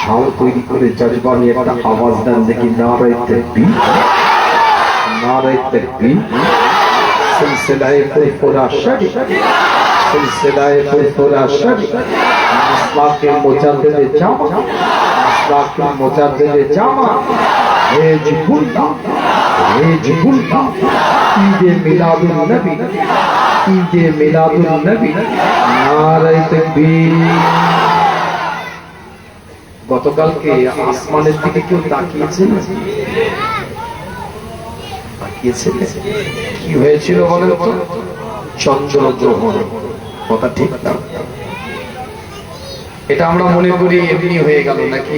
ঢাল তৈরি করে জজবানি একটা আওয়াজ দেন দেখি, নারায়ে তাকবীর, নারায়ে তাকবীর। সিলসিলায়ে ফুরফুরা শরীফ, সিলসিলায়ে ফুরফুরা শরীফ, মিসবাকে মুজাদ্দিদে জামা, মিসবাকে মুজাদ্দিদে জামা, হেজবুল্লাহ, হেজবুল্লাহ, ঈদে মিলাদুন নবী, ঈদে মিলাদুন নবী, নারায়ে তাকবীর। গতকালকে আসমানের দিকে কেউ তাকিয়েছেন? তাকিয়েছেন? কি হয়েছিল বলেন তো? চন্দ্রগ্রহণ। কথা ঠিক না? এটা আমরা মনে করি এমনি হয়ে গেল নাকি?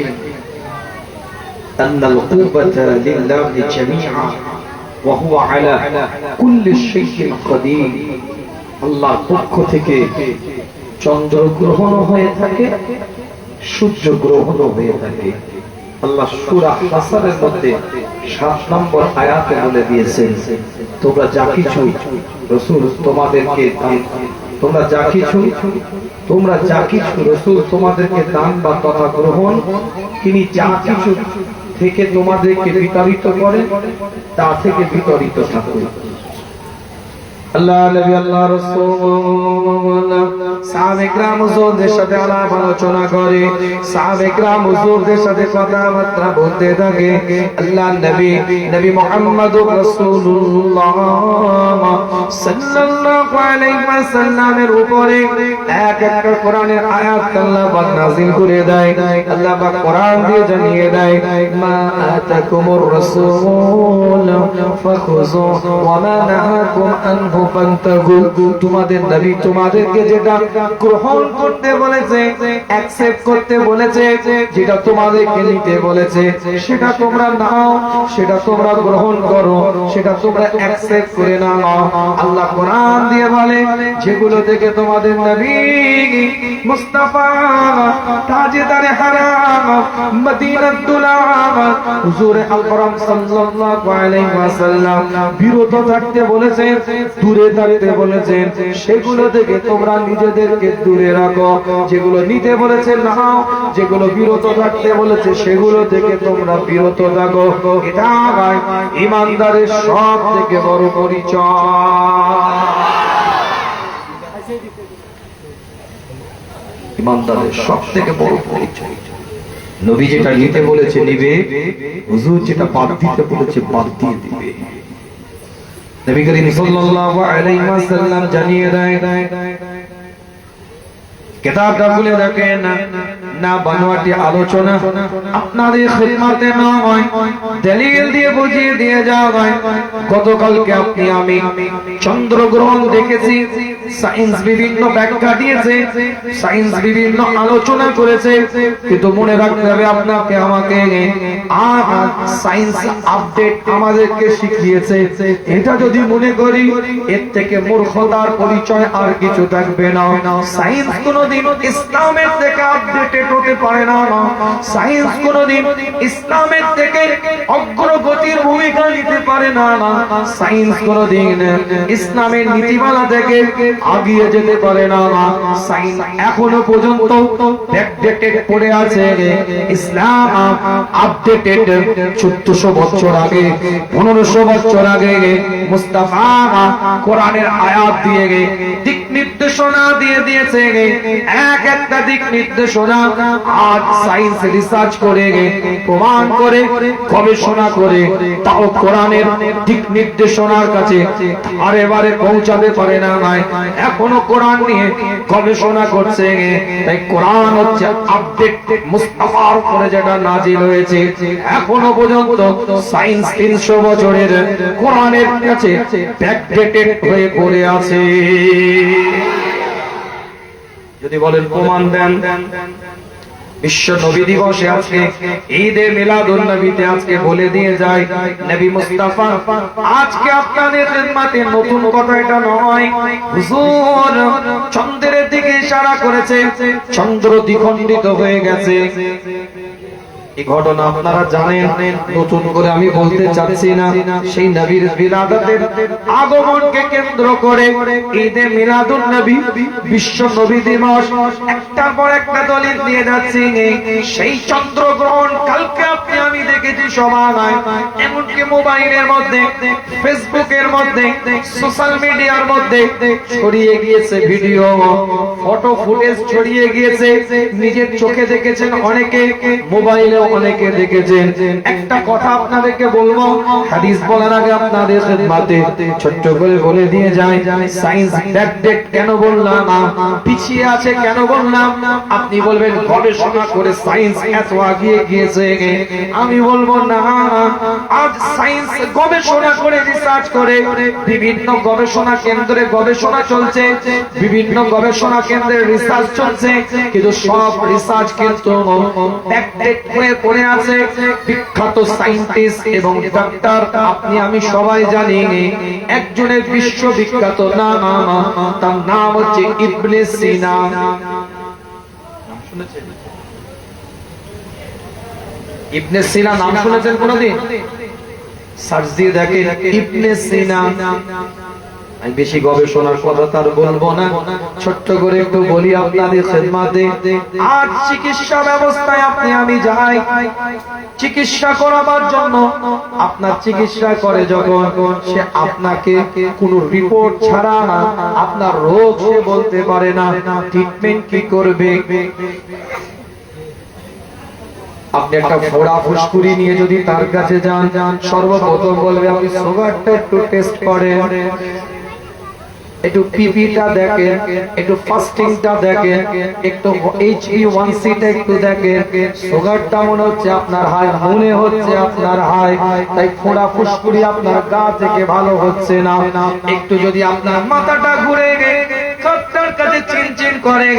আন্নাল কুওয়াতা লিল্লাহি জামিআ ওয়া হুয়া আলা কুল্লি শাইইন কাদির। আল্লাহর পক্ষ থেকে চন্দ্রগ্রহণ হয়ে থাকে, সূর্য গ্রহণ হয়ে থাকে। আল্লাহ সূরা হাসরের মধ্যে 7 নম্বর আয়াতে বলে দিয়েছেন, তোমরা যা কিছু রাসূল তোমাদেরকে দান, তোমরা যা কিছু রাসূল তোমাদেরকে দান বা তথা গ্রহণ, তিনি যা কিছু থেকে তোমাদেরকে বিতাড়িত করেন তা থেকে বিতাড়িত থাকুন। আল্লাহ নবী আল্লাহ রাসূল সাহাবে کرام হুজুরদের সাথে আলাপ আলোচনা করে, সাহাবে کرام হুজুরদের সাথে কথাবার্তা বলতে থাকে। আল্লাহ নবী মুহাম্মদুর রাসূলুল্লাহ সাল্লাল্লাহু আলাইহি ওয়াসাল্লামের উপরে এক একটা কোরআনের আয়াত আল্লাহ পাক নাযিল করে দেয়। আল্লাহ পাক কোরআন দিয়ে জানিয়ে দেয়, মা আতাকুমুর রাসূল ফাখুযু ওয়া মা নাহাকুম আনহু ফান্তাহু। তোমাদের নবী তোমাদেরকে যেটা গ্রহণ করতে বলেছে, অ্যাকসেপ্ট করতে বলেছে, যেটা তোমাদেরকে নিতে বলেছে সেটা তোমরা নাও, সেটা তোমরা গ্রহণ করো, সেটা তোমরা অ্যাকসেপ্ট করে নাও। আল্লাহ কোরআন দিয়ে বলে, যেগুলো থেকে তোমাদের নবী মুস্তাফা তাজদারে হারাম মদিনাতুল আম হুজুর আকরাম সাল্লাল্লাহু আলাইহি ওয়াসাল্লাম বিরত থাকতে বলেছেন, দূরে থাকতে বলেছেন, সেগুলো থেকে তোমরা নিজেদেরকে দূরে রাখো। যেগুলো নিতে বলেছে নাও, যেগুলো বিরত থাকতে বলেছে সেগুলো থেকে তোমরা বিরত থাকো। এটা ঈমানদারের সব থেকে বড় পরিচয়। ঈমানদারের সব থেকে বড় পরিচয়। নবী যেটা নিতে বলেছে নিবে, হুজুর যেটা বাদ দিতে বলেছে বাদ দিয়ে দিবে। নবী করিম সাল্লাল্লাহু আলাইহি ওয়াসাল্লাম জানিয়ে দেয়, কিতাবটা খুলে দেখেন না, বানোয়াটি আলোচনা আপনাদের খিদমতে নয়, দলিল দিয়ে বুঝিয়ে দিয়ে যাওয়া হয়। গতকালকে আপনি আমি চন্দ্রগ্রহণ দেখেছি, সায়েন্স বিভিন্ন ব্যাখ্যা দিয়েছে, সায়েন্স বিভিন্ন আলোচনা করেছে, কিন্তু মনে রাখতে হবে আপনাকে আমাকে, সায়েন্স আপডেট আমাদেরকে শিখিয়েছে। এটা যদি মনে করি এর থেকে মূর্খতার পরিচয় আর কিছু থাকবে না। সায়েন্স কোনদিন ইসলামের থেকে আপডেটেড হতে পারে না। সায়েন্স কোনদিন ইসলামের থেকে অগ্রগতির ভূমিকা নিতে পারে না। সায়েন্স কোনদিন ইসলামের নীতিমালা থেকে আগিয়ে যেতে পারে না। সায়েন্স এখনো পর্যন্ত ব্যাকডেটেড পড়ে আছে। ইসলাম আপডেটেড 1400 বছর আগে, 1500 বছর আগে মুস্তাফা কোরআনের আয়াত দিয়ে দিক নির্দেশনা দিয়ে দিয়েছে। এক একটা দিক নির্দেশনা আজ সায়েন্স রিসার্চ করে প্রমাণ করে গবেষণা করে তাও কোরআনের দিক নির্দেশনার কাছে বারে বারে পৌঁছাতে পারে না। এখনো কোরআন নিয়ে গবেষণা করছে। তাই কোরআন হচ্ছে আপডেট, মুস্তাফার উপরে যেটা নাজিল হয়েছে। এখনো পর্যন্ত সায়েন্স 300 বছরের কোরআনের কাছে ব্যাকডেটেড হয়ে পড়ে আছে। যদি বলেন প্রমাণ দেন, বিশ্ব নবী দিবসে আজকে ঈদে মিলাদুন নবীতে আজকে বলে দিয়ে যায় নবী মুস্তাফা আজকে আপনাদের খিদমতে নতুন কথা এটা নয়। হুজুর চন্দ্রের দিকে ইশারা করেছে, চন্দ্র দ্বিখণ্ডিত হয়ে গেছে। এই ঘটনা আপনারা জানেন, নতুন করে আমি বলতে চাচ্ছি না। সেই নবীর বিলাদতের আগমনকে কেন্দ্র করে ঈদে মিলাদুন নবী, বিশ্ব নবী দিবস একটার পর একটা দলিল দিয়ে যাচ্ছি। সেই চন্দ্রগ্রহণ কালকে আপনি আমি দেখেছি সবাই, এমনকি মোবাইলের মধ্যে, ফেসবুকের মধ্যে, সোশ্যাল মিডিয়ার মধ্যে ছড়িয়ে গিয়েছে ভিডিও, ফটো ফুটেজ ছড়িয়ে গিয়েছে। নিজের চোখে দেখেছেন অনেকে, মোবাইলে অনেকে দেখেছেন। একটা কথা আপনাদেরকে বলবো, হাদিস বলার আগে আপনাদের খিদমতে ছোট্ট করে বলে দিয়ে যাই, সায়েন্স ব্যাকডেট কেন বললাম, পিছিয়ে আছে কেন বললাম? আপনি বলবেন গবেষণা করে সায়েন্স এত এগিয়ে গিয়েছে। আমি বলবো না, আজ সায়েন্স গবেষণা করে, রিসার্চ করে, বিভিন্ন গবেষণা কেন্দ্রে গবেষণা চলছে, বিভিন্ন গবেষণা কেন্দ্রে রিসার্চ চলছে, কিন্তু সব রিসার্চ কিন্তু ব্যাকডেট হয়ে পড়ে আছে। বিখ্যাত সায়েন্টিস্ট এবং ডাক্তার আপনি আমি সবাই জানি, একজনের বিশ্ববিখ্যাত নাম, তার নাম হচ্ছে ইবনে সিনা। শুনেছেন ইবনে সিনা? নাম শুনেছেন কোনদিন? সার্চ দিয়ে দেখেন ইবনে সিনা। আমি বেশি গবেষণার কথা তার বলবো না, ছোট্ট করে একটু বলি আপনাদের খিদমতে। আর চিকিৎসা ব্যবস্থায় আপনি আমি যাই চিকিৎসা করাবার জন্য, আপনার চিকিৎসা করে যখন, সে আপনাকে কোনো রিপোর্ট ছাড়া আপনার রোগ সে বলতে পারে না, ট্রিটমেন্ট কি করবে। আপনি একটা ফোড়া ফুসকুড়ি নিয়ে যদি তার কাছে যান, সর্বপ্রথম বলবে আপনি সুগারটা একটু টেস্ট করেন, একটু পিপিটা দেখেন, একটু ফাস্টিংটা দেখেন, একটু HbA1c টা একটু দেখেন। সুগারটা মনে হচ্ছে আপনার হাই, মনে হচ্ছে আপনার হাই, তাই ফোড়া ফুসকুড়ি আপনার গা থেকে ভালো হচ্ছে না। একটু যদি আপনার মাথাটা ঘুরে কাছে চিনচিন করে,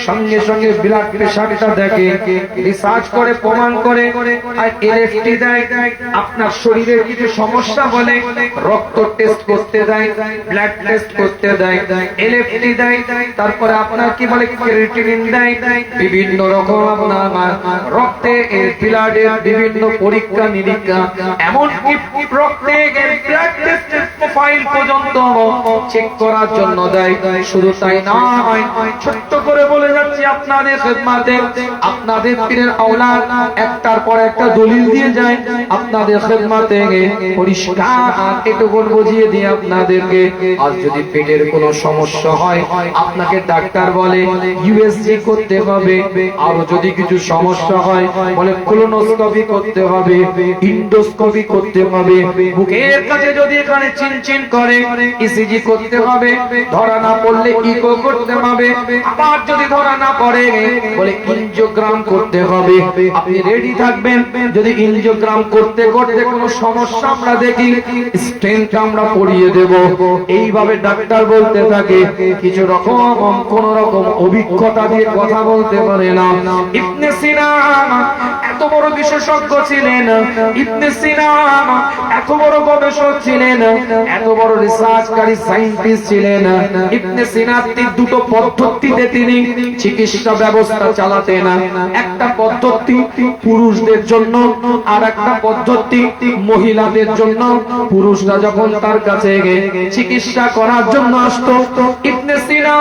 সঙ্গে সঙ্গে ব্লাড প্রেশারটা দেখে, রিসার্চ করে প্রমাণ করে, আর এলএফটি দেয়। আপনার শরীরের কিছু সমস্যা বলে রক্ত টেস্ট করতে দেয়, ব্লাড টেস্ট করতে দেয়, এলএফটি দেয়, তারপরে আপনার কি বলে ক্রিয়েটিনিন দেয়, বিভিন্ন রকম আপনার রক্তে ব্লাডের বিভিন্ন পরীক্ষা নিরীক্ষা, এমনকি রক্তে ব্লাড টেস্টের প্রোফাইল পর্যন্ত চেক করার জন্য দেয়। শুধু তাই না, ছোট্ট করে বলে যাচ্ছি আপনাদের খিদমতে, আপনাদের পীরের আওলাদ একটার পর একটা দলিল দিয়ে যায় আপনাদের খিদমতে, পরিষ্কার একটু বুঝিয়ে দিয়ে আপনাদেরকে। আজ যদি পেটের কোনো সমস্যা হয়, আপনাকে ডাক্তার বলে ইউএসজি করতে হবে, আর যদি কিছু সমস্যা হয় বলে কোলোনোস্কোপি করতে হবে, ইন্ডোস্কোপি করতে হবে, বুকের কাছে যদি এখানে চিনচিন করে ইসিজি করতে হবে, ধরা না পড়লে ইকো করতে হবে, আবার যদি ধরা না পড়ে বলে এনজিওগ্রাম করতে হবে। আপনি রেডি থাকবেন, যদি এনজিওগ্রাম করতে করতে কোনো সমস্যা আমরা দেখি, স্টেন্ট আমরা পরিয়ে দেব। এইভাবে ডাক্তার বলতে থাকে, কিছু রকম কোন রকম অভিজ্ঞতা দিয়ে কথা বলতে পারে না। ইবনে সিনা এত বড় বিশেষজ্ঞ ছিলেন, ইবনে সিনা এত বড় গবেষক ছিলেন, এত বড় রিসার্চকারী সায়েন্টিস্ট ছিলেন। ইবনে সিনা দুটো পদ্ধতিতে তিনি চিকিৎসা ব্যবস্থা চালাতেন। একটা পদ্ধতি পুরুষদের জন্য, আর একটা পদ্ধতি মহিলাদের জন্য। পুরুষরা যখন তার কাছে চিকিৎসা করার জন্য আসতো, ইবনে সিনা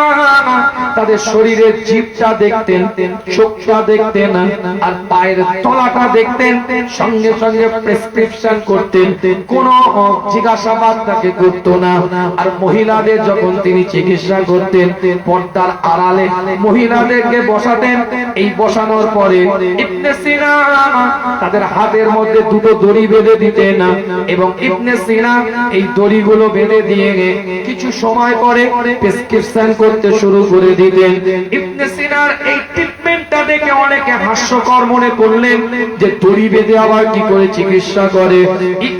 তাদের শরীরের জিভটা দেখতেন, চোখটা দেখতেন, আর পায়ের তলাটা দেখতেন, সঙ্গে সঙ্গে প্রেসক্রিপশন করতেন, কোন জিজ্ঞাসাবাদ তাকে করতো না। আর মহিলাদের যখন তিনি চিকিৎসা করতেন, পর্দার আড়ালে মহিলাদেরকে বসাতেন। এই বসানোর পরে ইবনে সিনা তাদের হাতের মধ্যে দুটো দড়ি বেঁধে দিতেন, এবং ইবনে সিনা এই দড়িগুলো বেঁধে দিয়ে কিছু সময় পরে প্রেসক্রিপশন করতে শুরু করে দিতেন। ইবনে সিনার এই ট্রিটমেন্টটা দেখে অনেকে হাস্যকর মনে করলেন যে দড়ি বেঁধে আবার কি করে চিকিৎসা করে।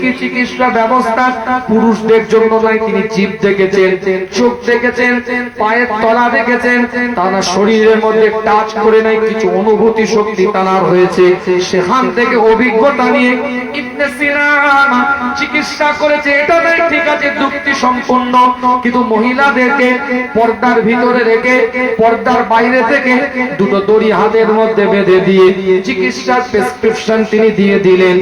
কি চিকিৎসা ব্যবস্থা পুরুষদের জন্য নয়, তিনি জিভ দেখেছেন, চোখ দেখেছেন, পায়ের তলা দেখেছেন, তারা শরীরের মধ্যে টাচ করে নাই, কিছু অনুভূতি শক্তি তার হয়েছে। সেখান থেকে অভিজ্ঞতা নিয়ে ইবনে সিনা চিকিৎসা করেছে। এটা নাই ঠিক আছে, যুক্তি সম্পন্ন, কিন্তু মহিলাদেরকে পর্দার ভিতরে রেখে পর্দার বাইরে থেকে দুটো দড়ি দড়ি হাতের মধ্যে বেঁধে দিয়ে চিকিৎসার প্রেসক্রিপশন তিনি দিয়ে দিলেন।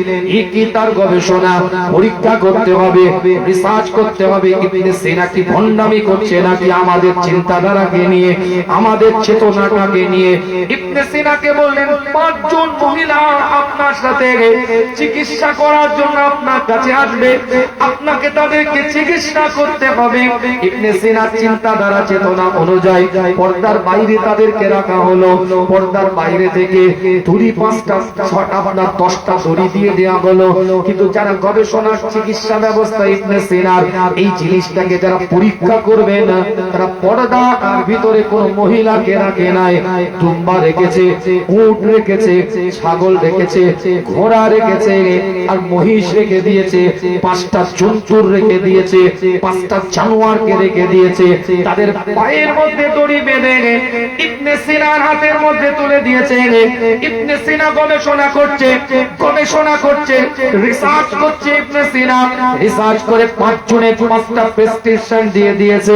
কি তার গবেষণা পরীক্ষা করতে হবে, রিসার্চ করতে হবে ইবনে সিনা কি ভণ্ডামি করছে নাকি আমাদের চিন্তাধারাকে নিয়ে, আমাদের চেতনাটাকে নিয়ে। ইবনে সিনাকে বললেন 5 জন মহিলা আপনার সাথে চিকিৎসা করার জন্য আপনার কাছে আসবে, আপনাকে তাদেরকে চিকিৎসা করতে হবে। ইবনে সিনার চিন্তাধারা চেতনা অনুযায়ী পর্দার বাইরে তাদেরকে রাখা হলো। পর্দার বাইরে থেকে দড়ি 5টা 6টা 10টা দড়ি দিয়ে দেওয়া হলো। কিন্তু যারা গবেষণা চিকিৎসা ব্যবস্থা ইবনে সিনার এই জিনিসটাকে যারা পরীক্ষা করবে না, তারা পর্দার ভিতরে কোন মহিলাকে রাখে নাই। দুম্বা রেখেছে, উট রেখেছে, ছাগল রেখেছে, ঘোড়া রেখেছে, আর মহিষ রেখে দিয়েছে, 5টা জন্তুর রেখে দিয়েছে, 5টা জানোয়ারকে রেখে দিয়েছে। তাদের পায়ের মধ্যে দড়ি বেঁধে ইবনে সিনার হাতের মধ্যে তুলে দিয়েছে। ইবনে সিনা গবেষণা করছে, রিসার্চ করছে। ইবনে সিনা রিসার্চ করে 5 জনের 5টা প্রেসক্রিপশন দিয়ে দিয়েছে।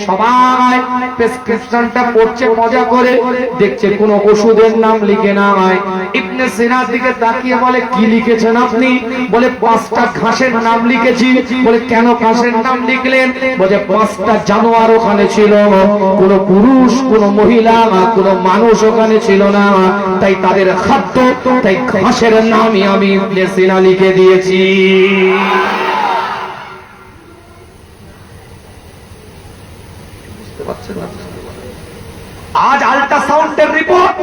সবাই প্রেসক্রিপশনটা পড়ছে, মজা করে দেখছে কোন ওষুধের নাম লিখে না হয়। ইবনে সিনার দিকে তাকিয়ে বলে কি লিখেছেন আপনি? বলে 5টা ঘাসের নাম লিখেছি। বলে কেন ঘাসের নাম লিখলেন? বলে 5টা জানোয়ার ওখানে ছিল, কোন পুরুষ, কোন মহিলা, কোন মানুষ ওখানে ছিল না, তাই তাদের খাদ্য, তাই ঘাসের নামই আমি ইবনে সিনা লিখে দিয়েছি। आज अल्ट्रासाउंड रिपोर्ट,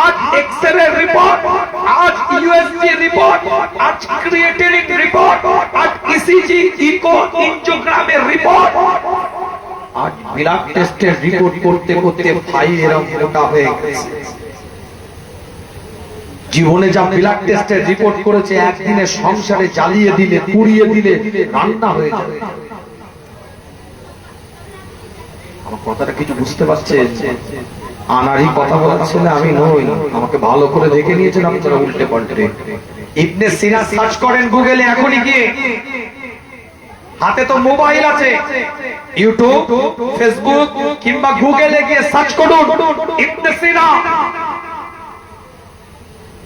आज एक्सरे रिपोर्ट, आज यूएसजी रिपोर्ट, आज क्रिएटिनिन रिपोर्ट, आज ईसीजी, इको, एंजियोग्रामेर रिपोर्ट, आज ब्लड टेस्टेर रिपोर्ट करते करते फाइल एरকম মোটা হয়ে গেছে। জীবনে যা ব্লাড টেস্টের রিপোর্ট করেছে একদিনে সংসারে জ্বালিয়ে দিলে, পুড়িয়ে দিলে রান্না হয়ে যাবে। আমার কথাটা কিছু বুঝতে পারছেন? আনারই কথা বলাচ্ছে না, আমি নই। আমাকে ভালো করে দেখে নিয়েছেন আপনারা উল্টে পাল্টে। ইবনে সিনা সার্চ করেন গুগলে এখনই গিয়ে, হাতে তো মোবাইল আছে, ইউটিউব, ফেসবুক কিংবা গুগলে গিয়ে সার্চ করুন ইবনে সিনা,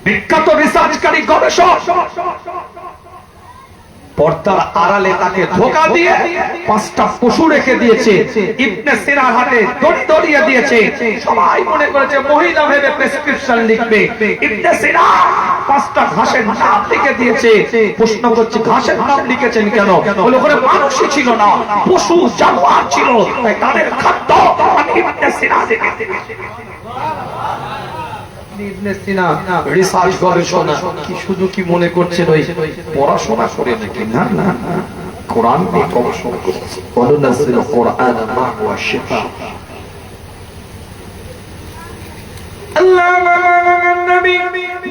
বিখ্যাত রিসার্চকারী গবেষক। পর্দার আড়ালে তাকে ধোঁকা দিয়ে 5টা পশু রেখে দিয়েছে, ইবনে সিনার হাতে দড়ি ধরিয়ে দিয়েছে। সবাই মনে করেছে মহিলা ভেবে প্রেসক্রিপশন লিখবে। ইবনে সিনা 5টা ঘাসের নাম লিখে দিয়েছে। প্রশ্ন করছে ঘাসের নাম লিখেছেন কেন? বলে ওখানে মানুষই ছিল না, পশু জানোয়ার ছিল, তাই তাদের খাদ্য আমি ইবনে সিনা লিখে দিয়েছি। ইবনে সিনা রিসার্চ গবেষণা কি শুধু কি মনে করছেন ওই পড়াশোনা করে নাকি? না না, কোরআন নিয়ে গবেষণা করছে। ওয়ানুনাজ্জিলু কোরআনা মা হুয়া শিফা।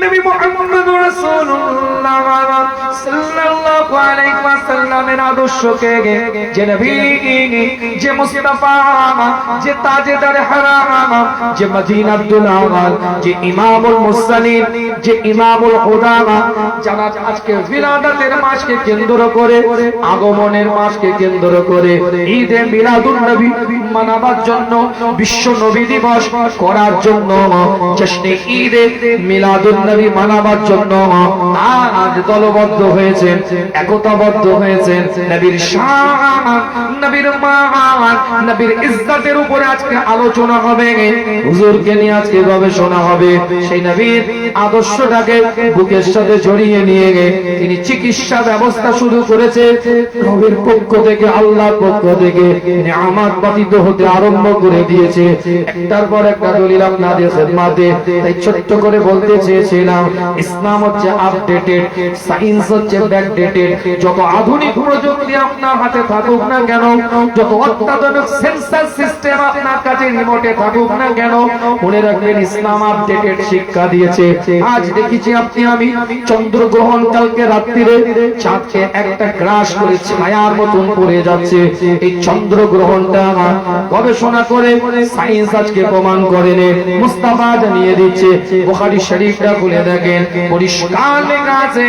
নবী মুহাম্মদুর রাসূলুল্লাহ সাল্লাল্লাহু আলাইহি ওয়াসাল্লামের আদর্শকে, যে নবী, যে মুস্তাফা, যে তাজেদার হারাম, যে মদিনাতুল আওয়াল, যে ইমামুল মুরসালিন, যে ইমামুল হুদা, যারা আজকে মিলাদাতের মাসকে কেন্দ্র করে, আগমনের মাসকে কেন্দ্র করে ঈদে মিলাদুন নবী মানাবার জন্য, বিশ্ব নবী দিবস করার জন্য, জশ্নে ঈদে মিলাদুন নবী মানাবার জন্য আজ দলবদ্ধ হয়েছেন, একতাবদ্ধ হয়েছেন। নবীর শান, নবীর মান, নবীর ইজ্জতের উপরে আজকে আলোচনা হবে, হুজুরকে নিয়ে আজকে গবেষণা হবে। সেই নবীর আদর্শটাকে বুকের সাথে জড়িয়ে নিয়ে তিনি চিকিৎসা ব্যবস্থা শুরু করেছে। নবীর পক্ষ থেকে, আল্লাহর পক্ষ থেকে নিয়ামত বাতিত হতে আরম্ভ করে দিয়েছে। একটার পর একটা দলিল আপনাদের খেদমতে তাই ছোট্ট করে বলতে চেয়েছিলাম, ইসলাম হচ্ছে আপডেটেড, সায়েন্স হচ্ছে ব্যাকডেটেড। যত আধুনিক প্রযুক্তি আপনার হাতে থাকুক না কেন, যত অত্যাধুনিক সেন্সর সিস্টেম আপনার কাছে রিমোটে থাকুক না কেন, মনে রাখবেন ইসলাম আপডেটেড শিক্ষা দিয়েছে। আজ দেখেছি আপনি আমি চন্দ্রগ্রহণ কালকে রাত্রিরে চাঁদকে একটা গ্রাস করে ছায়ার মতন পড়ে যাচ্ছে। এই চন্দ্রগ্রহণটা গবেষণা করে সায়েন্স আজকে প্রমাণ করেন, মুস্তাফা জানিয়ে দিচ্ছে। বুখারী শরীফটা খুলে দেখেন, পরিষ্কার লেখা আছে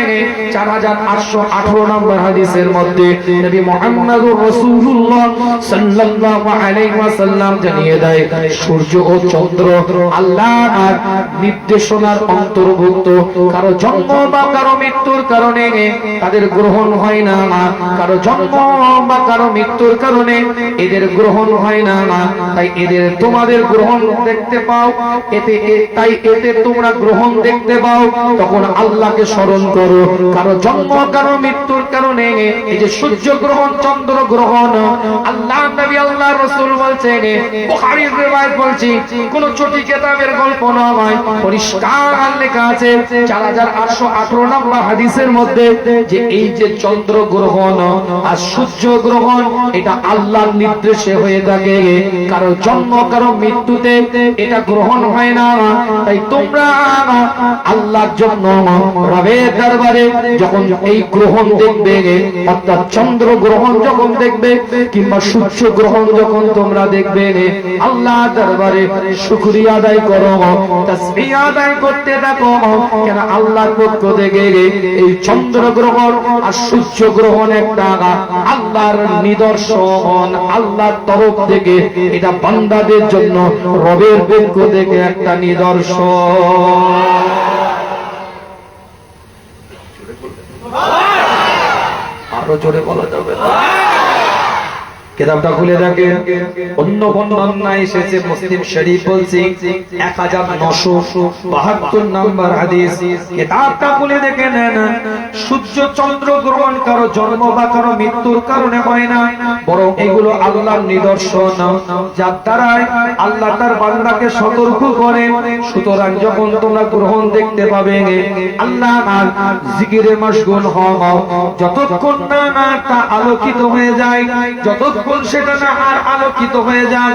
4818 নম্বর হাদিসের মধ্যে নবী মুহাম্মদুর রাসূলুল্লাহ সাল্লাল্লাহু আলাইহি ওয়াসাল্লাম জানিয়ে দেয় সূর্য ও চন্দ্র আল্লাহর নির্দেশনার অন্তর্ভুক্ত। কারো জন্ম বা কারো মৃত্যুর কারণে তাদের গ্রহণ হয় না, কারো জন্ম বা কারো মৃত্যুর কারণে এদের গ্রহণ হয় না, তাই এদের তোমাদের গ্রহণ দেখতে পাও, তাই এতে তোমরা গ্রহণ দেখতে পাও, তখন আল্লাহকে স্মরণ করো। কারো জন্ম কারো মৃত্যুর কারণে এই যে সূর্য গ্রহণ চন্দ্র গ্রহণ, আল্লাহ নবী আল্লাহ রাসূল বলছেন, বুখারীর রিওয়ায়াত বলছি, কোন ছোটি কিতাবের গল্প নয়, পরিষ্কার লেখা আছে 4818 নম্বর হাদিসের মধ্যে যে এই যে চন্দ্র গ্রহণ আর সূর্য গ্রহণ এটা আল্লাহর নির্দেশে হয়ে থাকে। কারো জন্ম কারো মৃত্যুতে এটা গ্রহণ হয় না, তাই তোমরা আল্লাহর জন্য রবের দরবারে যখন এই গ্রহণ দেখবে, অর্থাৎ চন্দ্র গ্রহণ যখন দেখবে কিংবা সূর্য গ্রহণ যখন তোমরা দেখবে, আল্লাহ দরবারে শুকরিয়া আদায় করো, তাসবিহ আদায় করতে থাকো। কেন আল্লাহর পক্ষ থেকে এই চন্দ্র গ্রহণ আর সূর্য গ্রহণ একটা আল্লাহর নিদর্শন, আল্লাহর তরফ থেকে এটা বান্দাদের জন্য রবের পক্ষ থেকে একটা নিদর্শন। আরো জোরে বলা যাবে না? কিতাবটা খুলে দেখেন, অন্য বর্ণনা এসেছে মুসলিম শরীফ বলছি 1972 নম্বর হাদিস। কিতাবটা খুলে দেখেন, সূর্য চন্দ্র গ্রহণ কারো জন্ম বা কারো মৃত্যুর কারণে হয় না, বরং এগুলো আল্লাহর নিদর্শন, যার দ্বারা আল্লাহ তার বান্দাকে সতর্ক করে। সুতরাং যখন তোমরা গ্রহণ দেখতে পাবে, আল্লাহ জিকিরে মশগুল হও, যতক্ষণ না তা আলোকিত হয়ে যায়, যতক্ষণ সেটা না আর আলোকিত হয়ে যায়।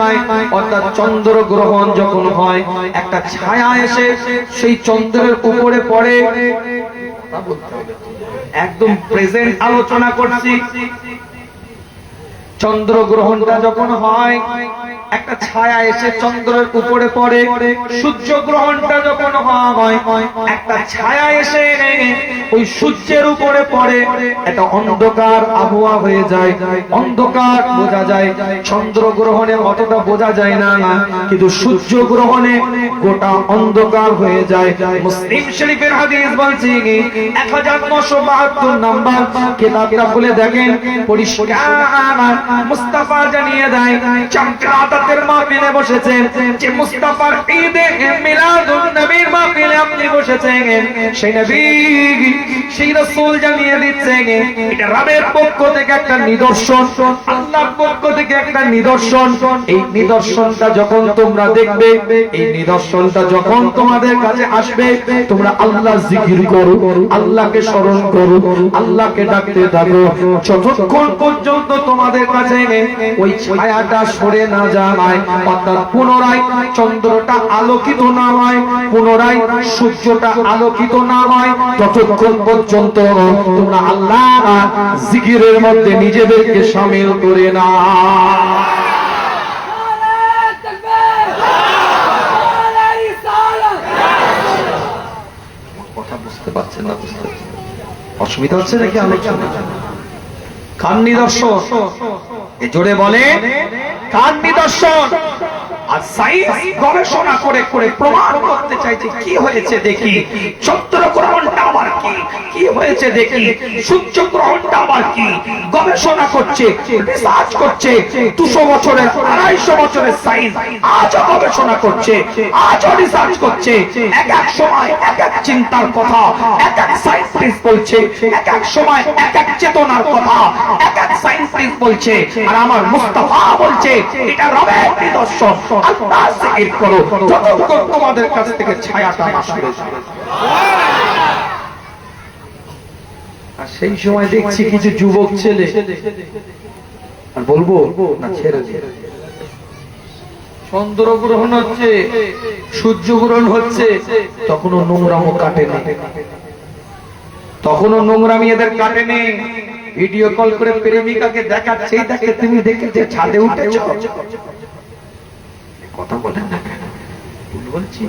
অর্থাৎ চন্দ্র গ্রহণ যখন হয় একটা ছায়া এসে সেই চন্দ্রের উপরে পড়ে, একদম প্রেজেন্ট আলোচনা করছি। চন্দ্র গ্রহণটা যখন হয় একটা ছায়া এসে চন্দ্রের উপরে পড়ে, সূর্য গ্রহণটা যখন হয় একটা ছায়া এসে ওই সূর্যের উপরে পড়ে, এটা অন্ধকার আবহাওয়া হয়ে যায়, অন্ধকার বোঝা যায়। চন্দ্র গ্রহণে অতটা বোঝা যায় না, কিন্তু সূর্য গ্রহণে গোটা অন্ধকার হয়ে যায়। মুসলিম শরীফের হাদিস বলছি 1972 নম্বর কিতাবটা খুলে দেখেন, পরিষ্কার মুস্তাফা জানিয়ে দেয় চামড়াতের মাহফিলে বসেছেন, যে মুস্তাফার ঈদে মিলাদুন নবীর মাহফিলে আপনি বসেছেন, সেই নবী সেই রাসূল জানিয়ে দিচ্ছেন এটা রবের পক্ষ থেকে একটা নিদর্শন, আল্লাহর পক্ষ থেকে একটা নিদর্শন। এই নিদর্শনটা যখন তোমরা দেখবে, এই নিদর্শনটা যখন তোমাদের কাছে আসবে, তোমরা আল্লাহ জিকির করো, আল্লাহকে স্মরণ করো, আল্লাহকে ডাকতে থাকো, যতক্ষণ পর্যন্ত তোমাদের কাছে ওই ছায়াটা সরে না যায়, অর্থাৎ পুনরায় চন্দ্রটা আলোকিত না হয়, পুনরায় সূর্যটা আলোকিত না হয়, ততক্ষণ পর্যন্ত তোমরা আল্লাহ জিকিরের মধ্যে নিজেদেরকে শামিল করে না। কথা বুঝতে পারছেন না? বুঝতে অসুবিধা হচ্ছে নাকি আলোচনা? কার নিদর্শন? জোরে বলে, কার নিদর্শন? আর সায়েন্স গবেষণা করে করে প্রমাণ করতে চাইছে কি হয়েছে দেখি, চন্দ্র গ্রহণটা আবার কি হয়েছে দেখি, সূর্য গ্রহণটা আবার কি, গবেষণা করছে, রিসার্চ করছে। 200 বছরের 250 বছরের সায়েন্স আজও গবেষণা করছে, আজও রিসার্চ করছে। এক এক সময় এক এক চিন্তার কথা এক এক সায়েন্টিস্ট বলছে, এক এক সময় এক এক চেতনার কথা এক এক সায়েন্টিস্ট বলছে। আর আমার মুস্তাফা বলছে এটা রবের নিদর্শন, আল্লাহ জিকির করো, যতক্ষণ তোমাদের কাছ থেকে ছায়াটা না সরে যায়। আর সেই সময় দেখছি কিছু যুবক ছেলে, আর বলবো না ছেড়ে দিয়ে, চন্দ্র গ্রহণ হচ্ছে, সূর্য গ্রহণ হচ্ছে, তখনও নোংরামো কাটেনি, তখনও নোংরামি এদের কাটেনি। ভিডিও কল করে প্রেমিকাকে দেখাচ্ছে, দেখে তুমি দেখেছে ছাদে উঠেছ, কথা বলেন না কেন? বলছি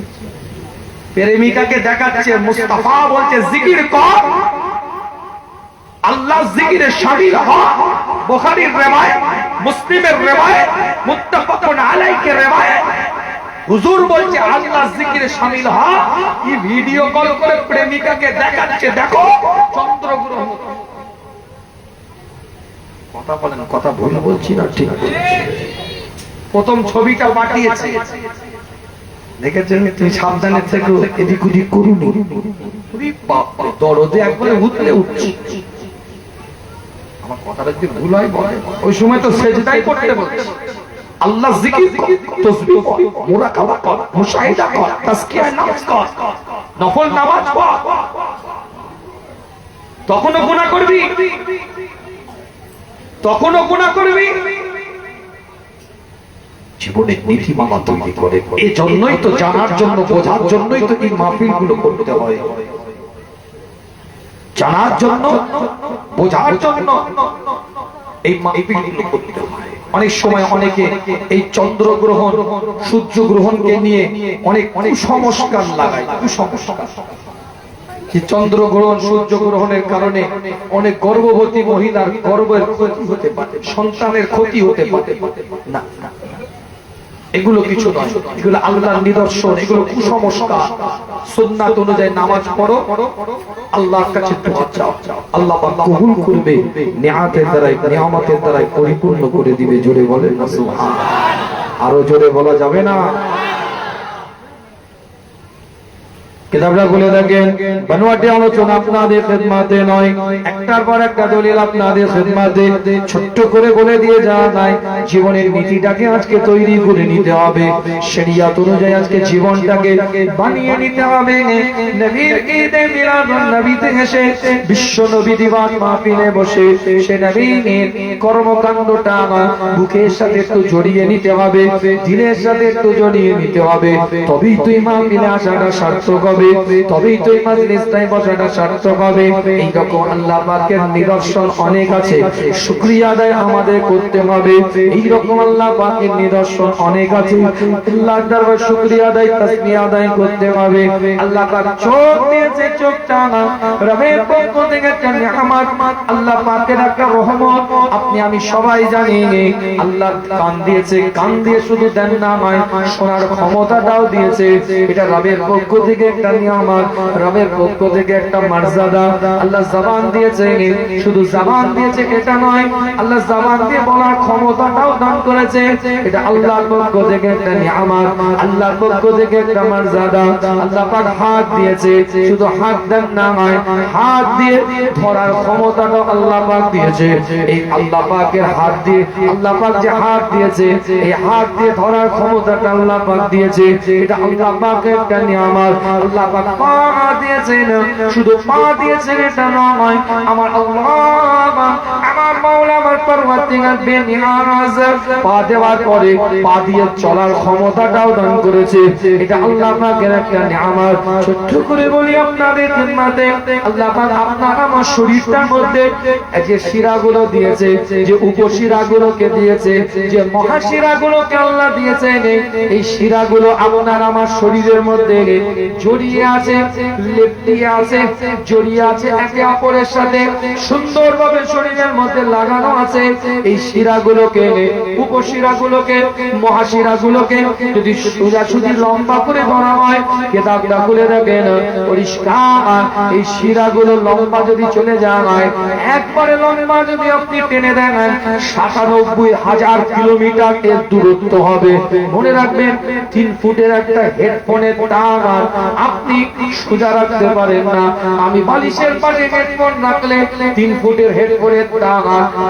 প্রেমিকাকে দেখাচ্ছে, মুস্তাফা বলছে জিকির কর, আল্লাহ জিকিরে শামিল হওয়া বুখারীর রিওয়ায়াত, মুসলিমের রিওয়ায়াত, মুত্তাফাকুন আলাইহি রিওয়ায়াত। হুজুর বলছে আল্লাহ জিকিরে শামিল হওয়া, এই ভিডিও কল করে প্রেমিকাকে দেখাচ্ছে, দেখো চন্দ্রগ্রহণ। কথা বলেন, কথা ভুল বলছি না ঠিক? প্রথম ছবিটা পাঠিয়েছে, দেখেছেন? তুমি সাবধানে থেকো, এদিক ওদিক করুন। দরদে একবারে উঠলে উঠছে। আমার কথাটা যদি ভুল হয় বলে, ওই সময় তো সেজদাই করতে বলছে। আল্লাহ জিকির কর, তাসবিহ কর, মুরাকাবা কর, মুশাহিদা কর, তাজকিয়া নাফস কর, নফল নামাজ পড়। তখনও গুনাহ করবি, তখনও গুনাহ করবি। জীবনের নীতিমালা তৈরি করে। এই জন্যই তো জানার জন্য, বোঝার জন্যই তো এই মাহফিলগুলো করতে হয়। জানার জন্য, বোঝার জন্য এই মাহফিলগুলো করতে হয়। অনেক সময় অনেকে এই চন্দ্রগ্রহণ, সূর্য গ্রহণকে নিয়ে অনেক কুসংস্কার লাগায়। কুসংস্কার, চন্দ্রগ্রহণ, সূর্য গ্রহণের কারণে অনেক গর্ভবতী মহিলার গর্ভের ক্ষতি হতে পারে, সন্তানের ক্ষতি হতে পারে। না, এগুলো কিছু নয়, এগুলো আল্লাহর নিদর্শন, এগুলো কুসংস্কার। সুন্নাত অনুযায়ী নামাজ পড়ো, আল্লাহর কাছে দোয়া চাও, আল্লাহ পাক কবুল করবে, নিয়ামতের দ্বারাই, নিয়ামতের দ্বারাই পরিপূর্ণ করে দিবে। জোরে বলেন সুবহানাল্লাহ। আরো জোরে বলা যাবে না? কিতাবটা বলে দেখেন, বানোয়াটি আলোচনা আপনাদের খেদমতে নয়, একটার পর একটা দলিল আপনাদের খেদমতে ছোট্ট করে বলে দিয়ে যাওয়া নাই। জীবনের নীতিটাকে আজকে তৈরি করে নিতে হবে, শরিয়ত অনুযায়ী আজকে জীবনটাকে বানিয়ে নিতে হবে। নবীর ঈদে মিলাদুন নবীতে এসে বিশ্ব নবী দিবস মাহফিলে বসে সে নবীর কর্মকাণ্ডটা বুকের সাথে একটু জড়িয়ে নিতে হবে, দিলের সাথে একটু জড়িয়ে নিতে হবে। তবেই তুই মাহফিলে আসাটা সার্থক হবে, তবেই তো মাজলিসটায় বসাটা সার্থক হবে। এইরকম আল্লাহ পাকের নিদর্শন অনেক আছে, শুকরিয়া আদায় আমাদের করতে হবে। এইরকম আল্লাহ পাকের নিদর্শন অনেক আছে, আল্লাহর দরবারে শুকরিয়া আদায়, তাসবিহ আদায় করতে হবে। আল্লাহ পাক চোখ দিয়েছে, চোখটা রবের পক্ষ থেকে একটা নিয়ামত, আল্লাহ পাকের একটা রহমত। আপনি আমি সবাই জানি আল্লাহ কান দিয়েছে, কান দিয়ে শুধু দেন না, শোনার ক্ষমতাটাও দিয়েছে। এটা রবের পক্ষ থেকে একটা নিয়ামত, রবের পক্ষ থেকে একটা মর্যাদা। আল্লাহ জবান দিয়েছে, শুধু জবান দিয়েছে এটা নয়, আল্লাহ জবান দিয়ে বলার ক্ষমতাটাও দান করেছে। এটা আল্লাহর পক্ষ থেকে একটা নিয়ামত, আল্লাহর পক্ষ থেকে একটা মর্যাদা। আল্লাহ পাক হাত দিয়েছে, শুধু হাত দেন না, হাত দিয়ে ধরার ক্ষমতাটাও আল্লাহ পাক দিয়েছে। এই আল্লাহ পাকের হাত দিয়ে, আল্লাহ পাক যে হাত দিয়েছে, এই হাত দিয়ে ধরার ক্ষমতাটা আল্লাহ পাক দিয়েছে। এটা আল্লাহ পাকের একটা নিয়ামত। আল্লাহ পাক পা দিয়েছেন, শুধু পা দিয়েছেন এটা নয়, আমার আল্লাহ, আমার মাওলা, আমার পরওয়ারদিগার বেনিয়াজ পা দেওয়ার পরে পা দিয়ে চলার ক্ষমতাটাও দান করেছে। এটা আল্লাহ পাকের একটা নিয়ামত। ছোট্ট করে বলি আপনাদের খিদমতে, আল্লাহ পাক আপনার আমার শরীরটার মধ্যে যে শিরাগুলো দিয়েছে, যে উপশিরাগুলোকে দিয়েছে, যে মহাশিরাগুলোকে আল্লাহ দিয়েছেন, এই শিরাগুলো আপনার আমার শরীরের মধ্যে জড়িয়ে আছে, লেপ্টিয়ে আছে, জড়িয়ে আছে একে অপরের সাথে, সুন্দরভাবে শরীরের মধ্যে লাগানো আছে। এই শিরাগুলোকে, উপশিরাগুলোকে, মহাশিরাগুলোকে যদি সোজাসুজি লম্বা করে ধরা হয়, কিতাবটা খুলে দেখেন পরিষ্কার, এই শিরাগুলো লম্বা যদি চলে যায়, একবারে লম্বা যদি আপনি টেনে দেন, ৯৭,০০০ কিলোমিটার এর দূরত্ব হবে। মনে রাখবেন, ৩ ফুটের একটা হেডফোনের টান আপনি সোজা রাখতে পারেন না। আমি বালিশের পাশে হেডফোন রাখলে ৩ ফুটের হেডফোনের টান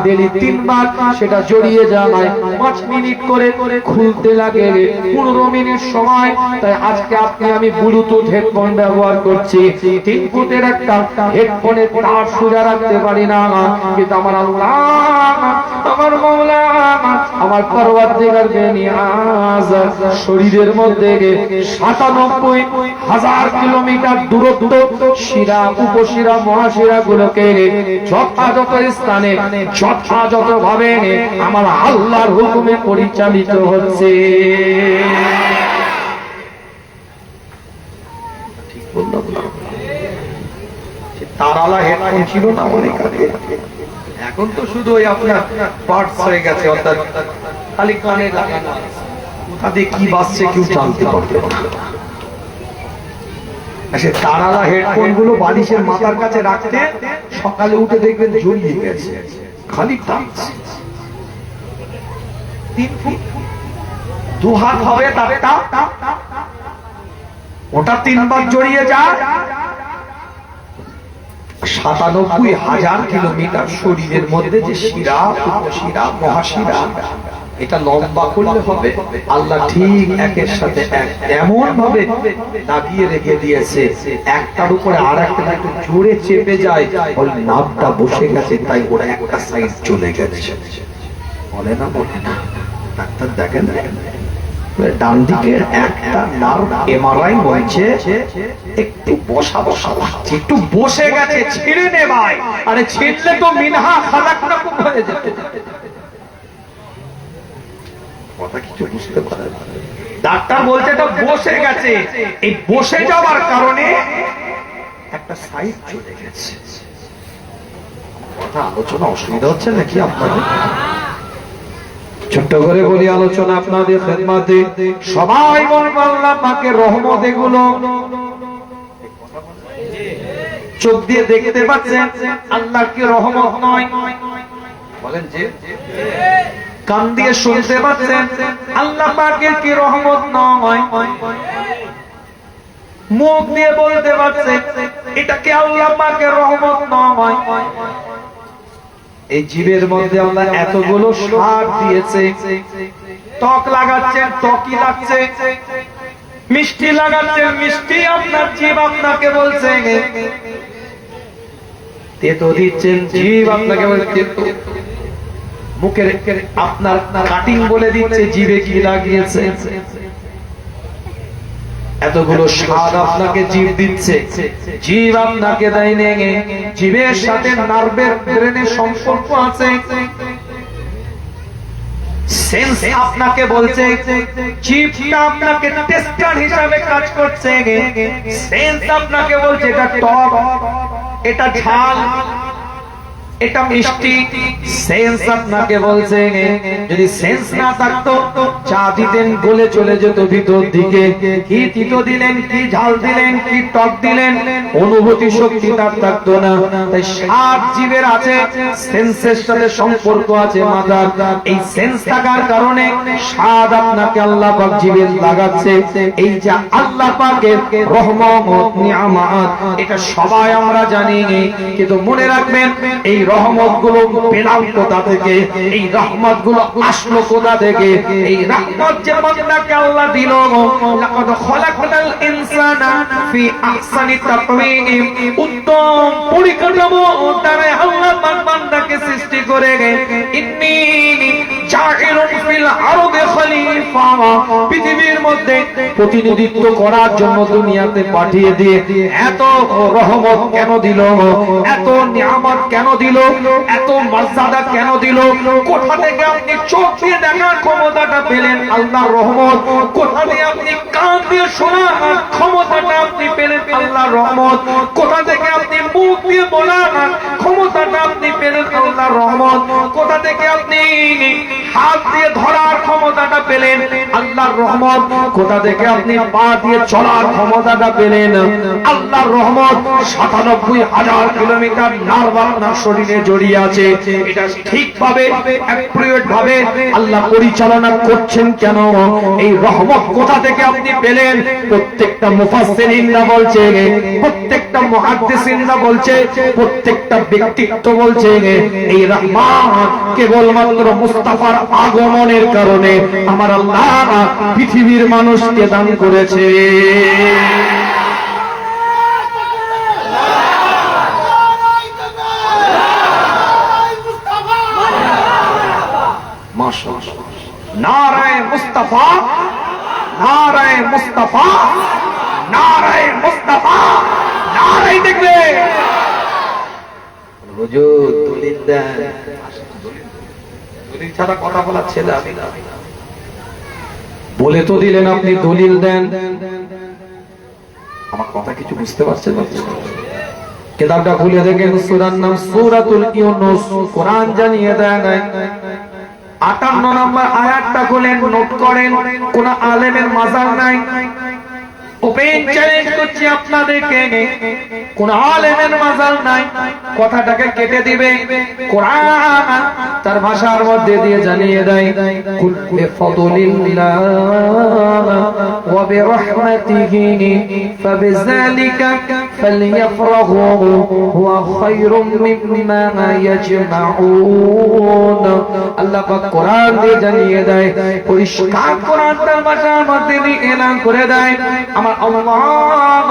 ডেলি ৩ বার সেটা জড়িয়ে যায়, ৫ মিনিট করে খুলতে লাগে ১৫ মিনিট সময়। তাই আজকে আপনি আমি ব্লুটুথ হেডফোন ব্যবহার করছি, ৩ ফুটের একটা হেডফোনের তার সোজা রাখতে পারি না, কিন্তু আমার আল্লাহ, আমার মাওলা, আমার পরওয়ারদিগার বেনিয়াজ শরীরের মধ্যে ৯৭,০০০ কিলোমিটার দূরত্ব শিরা, উপশিরা, মহাশিরা গুলোকে যথাযথ স্থানে, যথাযথ ভাবে আমার আল্লাহর হুকুমে পরিচালিত হচ্ছে। ঠিক বললাম না? তারালা হেডফোন ছিল না অনেক আগে, এখন তো শুধু ওই আপনার পার্টস হয়ে গেছে, অর্থাৎ খালি কানে লাগানো, কোথা দিয়ে কি বাজছে কেউ জানতে পারবে না। সে তারালা হেডফোন গুলো বালিশের মাথার কাছে রাখতে সকালে উঠে দেখবেন জড়িয়ে গেছে, খালি টানছে। 3 ফুট 2 হাত হবে তারটা, ওটা 3 বার জড়িয়ে যায়। ৯৭,০০০ কিলোমিটার শরীরের মধ্যে যে শিরা, উপশিরা, মহাশিরা, এটা লম্বা করলে হবে। আল্লাহ ঠিক একের সাথে এক এমন ভাবে দাগিয়ে রেখে দিয়েছে, একটার উপরে আর একটা একটু জোরে চেপে যায়, ওই নাভটা বসে গেছে, তাই ওরা একটা সাইড চলে গেছে। বলে না ডাক্তার দেখেন ডান দিকের একটা নার্ভ এমআরআই হয়েছে, একটু বসা বসা লাগছে, একটু বসে গেছে, ছিঁড়ে নে ভাই। আরে ছিঁড়লে তো মিনহা খালাকনাকুম হয়ে যেত। কথা কিছু বুঝতে পারে, ডাক্তার বলছে তো বসে গেছে, এই বসে যাওয়ার কারণে একটা সাইড চলে গেছে। কথা আলোচনা অসুবিধা হচ্ছে নাকি আপনাদের? ছোট্ট করে বলি, আলোচনা আপনাদের খেদমতে। সবাই বলবো আল্লাহ পাকের রহমত এগুলো চোখ দিয়ে দেখতে পাচ্ছেন, আল্লাহ কি রহমত নয়? বলেন যে কান দিয়ে শুনতে পাচ্ছেন, আল্লাহ পাকের কি রহমত নয়? মুখ দিয়ে বলতে পারছেন, এটা কি আল্লাহ পাকের রহমত নয়? এই জীবের মধ্যে আল্লাহ এতগুলো স্বাদ দিয়েছে, ত্বক লাগাচ্ছেন, ত্বকই লাগছে, মিষ্টি লাগাচ্ছেন, মিষ্টি আপনার জীব আপনাকে বলছে, তেতো দিচ্ছেন, জীব আপনাকে বলছে মুখের আপনার কাটিং বলে দিচ্ছে জিভে কি লাগিয়েছে। এতগুলো স্বাদ আপনাকে জীব দিচ্ছে, জীব আপনাকে দেয় নেই। জীবের সাথে নার্ভের ব্রেনের সম্পর্ক আছে, সেন্স আপনাকে বলছে, জিভটা আপনাকে টেস্টার হিসাবে কাজ করছে, সেন্স আপনাকে বলছে এটা টক, এটা ঝাল, এটা মিষ্টি। সেন্স আপনাকে বলছে, যদি সেন্স না থাকতো চা দিতেন গলে চলে যেত ভিতর দিকে, কি তিতো দিলেন, কি ঝাল দিলেন, কি টক দিলেন, অনুভূতি শক্তি তার থাকতো না। তাই সাত জীবের আছে, সেন্সের সাথে সম্পর্ক আছে মাথার। এই সেন্স থাকার কারণে স্বাদ আপনাকে আল্লাহ পাক জীবের লাগাচ্ছে। এই যে আল্লাহ পাকের রহমত নিয়ামত, এটা সবাই আমরা জানি, কিন্তু মনে রাখবেন এই রহমত গুলো পেলাম কোথা থেকে, এই রহমত গুলো আসলো কোথা থেকে। এই রহমত যে বান্দাকে আল্লাহ দিল, লাকাদ খলাকনাল ইনসানা ফি আহসানি তাকওয়িম, উত্তম পরিকাঠামো দ্বারা আল্লাহ পাক বান্দাকে সৃষ্টি করে। ইন্নী জাইলুন ফিল আরদি খলিফা, পৃথিবীর মধ্যে প্রতিনিধিত্ব করার জন্য দুনিয়াতে পাঠিয়ে দিয়ে এত রহমত কেন দিল, এত নিয়ামত কেন দিল, এত মর্যাদা কেন দিল? কোথা থেকে আপনি চোখ দিয়ে দেখার ক্ষমতাটা পেলেন? আল্লাহর রহমত। কোথা দিয়ে আপনি কান দিয়ে শোনার ক্ষমতাটা আপনি পেলেন? আল্লাহর রহমত। কোথা থেকে আপনি মুখ দিয়ে বলার ক্ষমতাটা আপনি পেলেন? আল্লাহর রহমত। কোথা থেকে আপনি হাত দিয়ে ধরার ক্ষমতাটা পেলেন? আল্লাহর রহমত। কোথা থেকে আপনি পা দিয়ে চলার ক্ষমতাটা পেলেন? আল্লাহর রহমত। ৯৭,০০০ কিলোমিটার নার্ভ আপনার শরীরে জড়িয়ে আছে, এটা ঠিকভাবে অ্যাপ্রোপ্রিয়েট ভাবে আল্লাহ পরিচালনা করছেন কেন? এই রহমত কোথা থেকে আপনি পেলেন? প্রত্যেকটা মুফাসসিরিনরা বলছে, প্রত্যেকটা মুহাদ্দিসিনরা বলছে, প্রত্যেকটা ব্যক্তিত্ব বলছে, এই রহমত কেবলমাত্র মুস্তাফার আগমনের কারণে আমার আল্লাহ পৃথিবীর মানুষকে দান করেছে। নারায়ে মুস্তাফা, নারায়ে মুস্তাফা, নারায়ে মুস্তাফা, নারায়ে দেখবে হুজুর দলিল দেন। দলিল ছাড়া কথা বলার ছেলে আমি না। বলে তো দিলেন আপনি দলিল দেন, আমার কথা কিছু বুঝতে পারছেন? কিতাবটা খুলে দেখেন, সূরার নাম সূরাতুল ইউনূস। কোরআন জানিয়ে দেয় 58 নম্বর আয়াতটা খুলেন, নোট করেন। কোন আলেমের মাজার নাই, ওপেন চ্যালেঞ্জ করছি আপনাদেরকে, কোন আলেমের মাজার নাই, কথাটাকে কেটে দিবে। কোরআন তার ভাষার মধ্যে দিয়ে জানিয়ে দেয়, কুল বিফাদলিল্লাহ ওয়া বিরহমাতিহি ফাবিযালিকা ফালইফরাহু হুয়া খায়রুম মিম্মা ইয়াজমাউন। আল্লাহ পাক কোরআন দিয়ে জানিয়ে দেয়, পরিষ্কার কোরআন তার ভাষার মধ্যে দিয়ে এলান করে দেয়, আমার আল্লাহ,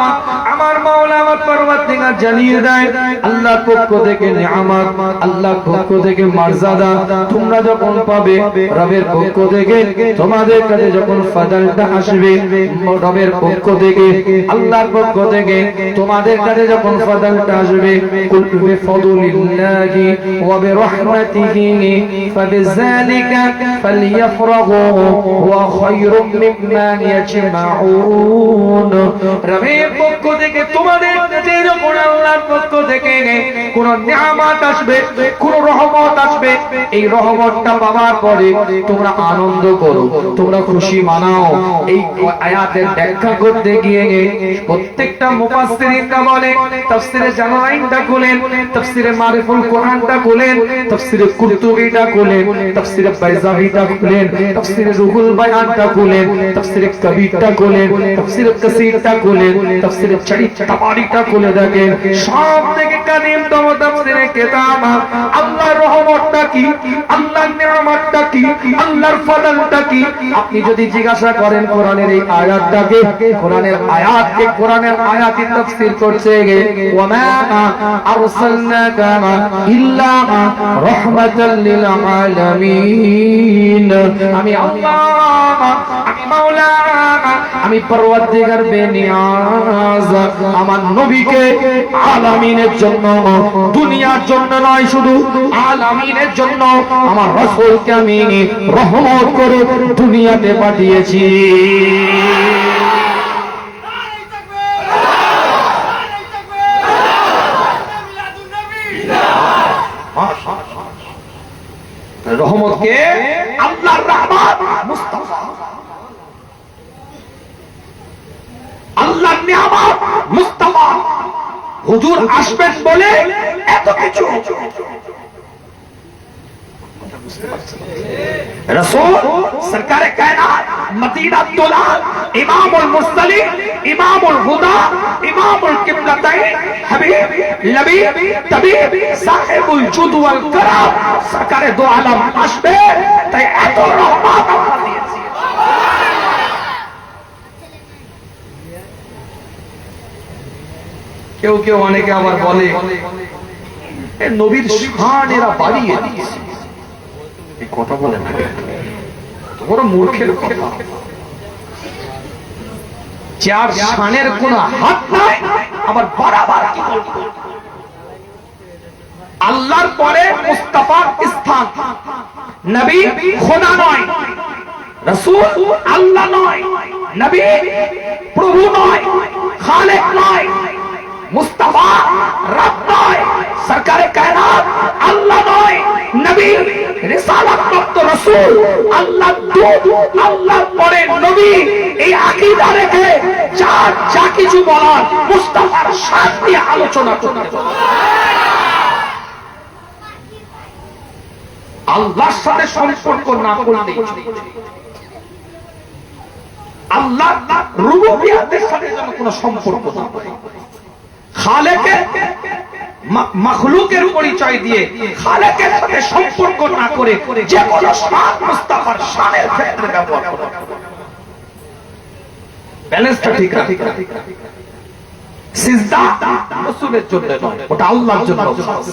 আমার মাওলা, আমার পরওয়ারদিগার জানিয়ে দেয়, আল্লাহর পক্ষ থেকে নিয়ামত, আল্লাহর পক্ষ থেকে মর্যাদা তোমরা যখন পাবে, রবের পক্ষ থেকে তোমাদের কাছে যখন ফাজলটা আসবে, রবের পক্ষ থেকে, আল্লাহর পক্ষ থেকে তোমাদের কাছে যখন ফাজলটা আসবে, কুল বিফাদলিল্লাহি ওয়া বিরহমাতিহি ফাবিযালিকা ফালইফরাহু হুয়া খায়রুম মিম্মা ইয়াজমাউন। রবের পক্ষ থেকে তোমাদের কাছে যখন আল্লাহর পক্ষ থেকে কোন নিয়ামত আসবে, কোন রহমত আসবে, এই রহমতটা পাওয়ার পরে তোমরা আনন্দ করো, তোমরা খুশি মানাও। এই আয়াতের ব্যাখ্যা করতে গিয়ে প্রত্যেকটা মুফাসসিরিনরা বলে, তাফসীরে জালালাইনটা খুলেন, তাফসীরে মারিফুল কোরআনটা খুলেন, তাফসীরে কুরতুবীটা খুলেন, তাফসীরে বাইজাভিটা খুলেন, তাফসীরে রুহুল বায়ানটা খুলেন, তাফসীরে কবিরটা খুলেন, তাফসীরে কাসীরটা খুলেন, তাফসীরে তাবারিটা খুলে দেখেন, সব থেকে কাদিমতম তাফসীরে কিতাব আল্লাহর রহমতটা কি, আল্লাহর নিয়ামতটা কি, আল্লাহর ফজলটা কি। আপনি যদি জিজ্ঞাসা করেন কোরআনের এই আয়াতটাকে, কোরআনের আয়াতকে কোরআনের আয়াতই তাফসীর করছে, ওয়া মা আরসালনাকা ইল্লা রাহমাতাল লিল আলামিন। আমি আল্লাহ, আমি মাওলা, আমি পরওয়ারদিগার বেনিয়াজ আমার নবীকে আলামিনের জন্য, দুনিয়ার জন্য নয়, শুধু আলামিনের জন্য আমার রাসূলকে আমি রহমত করে দুনিয়াতে পাঠিয়েছি। রহমতকে আল্লাহর রহমত, মুস্তাফা আল্লাহর নিয়ামত, মুস্তাফা হুজুর আসবেন বলে এত কিছু। রাসূল সরকারে কায়নাত, মদিনাত দুলাল, ইমামুল মুরসালিন, ইমামুল হুদা, ইমামুল কিবলাতাইন, হাবিব লবিব তাবিব সাহেবুল জুদ ওয়াল কারাম, সরকারে দো আলম আসবে, তাই এত রহমত আল্লাহ দিয়েছে। কেউ কেউ অনেকে আবার বলে নবীর শান এরা বাড়িয়ে দিয়েছে, এই কথা বলে না, বড় মূর্খের কথা। যার শানের কোনো হাত নাই আবার বাড়াবার কি বলবো। আল্লাহর পরে মুস্তাফার স্থান, নবী খোদা নয়, রাসূল আল্লাহ নয়, নবী প্রভু নয়, খালেক নয়, মুস্তাফা রব নয়, সরকারে কায়নাত আল্লাহ নয়, নবী রিসালাত প্রাপ্ত রাসূল, আল্লাহ দূত, আল্লাহর পরে নবী, এই আকীদা রেখে যা কিছু বলার মুস্তাফার সাথে আলোচনা করতে হবে। আল্লাহর সাথে সম্পর্ক না করলে, আল্লাহ রুবুবিয়তের সাথে যেন কোনো সম্পর্ক না হয়, খালেকের মাখলুকের পরিচয় দিয়ে খালেকের সাথে সম্পর্ক না করে যে কোনো শান মুস্তাফার শানের ক্ষেত্রে ব্যবহার করা, ব্যালেন্সটা ঠিক রাখতে। সিজদা রাসূলের জন্য নয়, ওটা আল্লাহর জন্য খাস।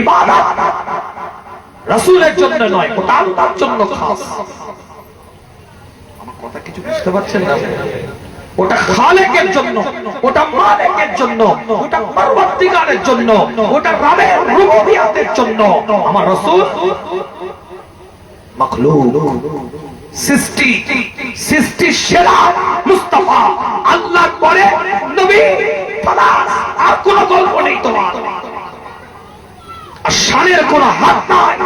ইবাদত রাসূলের জন্য নয়, ওটা আল্লাহর জন্য খাস। আমার কথা কিছু বুঝতে পারছেন না? ওটা খালেকের জন্য, ওটা মালিকের জন্য, ওটা পরওয়ারদিগারের জন্য, ওটা রবের রুবুবিয়তের জন্য। আমার রাসূল মাখলুক, সৃষ্টির সেরা মুস্তাফা, আল্লাহর পরে নবী, আর কোনো গল্প নেই তোমার, আর শানের কোনো হাত নাই।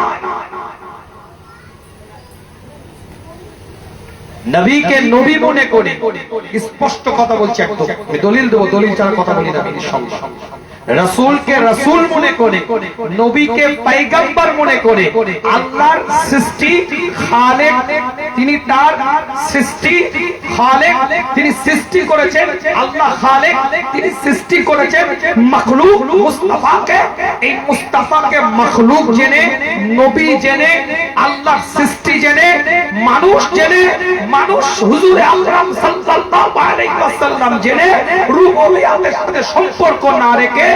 নবীকে নবী মনে করে স্পষ্ট কথা বলছি, একদম আমি দলিল দেবো, দলিল ছাড়া কথা বলি না। রাসূলকে রাসূল মনে করে, নবীকে পয়গম্বর মনে করে, আল্লাহর সৃষ্টি খালেক, তিনি তার সৃষ্টি খালেক, তিনি সৃষ্টি করেছেন, আল্লাহ খালেক, তিনি সৃষ্টি করেছেন মাখলুক মুস্তাফাকে। এই মুস্তাফাকে মাখলুক জেনে, নবী জেনে, আল্লাহর সৃষ্টি জেনে, মানুষ জেনে, মানুষ হুজুর আকরাম সাল্লাল্লাহু আলাইহি ওয়াসাল্লাম জেনে, রুবুবিয়াতের সাথে সম্পর্ক না রেখে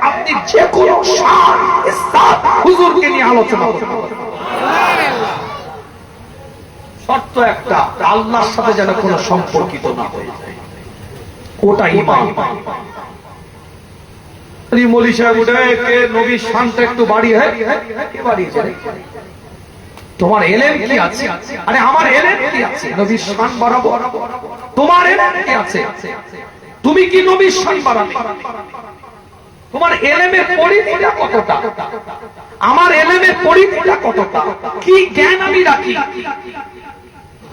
আপনি যে কোনো শান ইজ্জত হুজুরকে নিয়ে আলোচনা করতে পারেন। শর্ত একটা, আল্লাহর সাথে যেন কোনো সম্পর্কিত না হয়, ওটা ঈমান। মৌলী সাহেব উঠে কে নবীর শানটা একটু বাড়িয়ে, কে বাড়িয়েছে? তোমার এলেম কি আছে? আরে আমার এলেম কি আছে? নবীর শান বাড়াবো। তোমার এলেম কি আছে? তুমি কি নবীর শান বাড়াবে? তোমার এলেমের পরিধিটা কতটা? আমার এলেমের পরিধিটা কতটা? কি জ্ঞান আমি রাখি?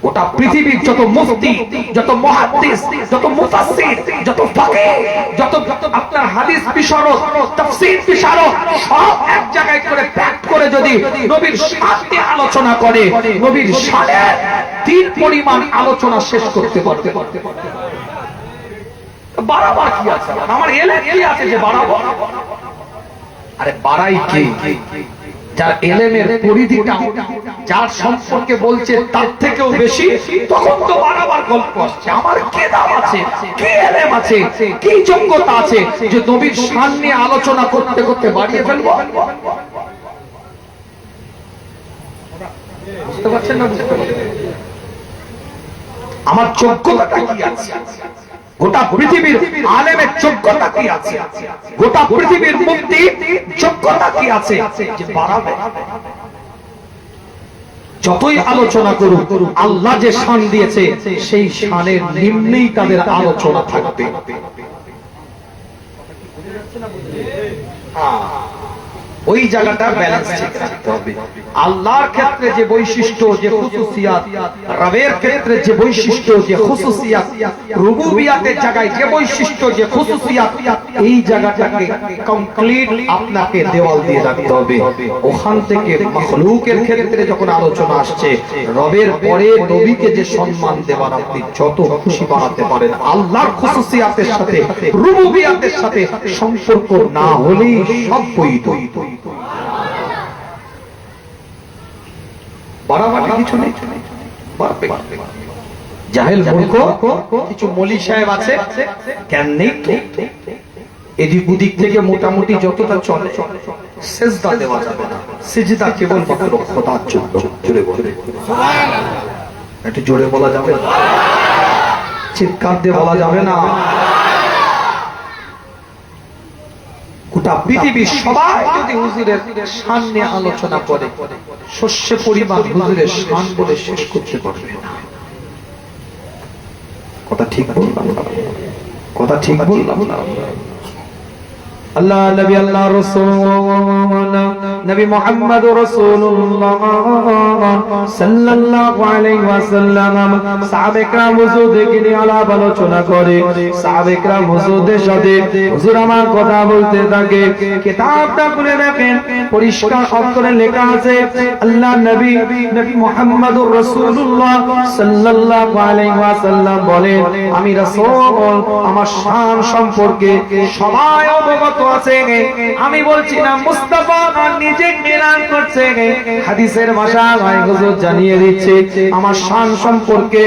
গোটা পৃথিবীর যত মুফতি, যত মুহাদ্দিস, যত মুফাসসির, যত ফাকিহ, যত আপনার হাদিস বিশারদ, তাফসীর বিশারদ, সব এক জায়গায় করে প্যাক করে যদি নবীর শান নিয়ে আলোচনা করে, নবীর শানের 3 পরিমাণ আলোচনা শেষ করতে পারবে। বাড়াবার কি আছে? আমার এলেম কি আছে যে বাড়াবো? আরে বাড়াই কি? যার এলেমের পরিধিটা, যার সম্পর্কে বলছে তার থেকেও বেশি, তখন তো বাড়াবার গল্প আসছে। আমার কি দাম আছে, কি এলেম আছে, কি যোগ্যতা আছে যে নবীর শান নিয়ে আলোচনা করতে করতে বাড়িয়ে ফেলবো? বুঝতে পারছেন না? বুঝতে পারছেন? আমার যোগ্যতাটা কি আছে? গোটা পৃথিবীর আলেমের যোগ্যতা কি আছে? গোটা পৃথিবীর মুফতি যোগ্যতা কি আছে যে বাড়াবে? যতই আলোচনা করুক, আল্লাহ যে শান দিয়েছে সেই শানের নিম্নেই তাদের আলোচনা থাকবে। ওই জায়গাটা ব্যালেন্স ঠিক রাখতে হবে। আল্লাহর ক্ষেত্রে যে বৈশিষ্ট্য, যে খুসুসিয়াত, রবের ক্ষেত্রে যে বৈশিষ্ট্য, যে খুসুসিয়াত, রুবুবিয়াতের জায়গায় যে বৈশিষ্ট্য, যে খুসুসিয়াত, এই জায়গাটাকে কমপ্লিট আপনাকে দেওয়াল দিয়ে রাখতে হবে। ওখান থেকে মাখলুকের ক্ষেত্রে যখন আলোচনা আসছে, রবের পরে নবীকে যে সম্মান দেওয়ার আপনি যত খুশি বাড়াতে পারেন, আল্লাহর খুসুসিয়াতের সাথে, রুবুবিয়াতের সাথে সম্পর্ক না হলেই সব বৈধ। বাড়াবাড়ি কিছু নেই, জাহেল মূর্খ কিছু মৌলী সাহেব আছে, জ্ঞান নেই তো, এদিক ওদিক থেকে মোটামুটি যতটা চলে, সিজদা দেওয়া যাবে না। সিজদা কেবল মাত্র খোদার জন্য। জোরে বলে, একটু জোরে বলা যাবে না, চিৎকার দিয়ে বলা যাবে না। গোটা পৃথিবীর সবাই যদি হুজুরের শান নিয়ে আলোচনা করে, শস্যে পরিমাণ হুজুরের শান বলে শেষ করতে পারবে না। কথা ঠিক বললাম না? কথা ঠিক বললাম না? আল্লাহ নবী, আল্লাহ রাসূল নবী মুহাম্মদ রাসূলুল্লাহ সাল্লাল্লাহু আলাইহি ওয়াসাল্লাম সাহাবে کرام হুজুরকে নিয়ে আলাপ আলোচনা করে। সাহাবে کرام হুজুরদের সাথে হুজুর আমার কথা বলতে থাকে। কিতাবটা খুলে দেখেন, পরিষ্কার অক্ষরে লেখা আছে আল্লাহ নবী, নবী মুহাম্মদ রাসূলুল্লাহ সাল্লাল্লাহু আলাইহি ওয়াসাল্লাম বলেন, আমি রাসূল, আমার শান সম্পর্কে সবাই অবগত আছে। আমি বলছি না, মুস্তাফা নিজে এলান করছে, হাদিসের ভাষায় হুজুর জানিয়ে দিচ্ছে আমার শান সম্পর্কে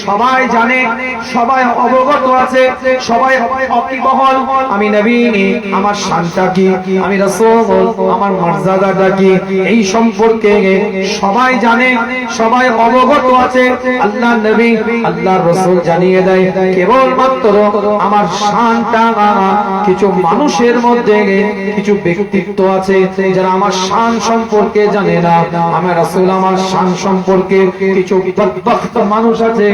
সবাই জানে, সবাই অবগত আছে, সবাই ওয়াকিবহল। আমি নবী, আমার শানটা কি, আমি রাসূল, আমার মর্যাদাটা কি, এই সম্পর্কে সবাই জানে, সবাই অবগত আছে। আল্লাহ নবী, আল্লাহর রাসূল জানিয়ে দেয়, কেবলমাত্র আমার শানটা কিছু মানুষের মধ্যে, কিছু ব্যক্তিত্ব আছে যারা আমার শান সম্পর্কে জানে না। আমি রাসূল আমার শান সম্পর্কে কিছু বদবখত মানুষ আছে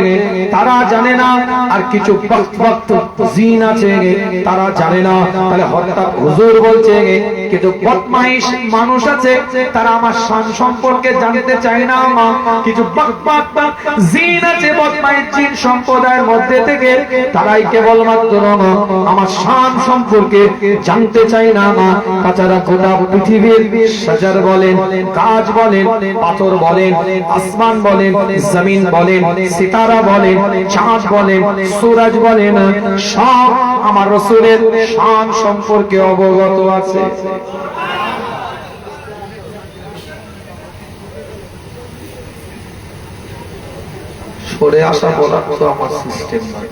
তারা জানে না, আর কিছু বদবখত জিন আছে তারা জানে না। তাহলে হঠাৎ হুজুর বলছে কিছু বদমাইশ মানুষ আছে তারা আমার শান সম্পর্কে জানতে চায় না। কিছু বদবখত জিন আছে, বদমাইশ জিন সম্প্রদায়ের মধ্যে থেকে তারাই কেবলমাত্র আমার শান সম্পর্কে জানতে চায় না। তাছাড়া গোটা পৃথিবীর শাজার বলেন, গাছ বলেন, পাথর বলেন, আসমান বলেন, জমিন বলেন, সিতারা বলেন, চাঁদ বলেন, সূরজ বলেন, সব আমার রাসূলের শান সম্পর্কে অবগত আছে। সরে আসা বলা তো আমার সিস্টেম নয়।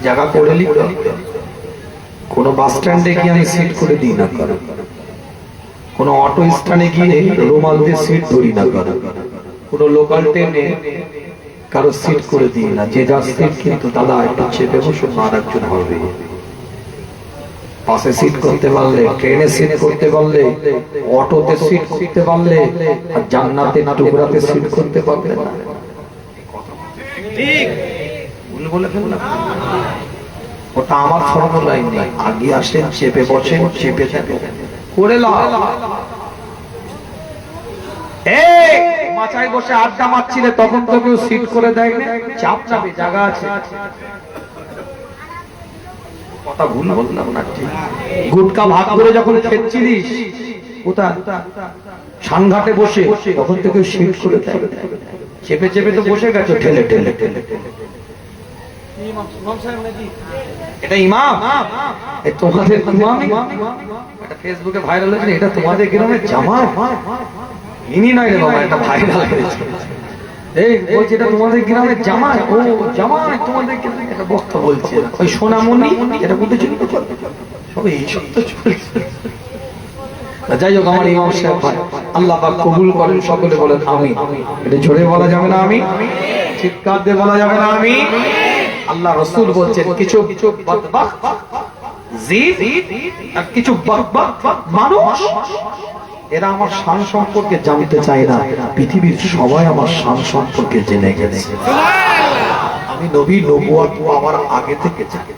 জায়গা করে লি কোন বাস স্ট্যান্ডে গিয়ে আমি সিট করে দিই না কারো, কোন অটো স্ট্যান্ডে গিয়ে রুমাল দিয়ে সিট ধরি না কারো, কোন লোকাল ট্রেনে কারো সিট করে দিই না। যে যার সিট কিন্তু দাদা একটু চেপে বসুন, আর একজন হবে। বাসে সিট করতে পারলে, ট্রেনে সিট করতে পারলে, অটোতে সিট করতে পারলে, আর জান্নাতের টুকরাতে সিট করতে পারলে না। ঠিক ভুল বলে ফেললাম। ওটা আমার ফর্মুলাই নেই। আগে আসেন, চেপে বসেন, চেপে যাবে করে মাচায় বসে আড্ডা মারছিলে তখন তো কেউ সিট করে দেয় না। চাপ যাবে, জায়গা আছে। কথা ভুল বললাম না? গুটকা ভাগ করে যখন খেচ্ছিলিস কোথায় সানঘাটে বসে, তখন তো কেউ সিট করে দেয়। চেপে চেপে তো বসে গেছো ঠেলে ঠেলে ঠেলে। এটা ইমাম, তোমাদের ফেসবুকে ভাইরাল হয়েছে, এটা তোমাদের গ্রামের জামাই। ইনি নয় রে বাবা, এটা ভাইরাল হয়েছে। এই বলছে এটা তোমাদের গ্রামের জামাই। ও জামাই তোমাদের গ্রামে, এটা বক্তা বলছে। ওই সোনামণি এটা বলতে চলতে সব এইসব তো চলছে। যাই হোক, আমার ইমাম সাহেব ভাই, আল্লাহ পাক কবুল করেন। সকলে বলেন আমিন। এটা জোরে বলা যাবে না আমি, চিৎকার দিয়ে বলা যাবে না আমি। আল্লাহ রাসূল বলছেন কিছু বদবখত জিন আর কিছু বদবখত মানুষ এরা আমার শান সম্পর্কে জানতে চায় না। পৃথিবীর সবাই আমার শান সম্পর্কে জেনে গেছে। আমি নবী নবুয়ত পাওয়ার আগে থেকে জানি।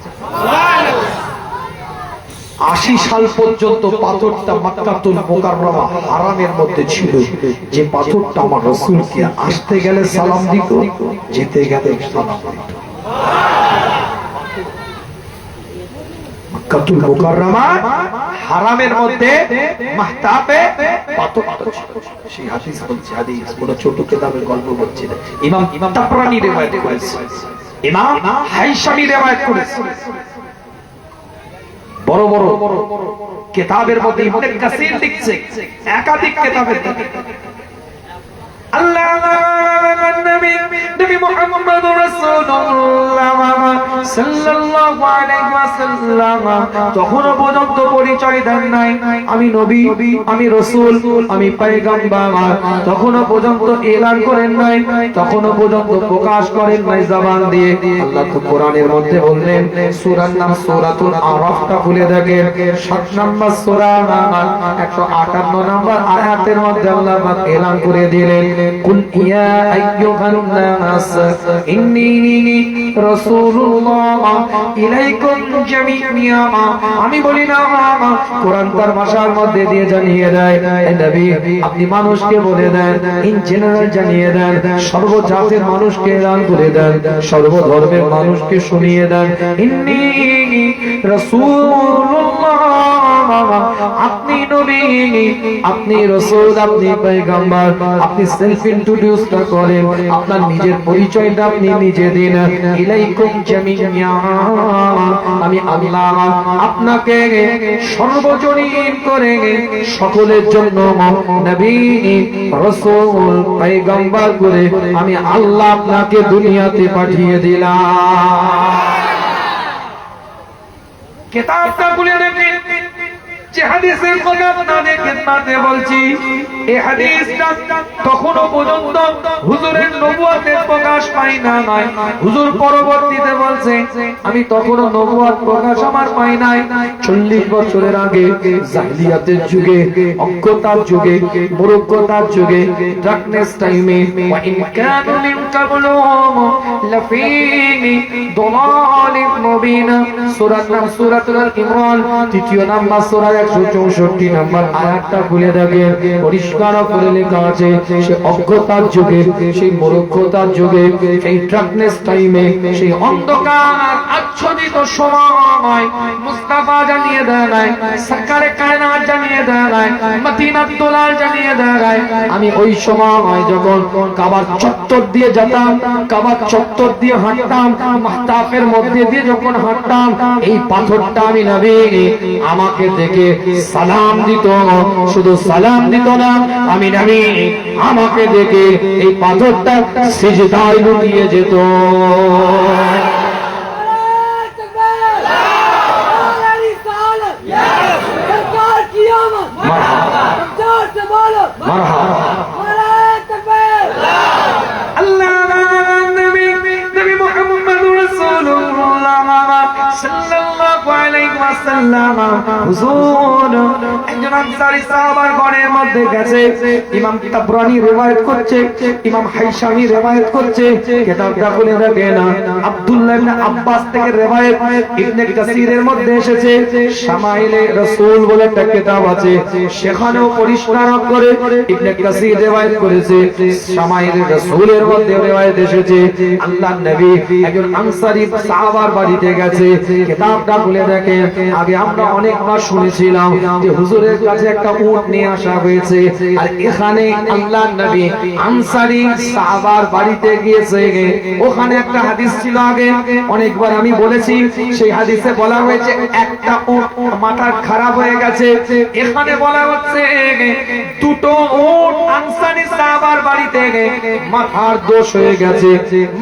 80 সাল পর্যন্ত পাথরটা মক্কাতুল মুকাররমা হারামের মধ্যে ছিল। যে পাথরটা আমার রাসূলকে আসতে গেলে সালাম দিত, যেতে গেলে সালাম দিত। মক্কাতুল মুকাররমা হারামের মধ্যে মাহতাবে পাথরটা ছিল। সেই হাদিস বলছে, হাদিস কোন ছোট কিতাবের গল্প বলছে না। ইমাম তাবরানী riwayat করেছে, ইমাম হাইসামি riwayat করেছে। বড় বড় কিতাবের মধ্যে ইবনে কাসির লিখছে, একাধিক কিতাবের মধ্যে আল্লাহ নবী মুহাম্মদ রাসূলুল্লাহ সাল্লাল্লাহু আলাইহি ওয়াসাল্লাম তখন পর্যন্ত পরিচয় দেন নাই আমি নবী, আমি রাসূল, আমি পয়গম্বর। তখন পর্যন্ত এলান করেন নাই, তখন পর্যন্ত প্রকাশ করেন নাই জবান দিয়ে। আল্লাহ তো কোরআনের মধ্যে বললেন, সূরার নাম সূরাতুল আরাফটা খুলে দেখেন, 7 নম্বর সূরা 158 নম্বর আয়াতের মধ্যে আল্লাহ পাক এলান করে দিলেন, কুল ইয়া আইয়ুহান নাস ইন্নী রাসূলুল্লাহ ইলাইকুম জামিআ। আমি বলি না, কোরআন তার ভাষার মধ্যে দিয়ে জানিয়ে দেয়, নবী আপনি মানুষকে বলে দেন, ইন জেনারেল জানিয়ে দেন, সর্বজাতির মানুষকে এলান করে দেন, সর্বধর্মের মানুষকে শুনিয়ে দেন, ইন্নী রাসূলুল্লাহ, আপনি নবী, আপনি রাসূল, আপনি পয়গম্বর। আপনি সেলফ ইন্ট্রোডিউসটা করেন, আপনার নিজের পরিচয়টা আপনি নিজে দিন। ইলাইকুম জামিআ, আমি আল্লাহ আপনাকে সর্বজনীন করে সকলের জন্য নবী, রাসূল, পয়গম্বর করে আমি আল্লাহ আপনাকে দুনিয়াতে পাঠিয়ে দিলাম। কিতাবটা খুলে দেখেন, যে হাদিসের কথা আপনাদের খেদমতে বলছি, এই হাদিসটা তখনও পর্যন্ত হুজুরের নবুয়তের প্রকাশ পাই না নয়। হুজুর পরবর্তীতে বলছে আমি তখনও নবুয়ত প্রকাশ আমার পাই নাই। 40 বছরের আগে জাহিলিয়াতের যুগে, অজ্ঞতার যুগে, মূর্খতার যুগে, ডার্কনেস টাইমে, ওয়া ইন কানু মিন ক্বাবলু লাফি দালালিন মুবিন, সূরার নাম সূরাতুল ইমরান, তৃতীয় নাম্বার সূরা 164 নাম্বার আয়াতটা খুলে দেখেন, পরিষ্কার করে লেখা আছে সেই অজ্ঞতার যুগে, সেই মূর্খতার যুগে, সেই ডার্কনেস টাইমে, সেই অন্ধকার আচ্ছাদিত সময় মুস্তাফা জানিয়ে দেয়, সরকারে কায়নাত জানিয়ে দেয়, মদিনাত তোলার জানিয়ে দেয়, আমি ওই সময় যখন কাবার চত্বর দিয়ে যেতাম, কাবার চত্বর দিয়ে হাঁটতাম, মাহতাফের মধ্যে দিয়ে যখন হাঁটতাম, এই পাথরটা আমি নবী আমাকে দেখে সালাম দিত। শুধু সালাম দিত না, আমি নবী আমাকে দেখে এই পাথরটা সিজদায় লুটিয়ে যেত। একজন আনসারী সাহাবার ঘরের মধ্যে গেছে। ইমাম তাবরানী রিওয়ায়াত করছে, ইমাম হাইসামি রিওয়ায়াত করছে, কিতাবটা খুলে দেখেন আব্দুল্লাহ ইবনে আব্বাস থেকে রিওয়ায়াত ইবনে কাসিরের মধ্যে এসেছে। শামাইলে রাসূল বলে একটা কিতাব আছে, সেখানেও পরিষ্কার করে ইবনে কাসির রিওয়ায়াত করেছে। শামাইলে রাসূলের মধ্যে রিওয়ায়াত এসেছে আল্লাহর নবী একজন আনসারী সাহাবার বাড়িতে গেছে। কিতাবটা খুলে দেখেন, আগে আমরা অনেকবার শুনেছিলাম যে হুজুরের কাছে একটা উট নিয়ে আসা হয়েছে, আর এখানে আল্লাহর নবী আনসারী সাহাবার বাড়িতে গিয়েছে। ওখানে একটা হাদিস ছিল, আগে অনেকবার আমি বলেছি, সেই হাদিসে বলা হয়েছে একটা উট মাথা খারাপ হয়ে গেছে। এখানে বলা হচ্ছে দুটো উট আনসারী সাহাবার বাড়িতে মাথার দোষ হয়ে গেছে,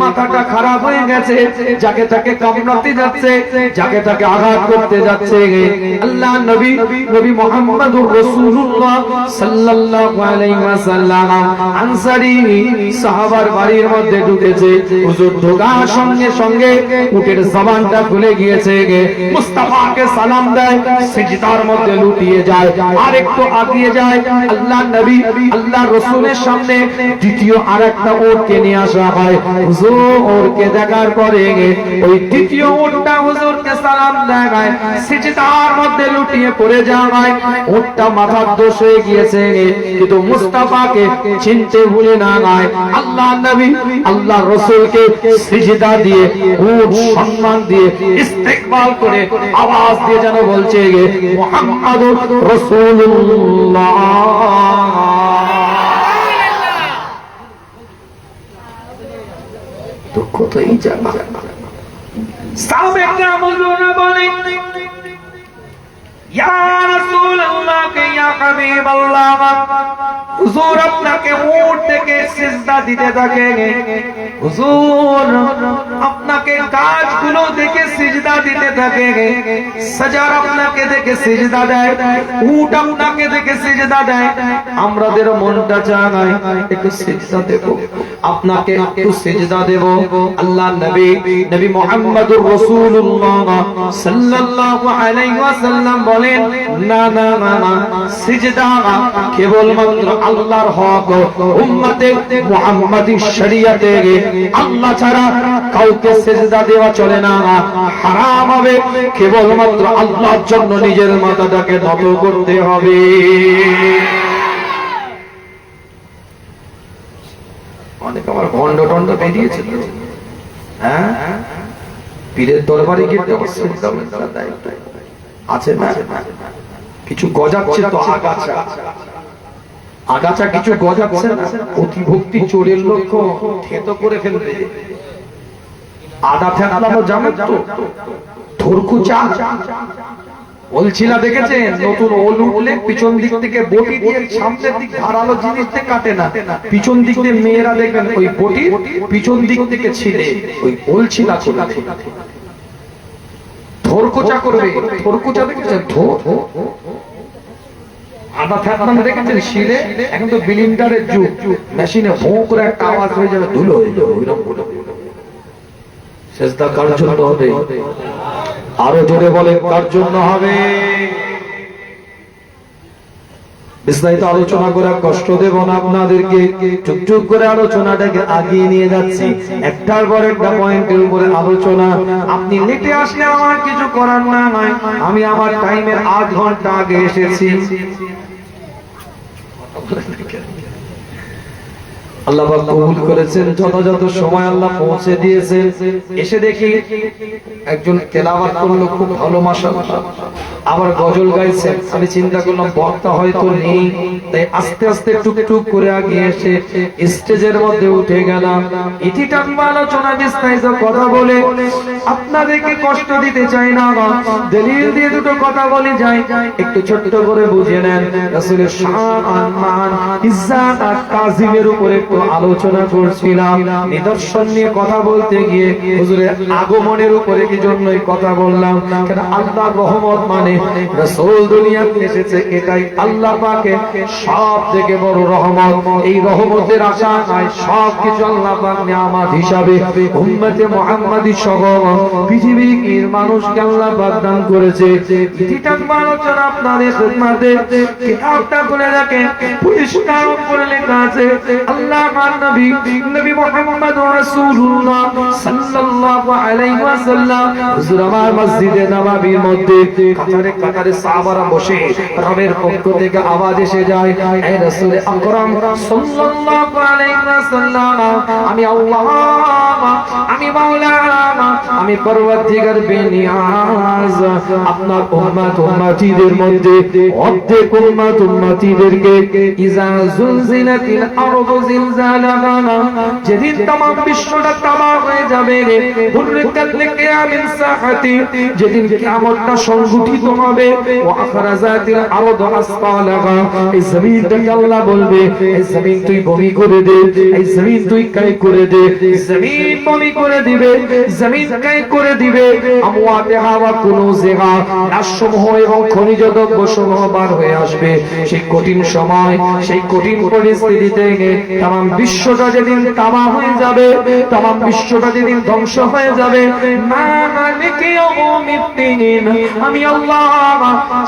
মাথাটা খারাপ হয়ে গেছে, যাকে তাকে কামড়াতে যাচ্ছে, যাকে তাকে আঘাত করতে যাচ্ছে। আল্লাহ নবী নবী মুহাম্মদুর রাসূলুল্লাহ সাল্লাল্লাহু আলাইহি ওয়াসাল্লাম আনসারী সাহাবার বাড়ির মধ্যে ঢুকেছে। হুজুর ঢোকার সঙ্গে সঙ্গে উটের জবানটা খুলে গিয়েছে, মুস্তাফাকে সালাম দেয়, সিজদার মধ্যে লুটিয়ে যায়, আর একটু আগিয়ে যায়। আল্লাহ নবী আল্লাহ রাসূলের সামনে দ্বিতীয় আরেকটা উটকে নিয়ে আসা হয়। হুজুরকে দেখার পরে ওই দ্বিতীয় উটটা হুজুরকে সালাম দেয়, সিজদার মধ্যে লুটিয়ে পড়ে যায়। উটটা মাথার দোষ হয়ে গিয়েছে, কিন্তু মুস্তাফাকে চিনতে ভুলে না যায়। আল্লাহ নবী আল্লাহ রাসূলকে সিজদা দিয়ে উট সম্মান দিয়ে ইস্তেকবাল করে আওয়াজ দিয়ে যেন বলছে মুহাম্মাদুর রাসূলুল্লাহ। তো কতই জানা সাহাবে کرام বলেন ইয়া রাসূলুল্লাহ ইয়া হাবিবাল্লাহ, হুজুর আপনাকে উট থেকে সিজদা দিতে থাকে, হুজুর আপনাকে গাছগুলো দেখে সিজদা দিতে থাকে, সাজার আপনাকে দেখে সিজদা দেয়, উট আপনাকে দেখে সিজদা দেয়। আমাদের মনটা চায় একটু সিজদা দেব, আপনাকে একটু সিজদা দেব। আল্লাহ নবী নবী মুহাম্মদুর রাসূলুল্লাহ সাল্লাল্লাহু আলাইহি ওয়াসাল্লাম বলেন না না না, সিজদা কেবলমাত্র আল্লাহর হক, উম্মতে মুহাম্মাদী শরীয়তে আল্লাহ ছাড়া কাউকে সিজদা দেওয়া চলে না, হারাম হবে। কেবলমাত্র আল্লাহর জন্য নিজের মাথাটাকে নত করতে হবে। অনেক আমার ভণ্ড টন্ড বেরিয়েছে, হ্যাঁ পীরের দরবারে গিয়ে আছে না, কিছু গজাচ্ছে তো আগাছা আগাছা কিছু গজাচ্ছে না, অতিভক্তি চোরের লক্ষ্য থেতো করে ফেলবে। আদা ফেলানো জানো তো, থরকুচা বলছি না, দেখেছেন নতুন ওল উঠলে পিছন দিক থেকে বটি দিয়ে সামনের দিক ধারালো জিনিস দিয়ে কাটে না, পিছন দিক দিয়ে মেয়েরা দেখবেন ওই বটি পিছন দিক থেকে ছিঁড়ে ওই ওল ছিলা ছিলা থরকুচা করবে। থরকুচা দেখেছেন, আদা থাকতে দেখেছেন শিলে, এখন তো বিলিন্ডারের যুগ, মেশিনে ভোঁ করে একটা আওয়াজ হয়ে যাবে, ধুলো হয়ে যাবে ওইরকম। সেজদা কার জন্য হবে? আরো জোরে বলে কার জন্য হবে? বিস্তারিত আলোচনা করে কষ্ট দেব না আপনাদেরকে, চুপচুপ করে আলোচনাটাকে আগিয়ে নিয়ে যাচ্ছি, একটার পর একটা পয়েন্টের উপরে আলোচনা। আপনি লেটে আসলে আমার কিছু করার না নয়, আমি আমার টাইমের 8 ঘন্টা আগে এসেছি। আল্লাহ পাক কবুল করেছেন, যথাযথ সময় আল্লাহ পৌঁছে দিয়েছেন। এসে দেখি একজন তেলাওয়াত করলো খুব ভালো, মাশাআল্লাহ, আবার গজল গাইছেন। আমি চিন্তা করলাম বক্তা হয়তো নেই, তাই আস্তে আস্তে টুকটুক করে আগিয়ে এসে স্টেজের মধ্যে উঠে গেলাম। ইতিটা আলোচনা বিস্তারিত কথা বলে আপনাদেরকে কষ্ট দিতে চাই না, দলিল দিয়ে দুটো কথা বলে যাই, একটু ছোট্ট করে বুঝে নেন। রাসূলের শান, মান, ইজ্জত আর তাজিমের উপরে আলোচনা করছিলাম। নিদর্শন নিয়ে কথা বলতে গিয়ে হুজুরের আগমনের উপরে কি জন্যই কথা বললাম, কেন আল্লাহর রহমত মানে রাসূল দুনিয়াতে এসেছে, এটাই আল্লাহ পাকের সবথেকে বড় রহমত। এই রহমতের আশা নাই, সবকিছু আল্লাহ পাক নিয়ামত হিসাবে উম্মতে মুহাম্মাদী সহ পৃথিবীর মানুষকে আল্লাহ পাক দান করেছে। এটা আলোচনা আপনাদের খিদমতে কিতাবটা করে রাখেন, পরিষ্কার করে লেখা আছে আল্লাহ নবী নবী মুহাম্মদ রাসূলুল্লাহ সাল্লাল্লাহু আলাইহি ওয়াসাল্লাম হুজুর আমার মসজিদে নববীর মধ্যে কাতারে কাতারে সাহাবারা বসে রবের পক্ষ থেকে আওয়াজ এসে যায়, হে রাসূল আকরাম সাল্লাল্লাহু আলাইহি ওয়াসাল্লাম, আমি আল্লাহ, আমি মাওলা, আমি পরওয়ারদিগার বেনিয়াজ আপনার উম্মত উম্মতিদের মধ্যে অর্ধেক উম্মত উম্মতিদেরকে ইজা জুলজিলাতিল আরদু জিলজালাহা, যেদিন तमाम বিশ্বটা তামাম হয়ে যাবে, হুররিকাল লিকিয়ামিন সাহাতি, যেদিন কিয়ামতটা সংঘটিত হবে, ওয়া আখরাজাতিল আরদু আসফালাহা, এই জমিনটাকে আল্লাহ বলবে, এই জমিন তুই বমি করে দে, এই জমিন তুই কাই করে দে, জমিন বমি করে দিবে, জমিন কাই করে দিবে, আমওয়াতিহা ওয়া কুনুজিহা, রাজসমূহ এবং খনিজ দ্রব্য সমূহ বার হয়ে আসবে। সেই কঠিন সময়, সেই কঠিন পরিস্থিতিতে तमाम বিশ্বটা যেদিন তামা হয়ে যাবে, तमाम বিশ্বটা যেদিন ধ্বংস হয়ে যাবে, মালিকি ইয়াউমিদ্দিন, আমি আল্লাহ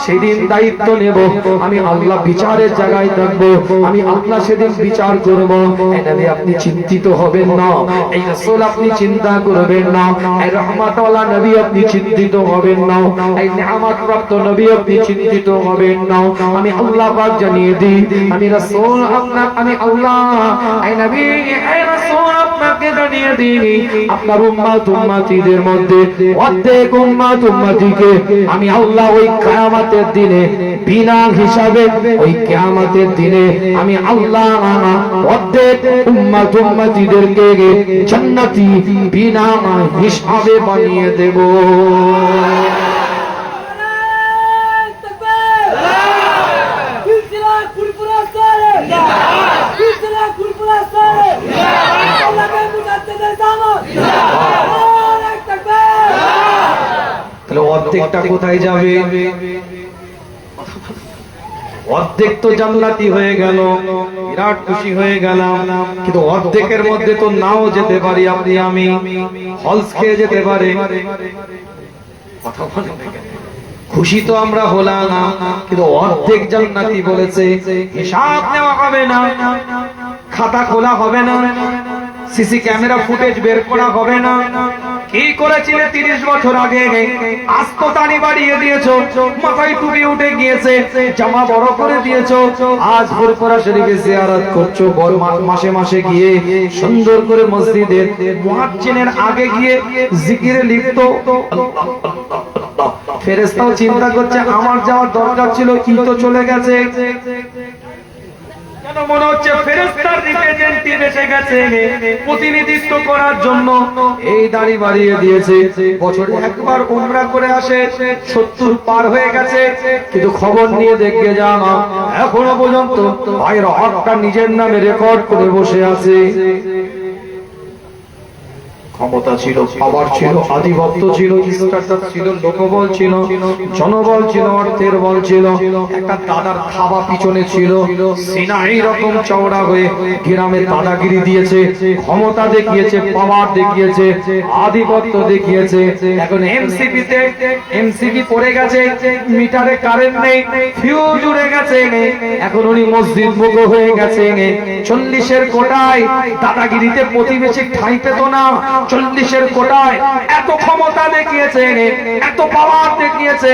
সেদিন দায়িত্ব নেব, আমি আল্লাহ বিচারের জায়গায় থাকবো, আমি আল্লাহ সেদিন বিচার করব। নবী আপনি চিন্তিত হবেন না, এই রাসূল আপনি চিন্তা করবেন না, এই রহমতওয়ালা নবী আপনি চিন্তিত হবেন না, এই নিয়ামত প্রাপ্ত নবী আপনি চিন্তিত হবেন না। আমি আল্লাহ পাক জানিয়ে দিই, আমি রাসূল আপনার, আমি আল্লাহ, এই নবী, এই রাসূল আপনাকে জানিয়ে দিই, আপনার উম্মত উম্মতিদের মধ্যে অর্ধেক উম্মত উম্মতিকে আমি আল্লাহ ওই কিয়ামতের দিনে বিনা হিসাবে, ওই কিয়ামতের দিনে আমি আল্লাহ অর্ধেক উম্মত উম্মতিদেরকে জান্নাতি বিনা হিসাবে বানিয়ে দেব। তাহলে অর্ধেকটা কোথায় যাবে? অর্ধেক তো জান্নাতি হয়ে গেল, বিরাট খুশি হয়ে গেলাম, কিন্তু অর্ধেকের মধ্যে তো নাও যেতে পারি, আপনি আমি হলস খেয়ে যেতে পারে। খুশি তো আমরা হলাম না, কিন্তু অর্ধেক জান্নাতি বলেছে, হিসাব নেওয়া হবে না, খাতা খোলা হবে না, সিসি ক্যামেরা ফুটেজ বের করা হবে না। কি করেছিলে 30 বছর আগে? আস্ততানি বাড়িয়ে দিয়েছো, মাথায় টুপি উঠে গিয়েছে, জামা বড় করে দিয়েছো, আজ ফুরফুরা শরীফে জিয়ারত করছো, বড় মাসে মাসে গিয়ে সুন্দর করে মসজিদের মুয়াজ্জিনের আগে গিয়ে জিকিরে লিপ্ত। ফেরেশতাও চিন্তা করছে আমার যাওয়ার দরকার ছিল, কি তো চলে গেছে। কেন মনে হচ্ছে ফেরেশতার রিপ্রেজেন্টেটিভ এসে গেছে প্রতিনিধিত্ব করার জন্য, এই দাড়ি বাড়িয়ে দিয়েছে। বছরে একবার উমরা করে আসে, 70 পার হয়ে গেছে, কিন্তু খবর নিয়ে দেখে যান এখনো পর্যন্ত ভাইয়ের হকটা নিজের নামে রেকর্ড করে বসে আছে। ক্ষমতা ছিল, পাওয়ার ছিল, আধিপত্য ছিল, স্ট্যাটাস ছিল, লোকবল ছিল, জনবল ছিল, অর্থের বল ছিল। একটা দাদার খাওয়া পিছনে ছিল, সিনা এইরকম চওড়া হয়ে গ্রামে দাদাগিরি দিয়েছে, ক্ষমতা দেখিয়েছে, পাওয়ার দেখিয়েছে, আধিপত্য দেখিয়েছে। এখন এমসিপি পড়ে গেছে, মিটারে কারেন্ট নেই, ফিউজ উড়ে গেছে, এখন উনি মসজিদ মুখ হয়ে গেছে। 40-এর কোটায় দাদাগিরিতে প্রতিবেশী ঠাঁই পেত না, 40-এর কোটায় এত ক্ষমতা দেখিয়েছে, এত পাওয়ার দেখিয়েছে,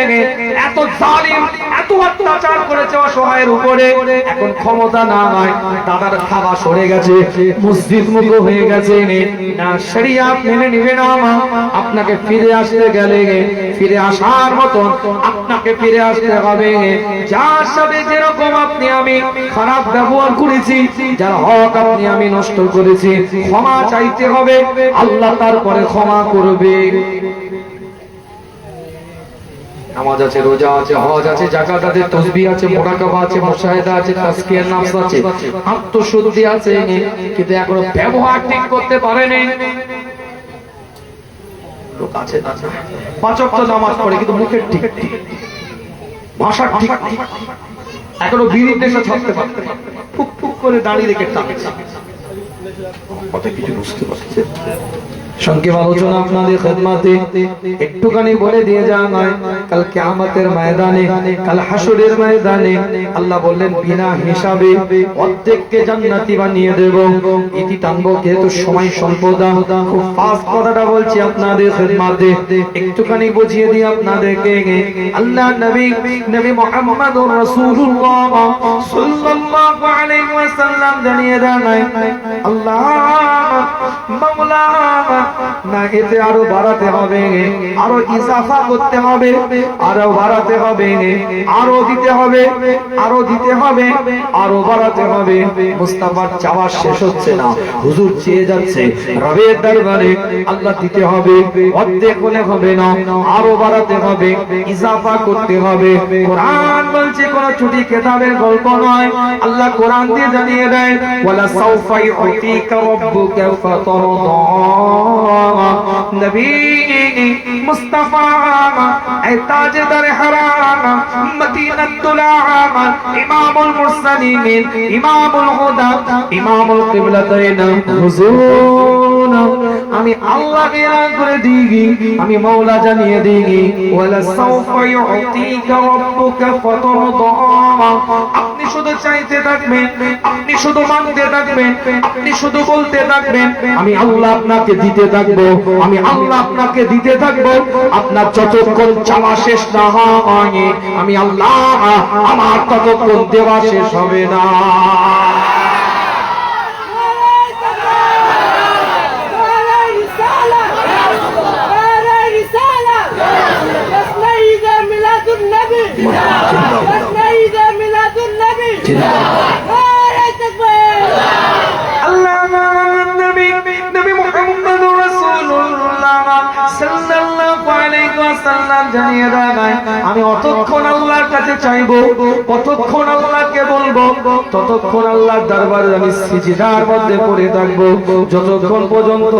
এত জালিম, এত অত্যাচার করেছে অসহায়ের উপরে। এখন ক্ষমতা না হয়, দাদার খাওয়া সরে গেছে, মসজিদ মুখ হয়ে গেছে, না শরিয়াত মেনে নিবে না। আপনাকে ফিরে আসতে গেলে, ফিরে আসার মতন আপনাকে ফিরে আসতে হবে। যার সাথে যেরকম আপনি আমি খারাপ ব্যবহার করেছি, যার হক আপনি আমি নষ্ট করেছি, ক্ষমা চাইতে হবে, আল্লাহ তারপরে ক্ষমা করবে। নামাজ আছে, রোজা আছে, হজ আছে, যাকাত আছে, তাসবিহ আছে, মুরাকাবা আছে, মুশাহিদা আছে, তাজকিয়ার নাফস আছে, আত্মশুদ্ধি আছে, কিন্তু এখনো ব্যবহার ঠিক করতে পারেনি। লোক আছে 5 ওয়াক্ত নামাজ পড়ে কিন্তু মুখের ঠিক ঠিক, ভাষা ঠিক ঠিক, এখনো বিড়ির নেশা ছাড়তে পারতে, ফুক ফুক করে দাঁড়িয়ে রেখে টানছে। কত কিছু বুঝতে পারছে। সংক্ষেপ আলোচনা আপনাদের খেদমতে একটুখানি বলে দিয়ে যান। কাল কিয়ামতের ময়দানে, কাল হাসরের ময়দানে আল্লাহ বললেন বিনা হিসাবে অর্ধেককে জান্নাতি বানিয়ে দেব। ইতি টানবো যেহেতু সময় সম্পদা, খুব ফাস্ট কথাটা বলছি আপনাদের খেদমতে, একটুখানি বুঝিয়ে দিই আপনাদেরকে। আল্লাহ নবী মুহাম্মদুর রাসূলুল্লাহ সাল্লাল্লাহু আলাইহি ওয়াসাল্লাম জানিয়ে দেন, আল্লাহ মাওলা না এতে আরো বাড়াতে হবে, আরো ইজাফা করতে হবে, আরো বাড়াতে হবে, আরো দিতে হবে, আরো দিতে হবে, আরো বাড়াতে হবে। মুস্তাফার চাওয়া শেষ হচ্ছে না, হুজুর চেয়ে যাচ্ছে রবের দরবারে, আল্লাহ দিতে হবে, অর্ধেক হলে হবে না, আরো বাড়াতে হবে, ইজাফা করতে হবে। কোরআন বলছে কোন ছুটি কিতাবের গল্প নয়, আল্লাহ কোরআন দিয়ে জানিয়ে দেয়, ওয়ালা সাউফা ইউতিকা রাব্বুকা ফাতারদা। নবী মুস্তাফা তাজদার হারাম মদিনাতুল আম ইমামুল মুরসালিন ইমামুল হুদা ইমামুল কিবলাতাইন হুজুর, আমি আল্লাহ এলান করে দিই, আমি মাওলা জানিয়ে দিই, ওয়ালা সাউফা ইউতিকা রাব্বুকা ফাতারদা। আপনি শুধু চাইতে থাকবেন, আপনি শুধু মানতে থাকবেন, আপনি শুধু বলতে থাকবেন, আমি আল্লাহ আপনাকে দিতে থাকবো, আমি আল্লাহ আপনাকে দিতে থাকবো। আপনার যতক্ষণ চাওয়া শেষ না হয়, আমি আল্লাহ আমার ততক্ষণ দেওয়া শেষ হবে না। জানিয়ে দেয় আমি অতক্ষণ আল্লাহর কাছে চাইবো, কতক্ষণ আল্লাহকে বলবো, ততক্ষণ আল্লাহর দরবারে আমি সিজদার মধ্যে পড়ে থাকবো, যতক্ষণ পর্যন্ত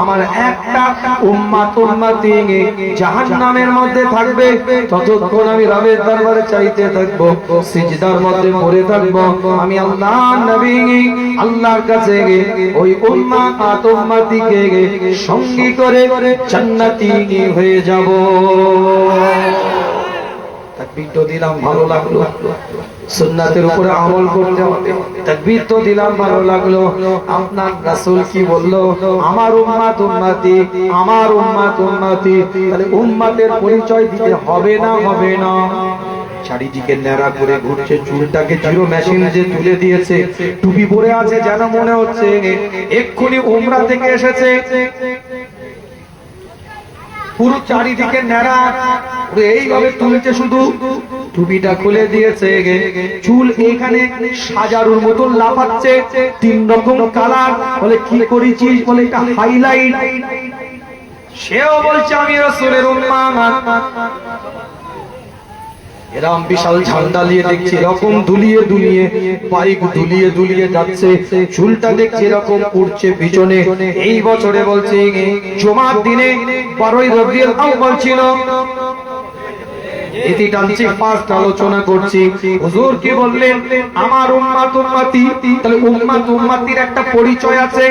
আমার একটা উম্মতি জাহান্নামের মধ্যে থাকবে, ততক্ষণ আমি রবের দরবারে চাইতে থাকবো, সিজদার মধ্যে পড়ে থাকবো। আমি আল্লাহর নবী আল্লাহর কাছে ওই উম্মতিকে সঙ্গী করে জান্নাতি হয়ে যাব। তাকবীর তো দিলাম, ভালো লাগলো, সুন্নাতের উপরে আমল করতে হবে। তাকবীর তো দিলাম, ভালো লাগলো। আপনার রাসূল কি বললো? আমার উম্মত উম্মতি, আমার উম্মত উম্মতি। তাহলে উম্মতের পরিচয় দিতে হবে না, হবে না? চারিদিকে ন্যাড়া করে ঘুরছে, চুলটাকে জিরো মেশিন যে তুলে দিয়েছে, টুপি পরে আছে, যেন মনে হচ্ছে এক্ষুনি উমরা থেকে এসেছে। পুরো চারিদিকে ন্যাড়া, এইভাবে তুলছে, শুধু টুপিটা খুলে দিয়েছে, চুল এখানে সাজারুর মতন লাফাচ্ছে, 3 রকম কালার। বলে কি করেছিস? বলে এটা হাইলাইট। সেও বলছে আমি রাসূলের উম্মত। এরকম বিশাল ঝান্ডা নিয়ে দেখছি এরকম দুলিয়ে দুলিয়ে বাইক দুলিয়ে দুলিয়ে যাচ্ছে, চুলটা দেখছি এরকম উড়ছে পিছনে। এই বছরে বলছে জুমার দিনে 12ই রবিউল আউয়াল ছিল, এটি টানছি ফার্স্ট আলোচনা করছি। হুজুর কি বললেন? আমার উম্মত উম্মতি, তাহলে উম্মত উম্মতির একটা পরিচয় আছে,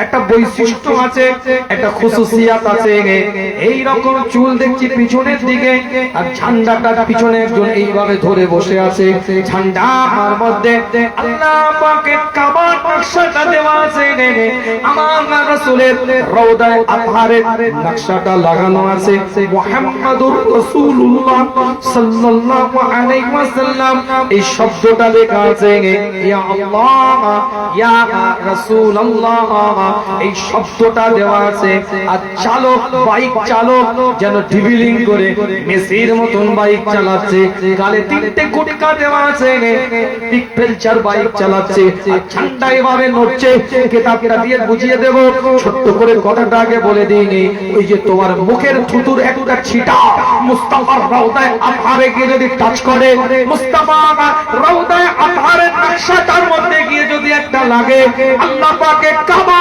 একটা বৈশিষ্ট্য আছে, একটা খুসুসিয়াত আছে। এই রকম চুল দেখছি পিছনের দিকে, আর ঝান্ডাটা পিছনে একজন এইভাবে ধরে বসে আছে। ঝান্ডার মধ্যে আল্লাহ পাকের কাবার নকশাটা দেওয়া আছে, আমার রাসূলের রওদায়ে আতহারের নকশাটা লাগানো আছে। মুহাম্মাদুর রাসূলুল্লাহ সাল্লাল্লাহু আলাইহি ওয়াসাল্লাম এই শব্দটা লেখা আছে, ইয়া আল্লাহ ইয়া রাসূলুল্লাহ এই শব্দটা দেওয়া আছে। আর চালক, বাইক চালক যেন ডিভিলিং করে মেসির মতন বাইক চালাচ্ছে, গালে 3টে গুটকা দেওয়া আছে, পিক ফেলচার বাইক চালাচ্ছে, আর ঝান্ডা এভাবে নড়ছে। কিতাবটা দিয়ে বুঝিয়ে দেব, ছোট্ট করে কথাটা আগে বলে দিইনি। ওই যে তোমার মুখের থুতুর একটা ছিটা মুস্তাফার রওদায়ে আতহারে গিয়ে যদি টাচ করে, মুস্তাফা রওদায়ে আতহারের নকশাটার মধ্যে গিয়ে যদি একটা লাগে, আল্লাহ পাকের কাবা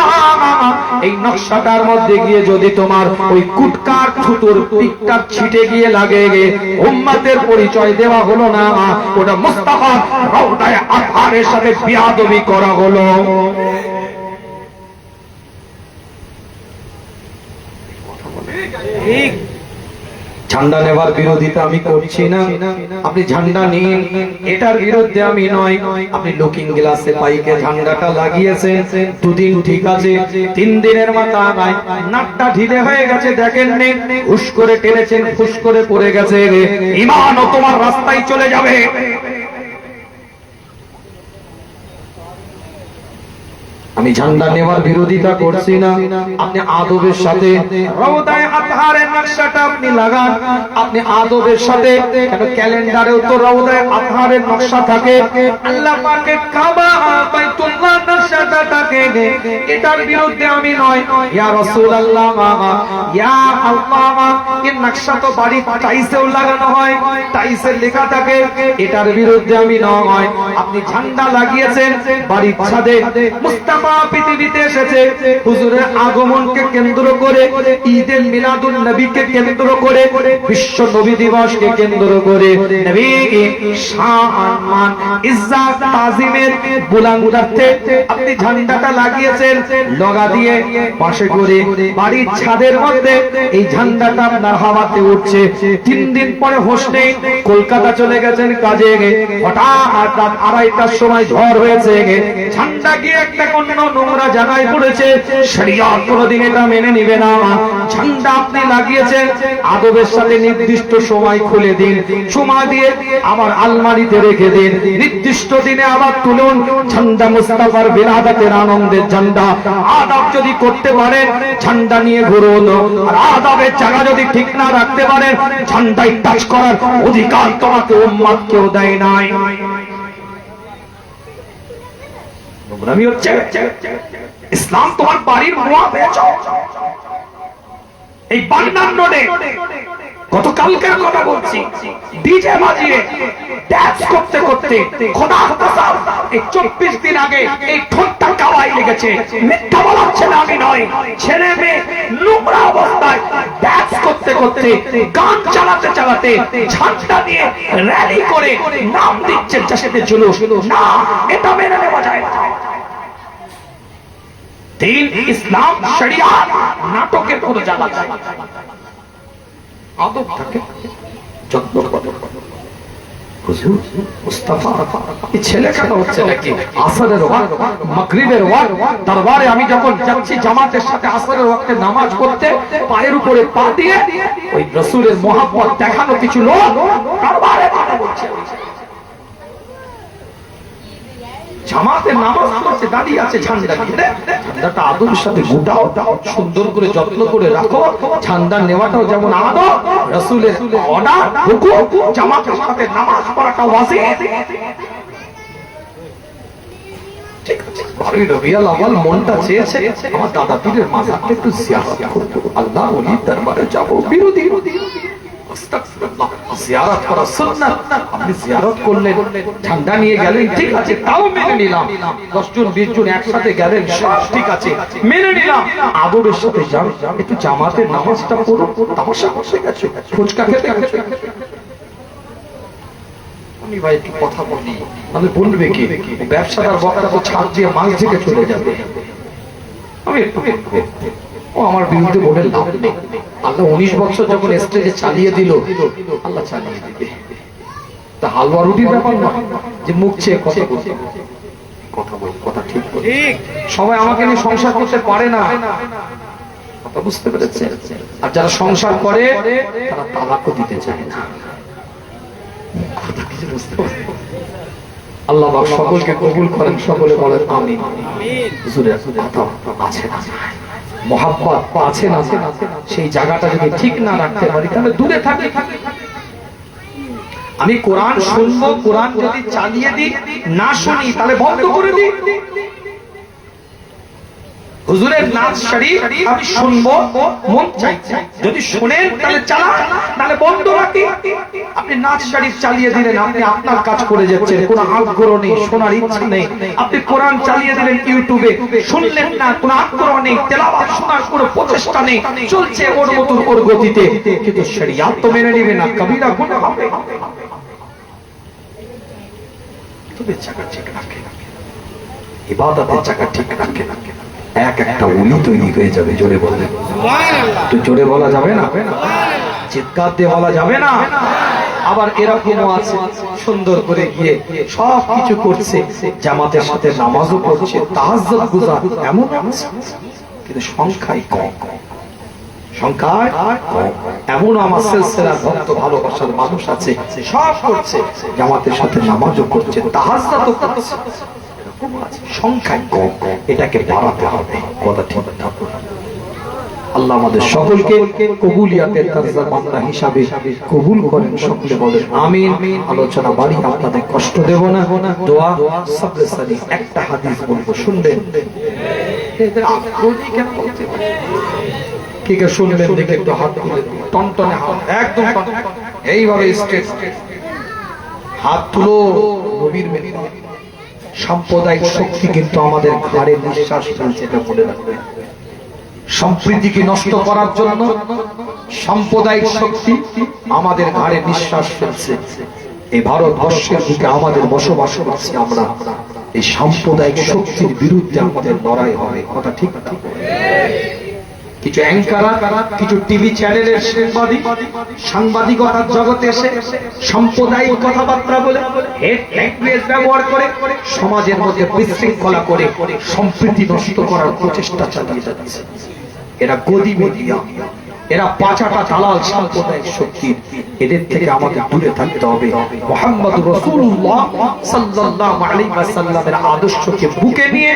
এই নকশাটার মধ্যে গিয়ে যদি তোমার ওই কুটকার থুতুর পিকটা ছিটে গিয়ে লাগে, উম্মতের পরিচয় দেওয়া হলো না, ওটা মুস্তাফা রওদায়ে আতহারের সাথে বিয়াদবি করা হলো। ঠিক, ঝান্ডা নেওয়ার বিরোধিতা আমি করছি না, আপনি ঝান্ডা নিন, এটার বিরুদ্ধে আমি নয়। আপনি লুকিং গ্লাসে বাইকে ঝান্ডাটা লাগিয়েছেন, 2 দিন ঠিক আছে, 3 দিনের মাথায় নাকটা ঢিলে হয়ে গেছে, দেখেন নে হুশ করে টেনেছেন, ফুস করে পড়ে গেছে, ঈমানও তোমার রাস্তায় চলে যাবে। আমি ঝান্ডা নেওয়ার বিরোধিতা করছি না, আপনি আদবের সাথে রওদায়ে আতহারের নকশাটা আপনি লাগান, আপনি আদবের সাথে। কেন ক্যালেন্ডারেও তো রওদায়ে আতহারের নকশা থাকে, আল্লাহ পাকের কাবা বাইতুল্লাহ নকশাটা থাকে, এটার বিরুদ্ধে আমি নয়। ইয়া রাসূলুল্লাহ ইয়া আল্লাহ, এই নকশা তো বাড়ির টাইলসেও লাগানো হয়, টাইলসের লেখা থাকে, এটার বিরুদ্ধে আমি নয়। আপনি ঝান্ডা লাগিয়েছেন বাড়ির ছাদে, মুস্তাফা পৃথিবীতে এসেছে, হুজুরের আগমনকে কেন্দ্র করে, ঈদে মিলাদুন নবীকে কেন্দ্র করে, বিশ্ব নবী দিবসকে কেন্দ্র করে, নবীকে সম্মান ইজ্জত তাজিমের বুলন্দাতে আপনি ঝান্ডাটা লাগিয়েছেন, লগা দিয়ে পাশে করে বাড়ির ছাদের মধ্যে এই ঝান্ডাটা আপনার হাওয়াতে উঠছে। 3 দিন পরে হোশ নেই, কলকাতা চলে গেছেন কাজে, হঠাৎ রাত 2:30টার সময় ঝড় হয়েছে, ঝান্ডা গিয়ে একটা নোংরা জায়গায় পড়েছে, শরিয়ত কোনদিন এটা মেনে নিবে না। ঝান্ডা আপনি লাগিয়েছেন, আদবের সাথে নির্দিষ্ট সময় খুলে দিন, চুমা দিয়ে আবার আলমারিতে রেখে দিন, নির্দিষ্ট দিনে আবার তুলুন। ঝান্ডা মুস্তাফার বিলাদাতের আনন্দের ঝান্ডা। আদব যদি করতে পারেন ঝান্ডা নিয়ে ঘুরুন, আর আদবের জায়গা যদি ঠিক না রাখতে পারেন ঝান্ডায় টাচ করার অধিকার তোমাকে উম্মত কেউ দেয় নাই। নোংরামি হচ্ছে, ইসলাম তোমার বাড়ির মোয়া পেয়েছ। এই বাগনান রোডে গতকালকের কথা বলছি, ডিজে বাজিয়ে ড্যান্স করতে করতে খোদা কসম এই 24 দিন আগে এই ঠোঁটটা কাওয়াই লেগেছে, মিথ্যা বলাচ্ছে না আমি নয়। ছেলে মেয়ে নোংরা অবস্থায় ড্যান্স করতে করতে, গান চালাতে চালাতে ঝান্ডা নিয়ে র্যালি করে নাম দিচ্ছে জাসেতে জুলুস, না এটা মেনে নেওয়া যায় না। দিন ইসলাম শরিয়াত নাটকের কোনো জায়গা নাই, আদব থাকে, যত্ন করে। হুজুর মুস্তাফা এই ছেলে কেন হচ্ছে নাকি আসরের ওয়াক্ত, মাগরিবের ওয়াক্ত দরবারে আমি যখন যাচ্ছি জামাতের সাথে আসরের ওয়াক্তে নামাজ পড়তে, পায়ের উপরে পা দিয়ে ওই রাসূলের মহব্বত দেখানো কিছু লোক দরবারে কথা বলছে, জামাতে নামাজ পড়ছে, দাঁড়িয়ে আছে ঝান্ডা নিয়ে। ঝান্ডাটা আদবের সাথে গুটাও, সুন্দর করে যত্ন করে রাখো। ঝান্ডা নেওয়াটাও যেমন আদব, রাসূলের অর্ডার হুকুম, জামাতের সাথে নামাজ পড়াটা ওয়াজিব। ঠিক আছে, 12 রবিউল আউয়াল মনটা চেয়েছে আমার দাদা পীরের মাজারটা একটু জিয়ারত করব, আল্লাহ ওলির দরবারে যাব, বিরোধী আস্তাগফিরুল্লাহ, জিয়ারত করা সুন্নাত। আপনি জিয়ারত করলেন, ঠান্ডা নিয়ে গেলেন, ঠিক আছে, তাও মেনে নিলাম। 10 জন 20 জন একসাথে গেলেন, সব ঠিক আছে, মেনে নিলাম। আদবের সাথে যান, একটু জামাতের নামাজটা পড়ুন। তামাশা করতে গেছে, ফুচকা খেতে গেছে। আমি ভাই একটু কথা বলি, মানে বলবে কি, ব্যবসাদার বক্তা তো ছাড় দিয়ে মাল থেকে চলে যাবে। আমি একটু ও আমার বিরুদ্ধে বলে লাভ নেই। আল্লাহ 19 বছর যখন স্টেজে চালিয়ে দিল, আল্লাহ চালিয়ে দিবে। তা হালুয়া রুটির ব্যাপার নয় যে মুখ চেয়ে কথা বলতে, কথা বল, কথা ঠিক ঠিক। সবাই আমাকে নিয়ে সংসার করতে পারে না, কথা বুঝতে পেরেছে? আর যারা সংসার করে তারা তালাকও দিতে চায় না। আল্লাহ পাক সকলকে কবুল করেন, সকলে বলেন আমিন। হুজুরের কথা আছে না, মহাব্বত আছে না, সেই জায়গাটা যদি ঠিক না রাখতে পারি তাহলে দূরে থাকি। আমি কোরআন শুনবো, কোরআন যদি চালিয়ে দিই, না শুনি তাহলে বন্ধ করে দিই। হুজুরের নাচ শরীফ আমি শুনবো, মন চাইছে, যদি শুনেন তাহলে চালান, তাহলে বন্ধ রাখি। আপনি নাচ শরীফ চালিয়ে দিলেন, আপনি আপনার কাজ করে যাচ্ছেন, কোনো আগ্রহ নেই, শোনার ইচ্ছা নেই। আপনি কোরআন চালিয়ে দিলেন ইউটিউবে, শুনলেন না, কোনো আগ্রহ নেই, তেলাওয়াত শোনার কোনো প্রচেষ্টা নেই, চলছে ওর মতন ওর গতিতে, কিন্তু শরিয়াত তো মেনে নেবে না, কবিরা গুনাহ হবে। তবে জায়গা ঠিক রাখে, ইবাদতের জায়গা ঠিক রাখে, এক একটা উলি তৈরি হয়ে যাবে। জোরে বললেন তো, জোরে বলা যাবে না, চিৎকার দিয়ে বলা যাবে না। আবার এরকমও আছে, সুন্দর করে গিয়ে সব কিছু করছে, জামাতের সাথে নামাজও পড়ছে, তাহাজ্জুদ গুজার, এমন আছে, কিন্তু সংখ্যায় কম, সংখ্যায় কম। এমন আমার সিলসিলার ভক্ত ভালোবাসার মানুষ আছে, সব করছে, জামাতের সাথে নামাজও করছে, তাহাজ্জুদও করছে, সংখ্যায় কম। এটাকে বাড়াতে হবে, কথা ঠিক না? আল্লাহ আমাদের সকলকে কবুলিয়াতের দরজা বান্দা হিসাবে কবুল করেন, সকলে বলেন আমিন। আলোচনা বাড়ি, আপনাদের কষ্ট দেব না। দোয়া সবরে সারি, একটা হাদিস বলবো, শুনবেন? এদের আগ্রহী কেন বলতে পারে? কে কে শুনবেন দেখে একটু হাত তুলে, টনটনে হাত, একদম এইভাবে স্ট্রেট হাত তুলো। নবীর মেহমান সাম্প্রদায়িক শক্তি কিন্তু আমাদের ঘাড়ে নিঃশ্বাস ফেলছে, এটা মনে রাখবেন। সম্প্রীতিকে নষ্ট করার জন্য সাম্প্রদায়িক শক্তি আমাদের ঘাড়ে নিঃশ্বাস ফেলছে। এই ভারতবর্ষের বুকে আমাদের বসবাস করছি আমরা, এই সাম্প্রদায়িক শক্তির বিরুদ্ধে আমাদের লড়াই হবে, কথা ঠিক না? কিছু অ্যাঙ্কার, কিছু টিভি চ্যানেলের সাংবাদিকতার জগতে এসে সাম্প্রদায়িক কথাবার্তা বলে, হেট ল্যাঙ্গুয়েজ ব্যবহার করে সমাজের মধ্যে বিশৃঙ্খলা করে সম্প্রীতি নষ্ট করার প্রচেষ্টা চালিয়ে যাচ্ছে। এরা গদি মিডিয়া, এরা পাঁচাটা দালাল সাম্প্রদায়িক শক্তির। এদের থেকে আমাদের দূরে থাকতে হবে। মুহাম্মদুর রাসূলুল্লাহ সাল্লাল্লাহু আলাইহি ওয়াসাল্লামের আদর্শকে বুকে নিয়ে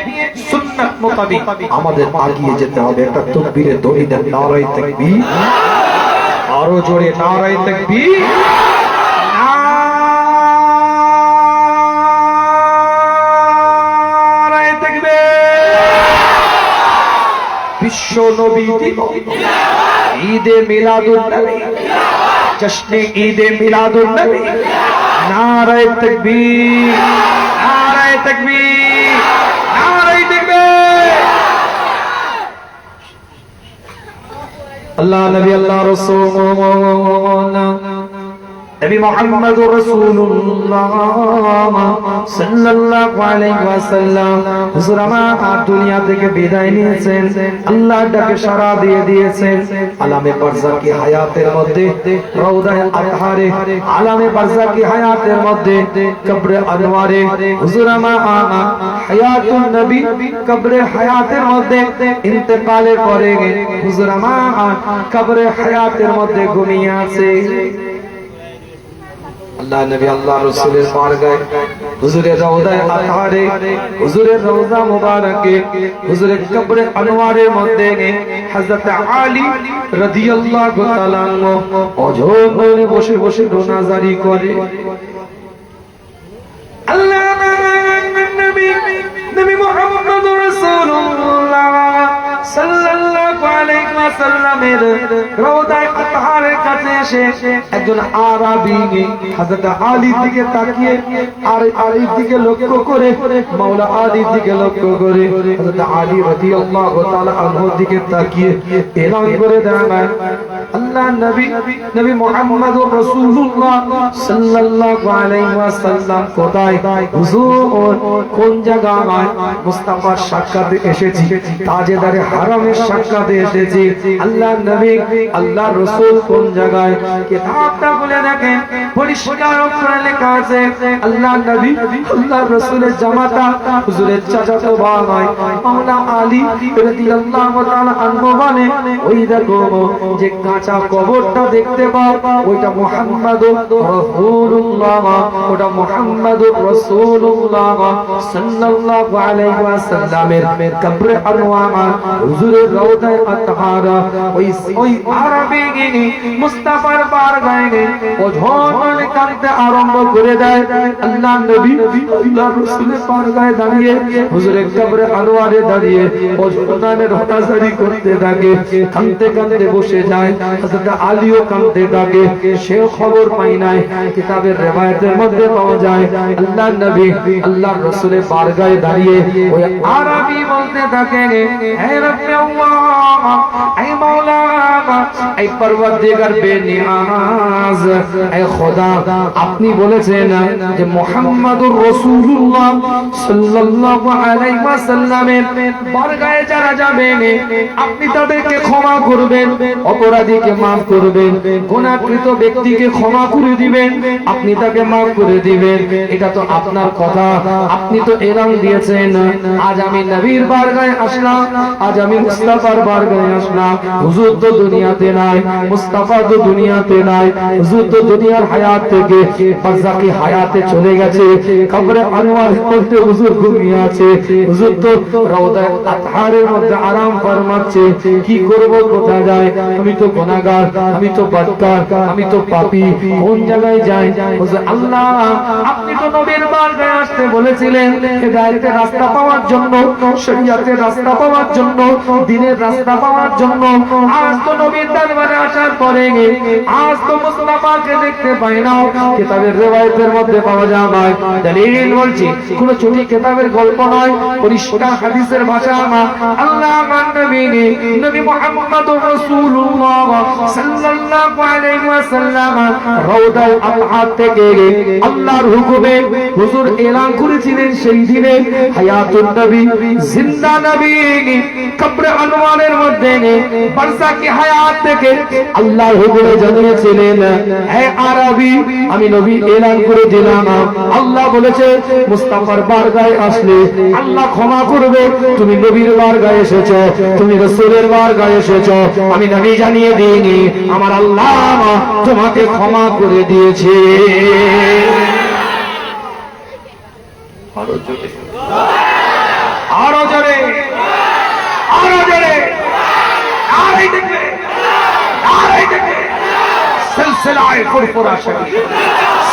সুন্নাত মোতাবেক আমাদের এগিয়ে যেতে হবে। একটা তাকবীরের ধ্বনি দেন, নারায়ে তাকবীর, আরো জোরে নারায়ে তাকবীর, নারায়ে তাকবীর। বিশ্ব নবী দিবস, ঈদে মিলাদুন নবী, জশ্নে ঈদে মিলাদুন নবী, নারায়ে তাকবীর, নারায়ে তাকবীর, নারায়ে তাকবীর। আল্লাহ নবী, আল্লাহ রাসূল, নবী মুহাম্মদুর রাসূলুল্লাহ সাল্লাল্লাহু আলাইহি ওয়াসাল্লাম হুজুর আমার দুনিয়া থেকে বিদায় নিয়েছেন, আল্লাহর ডাকে সাড়া দিয়ে দিয়েছেন। আলামে বারজাকি হায়াতের মধ্যে, রওদায়ে আতহারে, আলামে বারজাকি হায়াতের মধ্যে, কবরে আনওয়ারে হুজুর আমার হায়াতুন নবী, কবরে হায়াতের মধ্যে ইন্তেকালের পরে হুজুর আমার কবরে হায়াতের মধ্যে ঘুমিয়ে আছে। আল্লাহ নবী আল্লাহ রাসূলের বারগায়, হুজুরের রওজায়ে আতহারে, হুজুরের রওজা মুবারকে, হুজুরের কবরে আনওয়ারের মধ্যে হযরত আলী রাদিয়াল্লাহু তাআলা আনহু অঝোরে বসে বসে রোনাজারি করে। আল্লাহ নবী, নবী মুহাম্মদুর রাসূলুল্লাহ সাল্লাল্লাহু আলাইহি ওয়াসাল্লামের রওজায়ে আতহারের কাছে এসে একজন আরবী হযরত আলীর দিকে তাকিয়ে আর আলীর দিকে লক্ষ্য করে মাওলা আলীর দিকে লক্ষ্য করে হযরত আলী রাদিয়াল্লাহু তাআলা আনহুর দিকে তাকিয়ে এলান করে দেয় আল্লাহ নবী মুহাম্মদুর রাসূলুল্লাহ সাল্লাল্লাহু আলাইহি ওয়াসাল্লাম কোথায় হুজুর কোন জায়গায় মুস্তাফার সাক্ষাতে এসেছি তাজেদারে হারামের সাক্ষাতে এসেছি আল্লাহ নবী আল্লাহ রাসূল কোন জায়গায় কিতাবটা খুলে দেখেন পরিষ্কার অক্ষরে লেখা আছে আল্লাহ নবী আল্লাহ রাসূলের জামাতা হুজুরের চাচাতো ভাই মাওলা আলী রাদিয়াল্লাহু তাআলা আনহু বলে ওই দেখো যে কাঁচা কবরটা দেখতে পাও ওইটা মুহাম্মাদুর রাসূলুল্লাহ ওটা মুহাম্মাদুর রাসূলুল্লাহ সাল্লাল্লাহু আলাইহি ওয়াসাল্লামের কবরে আনওয়ার হুজুরের রওজায়ে আতহারা ওই আরবী গিনি মুস্তাফার বারগাহে ওঝন কাঁদতে আরম্ভ করে দেয় আল্লাহ নবী আল্লাহ রাসূলের বারগাহে দাঁড়িয়ে হুজুরের কবরে আনওয়ারে দাঁড়িয়ে ওঝনের হতাশারি করতে থাকে কাঁদতে কাঁদতে বসে যায় হযরত আলীও কাঁদতে থাকে সেও খবর পায় নাই কিতাবের রওয়ায়াতের মধ্যে পাওয়া যায় আল্লাহ নবী আল্লাহ রাসূলের বারগাহে দাঁড়িয়ে ওই আরবী বলতে থাকে হে রব্বে আল্লাহ হে মাওলা হে পরওয়ারদিগার বেনিয়াজ হে খোদা আপনি বলেছেন যে মুহাম্মাদুর রাসূলুল্লাহ সাল্লাল্লাহু আলাইহি ওয়াসাল্লামের বারগাহে যারা যাবে আপনি তাদেরকে ক্ষমা করবেন অপরাধীকে maaf করবেন গুনাহকৃত ব্যক্তিকে ক্ষমা করে দিবেন আপনি তাকে maaf করে দিবেন এটা তো আপনার কথা আপনি তো এলান দিয়েছেন আজ আমি নবীর বারগাহে আসলাম আজ আমি মুস্তাফার বারগাহে আসলাম হুজুর তো দুনিয়াতে নাই মুস্তাফা তো দুনিয়াতে নাই হুজুর তো দুনিয়ার হায়াত থেকে বারজাকি হায়াতে চলে গেছে কবরে আনোয়ার বলতে হুজুর ঘুমিয়ে আছে হুজুর তো রওজায়ে আতহারের মধ্যে আরাম ফরমাচ্ছে কি করব কোথায় যায় আমি তো গুনাহগার আমি তো বদকার আমি তো পাপী কোন জায়গায় যাই হুজুর আল্লাহ আপনি তো নবীর বারগাহে আসতে বলেছিলেন হেদায়েতের রাস্তা পাওয়ার জন্য শরীয়তের রাস্তা পাওয়ার জন্য দ্বীনের রাস্তা পাওয়ার জন্য আজ তো নবীর দরবারে আসার পরে আজ তো মুস্তাফাকে দেখতে পাই না কিতাবের রওয়ায়াতের মধ্যে পাওয়া যায় দলিল বলছি কোন ছোট কিতাবের গল্প নয় পরিষ্কার হাদিসের ভাষা আল্লাহ নবী মুহাম্মদুর রাসূলুল্লাহ সাল্লাল্লাহু আলাইহি ওয়াসাল্লাম রওজায়ে আতহার থেকে আল্লাহর হুকুমে হুজুর এলান করেছিলেন সেই দিনে হায়াতুন নবী জিন্দা নবী কবরে আনোয়ারের মধ্যে বারজাকি হায়াত থেকে আল্লাহর হুকুমে জানিয়েছিলেন হে আরবী আমি নবী এলান করে দিলাম আল্লাহ বলেছে মুস্তাফার বারগাহে আসলে আল্লাহ ক্ষমা করবে তুমি নবীর বারগাহে এসেছো তুমি রাসূলের বারগাহে এসেছো আমি নবী জানিয়ে দিইনি আমার আল্লাহ তোমাকে ক্ষমা করে দিয়েছে আরো জোরে আরো জোরে আরেই দেখবে সিলসিলায়ে ফুরফুরা শরীফ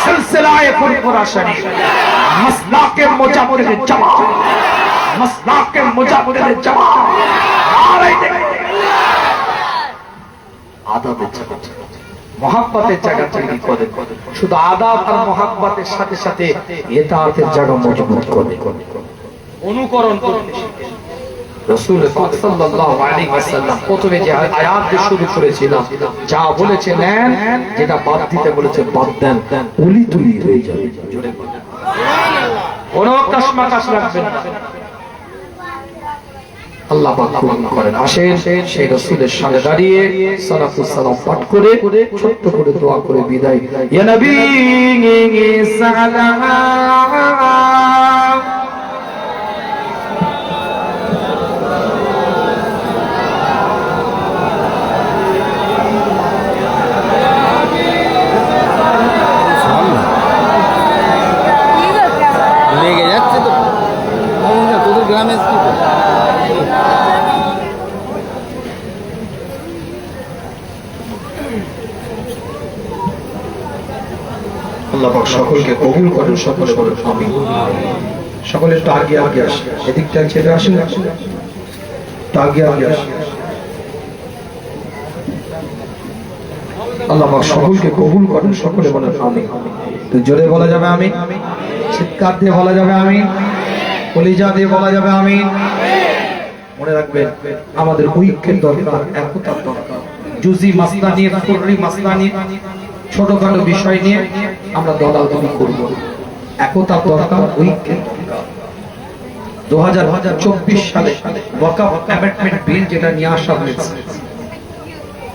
সিলসিলায়ে ফুরফুরা শরীফ মাসলাকে মুজাদ্দিদ জামাত মাসলাকে মুজাদ্দিদ জামাত আরেই দেখবে আদবের জায়গা মোহাব্বতের জায়গা তৈরি করে শুধু আদব আর মোহাব্বতের সাথে সাথে ইতাআতের জায়গা মজবুত করে অনুকরণ করতে শিখে রাসূল পাক সাল্লাল্লাহু আলাইহি ওয়াসাল্লাম প্রথমে যে আয়াত দিয়ে শুরু করেছিলাম যা বলেছেন যেটা বাদ দিতে বলেছে বাদ দেন উলি তুলি হয়ে যাবে জোরে বলেন সুবহানাল্লাহ কোন কাশমাকাশ রাখবেন না আল্লাহ পাক কবুল করেন আসেন সেই রাসূলের সামনে দাঁড়িয়ে সালাতুস সালাম পাঠ করে ছোট্ট করে দোয়া করে বিদায় ইয়া নবী সালাম আল্লাহ পাক সকলকে কবুল করেন সকলে বলেন আমিন সকলে একটু আগে আসে এদিকটা ছেড়ে আসেন একটু আগে আসে আল্লাহ পাক সকলকে কবুল করেন। সকলে বলেন আমিন। তো জোরে বলা যাবে আমিন, চিৎকার দিয়ে বলা যাবে আমিন, কলিজা দিয়ে বলা যাবে আমিন। মনে রাখবেন আমাদের ঐক্যের দরকার, একতার দরকার। জুজি মাসলা নিয়ে, ফুররি মাসলা নিয়ে, ছোটখাটো বিষয় নিয়ে আমরা দলাদলি করব। একতার দরকার, ঐক্যের দরকার। 2024 সালে ওয়াকফ অ্যামেন্ডমেন্ট বিল যেটা নিয়ে আসা হয়েছে,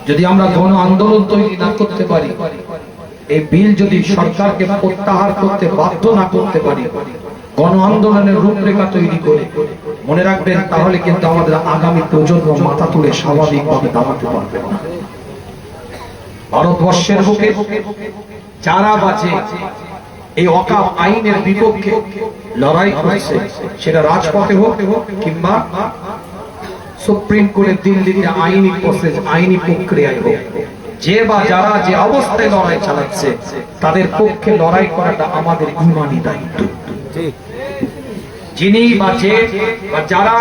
যদি আমরা গণ আন্দোলন তৈরি না করতে পারি, এই বিল যদি সরকারকে প্রত্যাহার করতে বাধ্য না করতে পারি, গণ আন্দোলনের রূপরেখা তৈরি করে, মনে রাখবেন তাহলে কিন্তু আমাদের আগামী প্রজন্ম মাথা তুলে স্বাভাবিকভাবে দাঁড়াতে পারবে না। ভারতবর্ষের বুকে যারা বাজে এই ওয়াকফ আইনের বিপক্ষে লড়াই করেছে, সেটা রাজপথে হোক কিংবা সুপ্রিম কোর্টের দিল্লিতে আইনি প্রসেস, আইনি প্রক্রিয়ায় হোক, যে বা যারা যে অবস্থায় লড়াই চালাচ্ছে তাদের পক্ষে লড়াই করাটা আমাদের ঈমানি দায়িত্ব। যিনি বা যে বা যারা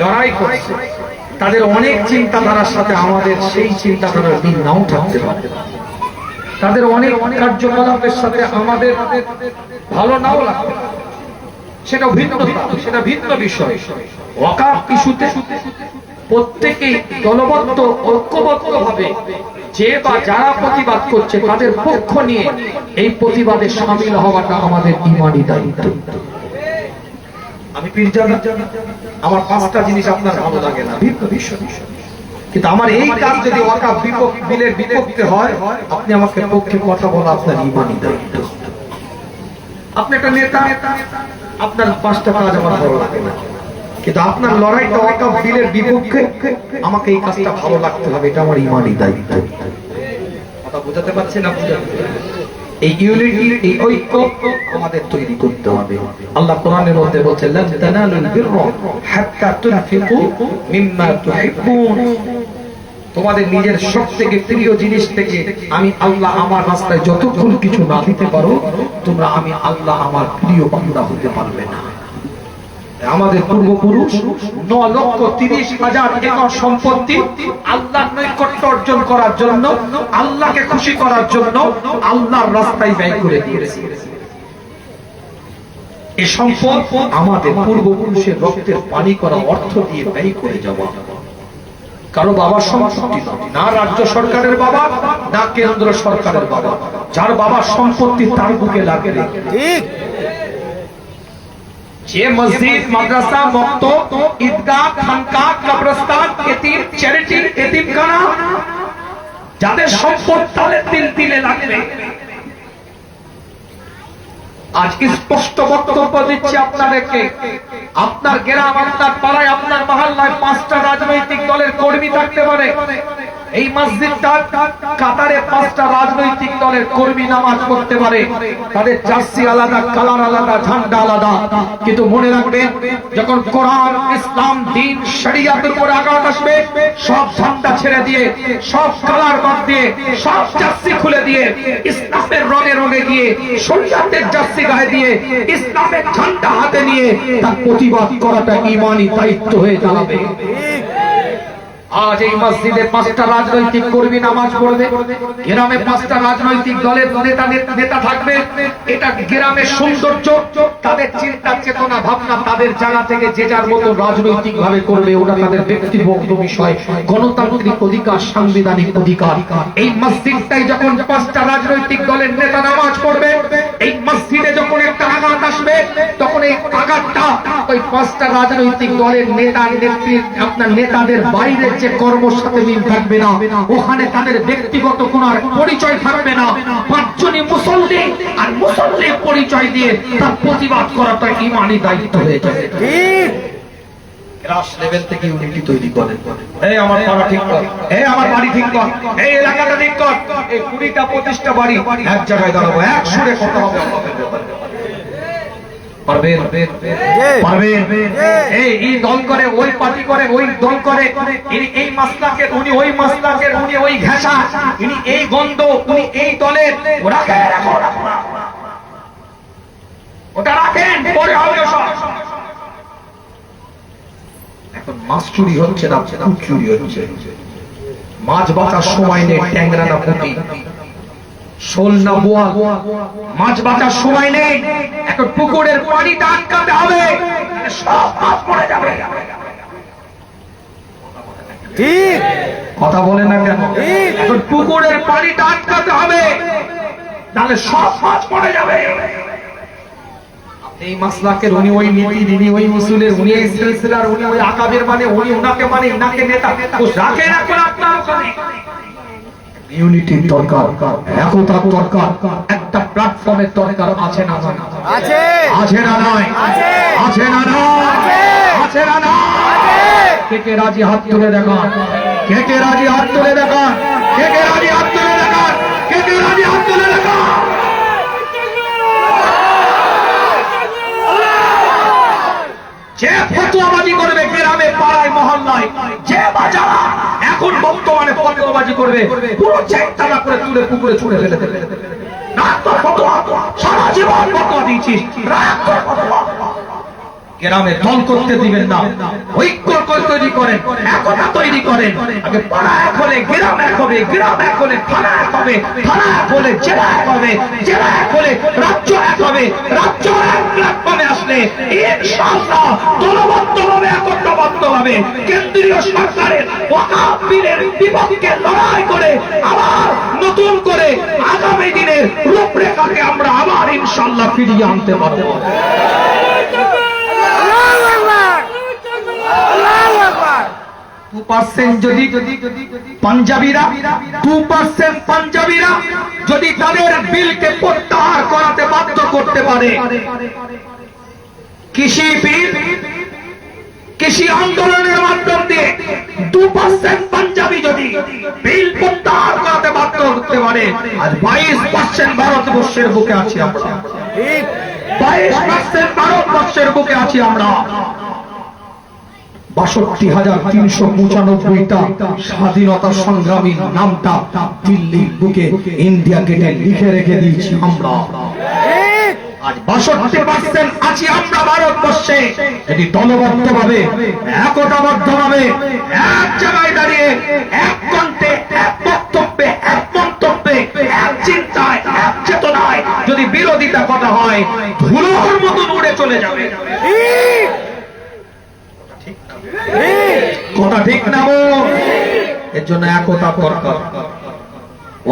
লড়াই করছে তাদের অনেক চিন্তাধারার সাথে আমাদের সেই চিন্তাধারার মিল নাও থাকতে পারে, তাদের অনেক কার্যকলাপের সাথে আমাদের ভালো নাও লাগবে, সেটা ভিন্নতা, সেটা ভিন্ন বিষয়। ওয়াকফ ইস্যুতে প্রত্যেকেই দলবদ্ধ ঐক্যবদ্ধ ভাবে যে বা যারা প্রতিবাদ করছে তাদের পক্ষ নিয়ে এই প্রতিবাদে শামিল হওয়াটা আমাদের ঈমানি দায়িত্ব। আমি পীরজাদা, আমার 5টা জিনিস আপনার ভালো লাগে না, ভিন্ন বিষয়, কিন্তু আমার এই কাজ যদি ওয়াকফ বিলের বিপক্ষে হয়, আপনি আমাকে পক্ষে কথা বলা আপনার ঈমানি দায়িত্ব। আপনি একটা নেতা, আপনার 5টা কাজ আমার ভালো লাগে না, কিন্তু আপনার লড়াইটা ওয়াকফ বিলের বিপক্ষে, আমাকে এই কাজটা ভালো লাগতে হবে, এটা আমার ঈমানি দায়িত্ব। কথা বুঝাতে পারছেন আপনারা? এই ইউনিটি, এই ঐক্য আমাদের তৈরি করতে হবে। আল্লাহ কোরআনের মধ্যে বলছেন, লান তানালুল বিররা হাত্তা তুনফিকু মিম্মা তুহিব্বুন। তোমাদের নিজের সবথেকে প্রিয় জিনিস থেকে আমি আল্লাহ আমার রাস্তায় যতক্ষণ কিছু না দিতে পারো, তোমরা আমি আল্লাহ আমার প্রিয় বান্দা হতে পারবে না। আমাদের পূর্বপুরুষ 9,30,000 একর সম্পত্তি আল্লাহর নৈকট্য অর্জন করার জন্য, আল্লাহকে খুশি করার জন্য আল্লাহর রাস্তায় ব্যয় করে দিয়েছে। এই সম্পদ আমাদের পূর্বপুরুষের রক্তের পানি করা অর্থ দিয়ে ব্যয় করে যাওয়া। কারো বাবার সম্পত্তি না, রাজ্য সরকারের বাবা না কেন্দ্র সরকারের বাবা, যার বাবার সম্পত্তি তার বুকে লাগে। ঠিক, যে মসজিদ, মাদ্রাসা, মক্তব, ঈদগাহ, খানকা, কবরস্থান, এতিম, চ্যারিটি, এতিমখানা, যাদের সম্পদ তাদের তিল তিলে লাগবে। আজ স্পষ্ট বক্তব্য দিচ্ছি আপনাদেরকে, আপনার গ্রাম, আপনার পাড়ায়, আপনার মহল্লায় 5টা রাজনৈতিক দলের কর্মী থাকতে পারে। এই মসজিদটা কাতারে 5টা রাজনৈতিক দলের কর্মী নামাজ পড়তে পারে, তাদের জার্সি আলাদা, কালার আলাদা, ঝান্ডা আলাদা, কিন্তু মনে রাখবেন যখন কোরআন, ইসলাম, দ্বীন, শরিয়াতের উপর আঘাত আসবে, সব ঝান্ডা ছেড়ে দিয়ে, সব কালার বাদ দিয়ে, সব জার্সি খুলে দিয়ে, ইসলামের রঙে রঙে গিয়ে, শরিয়াতের জার্সি গায়ে দিয়ে, ইসলামের ঝান্ডা হাতে নিয়ে তার প্রতিবাদ করাটা ঈমানি দায়িত্ব হয়ে দাঁড়াবে। আজ এই মসজিদে 5টা রাজনৈতিক কর্মী নামাজ পড়বে, গ্রামে 5টা রাজনৈতিক দলের নেতা থাকবে, এটা গ্রামের সৌন্দর্য। তাদের চিন্তা, চেতনা, ভাবনা তাদের জায়গা থেকে যে যার মতো রাজনৈতিক ভাবে করবে, ওটা তাদের ব্যক্তিগত বিষয়, গণতান্ত্রিক অধিকার, সাংবিধানিক অধিকার। এই মসজিদটাই যখন 5টা রাজনৈতিক দলের নেতা নামাজ পড়বে, এই মসজিদে যখন একটা আঘাত আসবে, তখন এই আঘাতটা ওই 5টা রাজনৈতিক দলের নেতা নেত্রী, আপনার নেতাদের বাইরে যে কর্মের সাথে মিল থাকবে না, ওখানে তাদের ব্যক্তিগত কোন পরিচয় থাকবে না। 5জনই মুসল্লি, আর মুসল্লি পরিচয় দিয়ে তার প্রতিবাদ করাটা ঈমানি দায়িত্ব হয়ে যাবে। ঠিক, গ্রাস লেভেল থেকে ইউনিটি তৈরি করেন। এই আমার পাড়া ঠিক কর, এই আমার বাড়ি ঠিক কর, এই এলাকাটা ঠিক কর, এই 20টা 25টা বাড়ি এক জায়গায় দাঁড়াবো, এক সুরে কথা হবে। পারবেন? পারবেন? এই দল করে, ওই পার্টি করে, ওই দল করে, এই মাসলাকের, উনি ওই মাসলাকের, উনি ওই ঘেঁষা, ইনি এই গন্ধ, উনি এই দলের, ওটা রাখেন, পরে হবে সব। এখন মাছ চুরি হচ্ছে না, চুরি হচ্ছে। মাছ বাঁচার সময় নেই, ট্যাংরা না পুঁটি, শোল না বোয়াল, মাছ বাঁচার সময় নেই। এখন পুকুরের পানিটা আটকাতে হবে, সব মাছ পড়ে যাবে। ঠিক কথা বলে না কেন? এখন পুকুরের পানিটা আটকাতে হবে, তাহলে সব মাছ পড়ে যাবে। এই মাসলাকের উনি ওই নীতির, উনি ওই উসুলের, উনি এই সিলসিলার, উনি ওই আকাবের, মানে উনি ওনাকে মানে ইনাকে নেতা রাখেন। এখন আপনার ওখানে ইউনিটির দরকার, একতার দরকার, একটা প্ল্যাটফর্মের দরকার আছে না? আছে আছে না নয়? আছে না নয়? আছে না নয়? কে কে রাজি হাত তুলে দেখান, কে কে রাজি হাত তুলে দেখান, কে কে রাজি হাত তুলে দেখান, কে কে রাজি হাত তুলে দেখান। যে ফতোয়াবাজি করবে গ্রামে পাড়ায় মহল্লায়, যে বাজারা এখন বর্তমানে ফতোয়াবাজি করবে, পুরো চেকটালা করে তুলে পুকুরে ছুড়ে ফেলে দেবে। রাখ তোর ফতোয়া, সারা জীবন ফতোয়া দিয়েছিস, রাখ তোর ফতোয়া। গ্রামে দল করতে দিবেন না, ঐক্য তৈরি করেন, একতা তৈরি করেন। আগে পাড়া এক হলে গ্রাম এক হবে, গ্রাম এক হলে থানা এক হবে, থানা এক হলে জেলা এক হবে, জেলা এক হলে রাজ্য এক হবে, রাজ্য এক প্ল্যাটফর্মে আসলে ইনশাআল্লাহ দলবদ্ধভাবে, একত্রবদ্ধভাবে কেন্দ্রীয় সরকারের ওয়াকফ বিলের বিপক্ষে লড়াই করে আবার নতুন করে আগামী দিনের রূপরেখাকে আমরা আবার ইনশাআল্লাহ ফিরিয়ে আনতে পারবো। 2% যদি পাঞ্জাবিরা 2% পাঞ্জাবিরা যদি তাদের বিলকে প্রত্যাহার করাতে বাধ্য করতে পারে, কৃষি বিল, কৃষি আন্দোলনের মাধ্যম দিয়ে 2% পাঞ্জাবি যদি বিল প্রত্যাহার করাতে বাধ্য করতে পারে, আর 22% ভারতবর্ষের বুকে আছি আমরা, 22% ভারতবর্ষের বুকে আছি আমরা। 62,395টা স্বাধীনতা সংগ্রামীর নামটা দিল্লির বুকে ইন্ডিয়া গেটে লিখে রেখে দিয়েছি আমরা। আজ 62% আছি আমরা ভারতবর্ষে। যদি দলবদ্ধভাবে, একতাবদ্ধভাবে, এক জায়গায় দাঁড়িয়ে, এক কণ্ঠে, এক বক্তব্যে, এক মন্তব্যে, এক চিন্তায়, এক চেতনায় যদি বিরোধিতা করা হয়, ধুলোর মতন উড়ে চলে যাবে। কথা ঠিক না বল? এর জন্য একতা দরকার,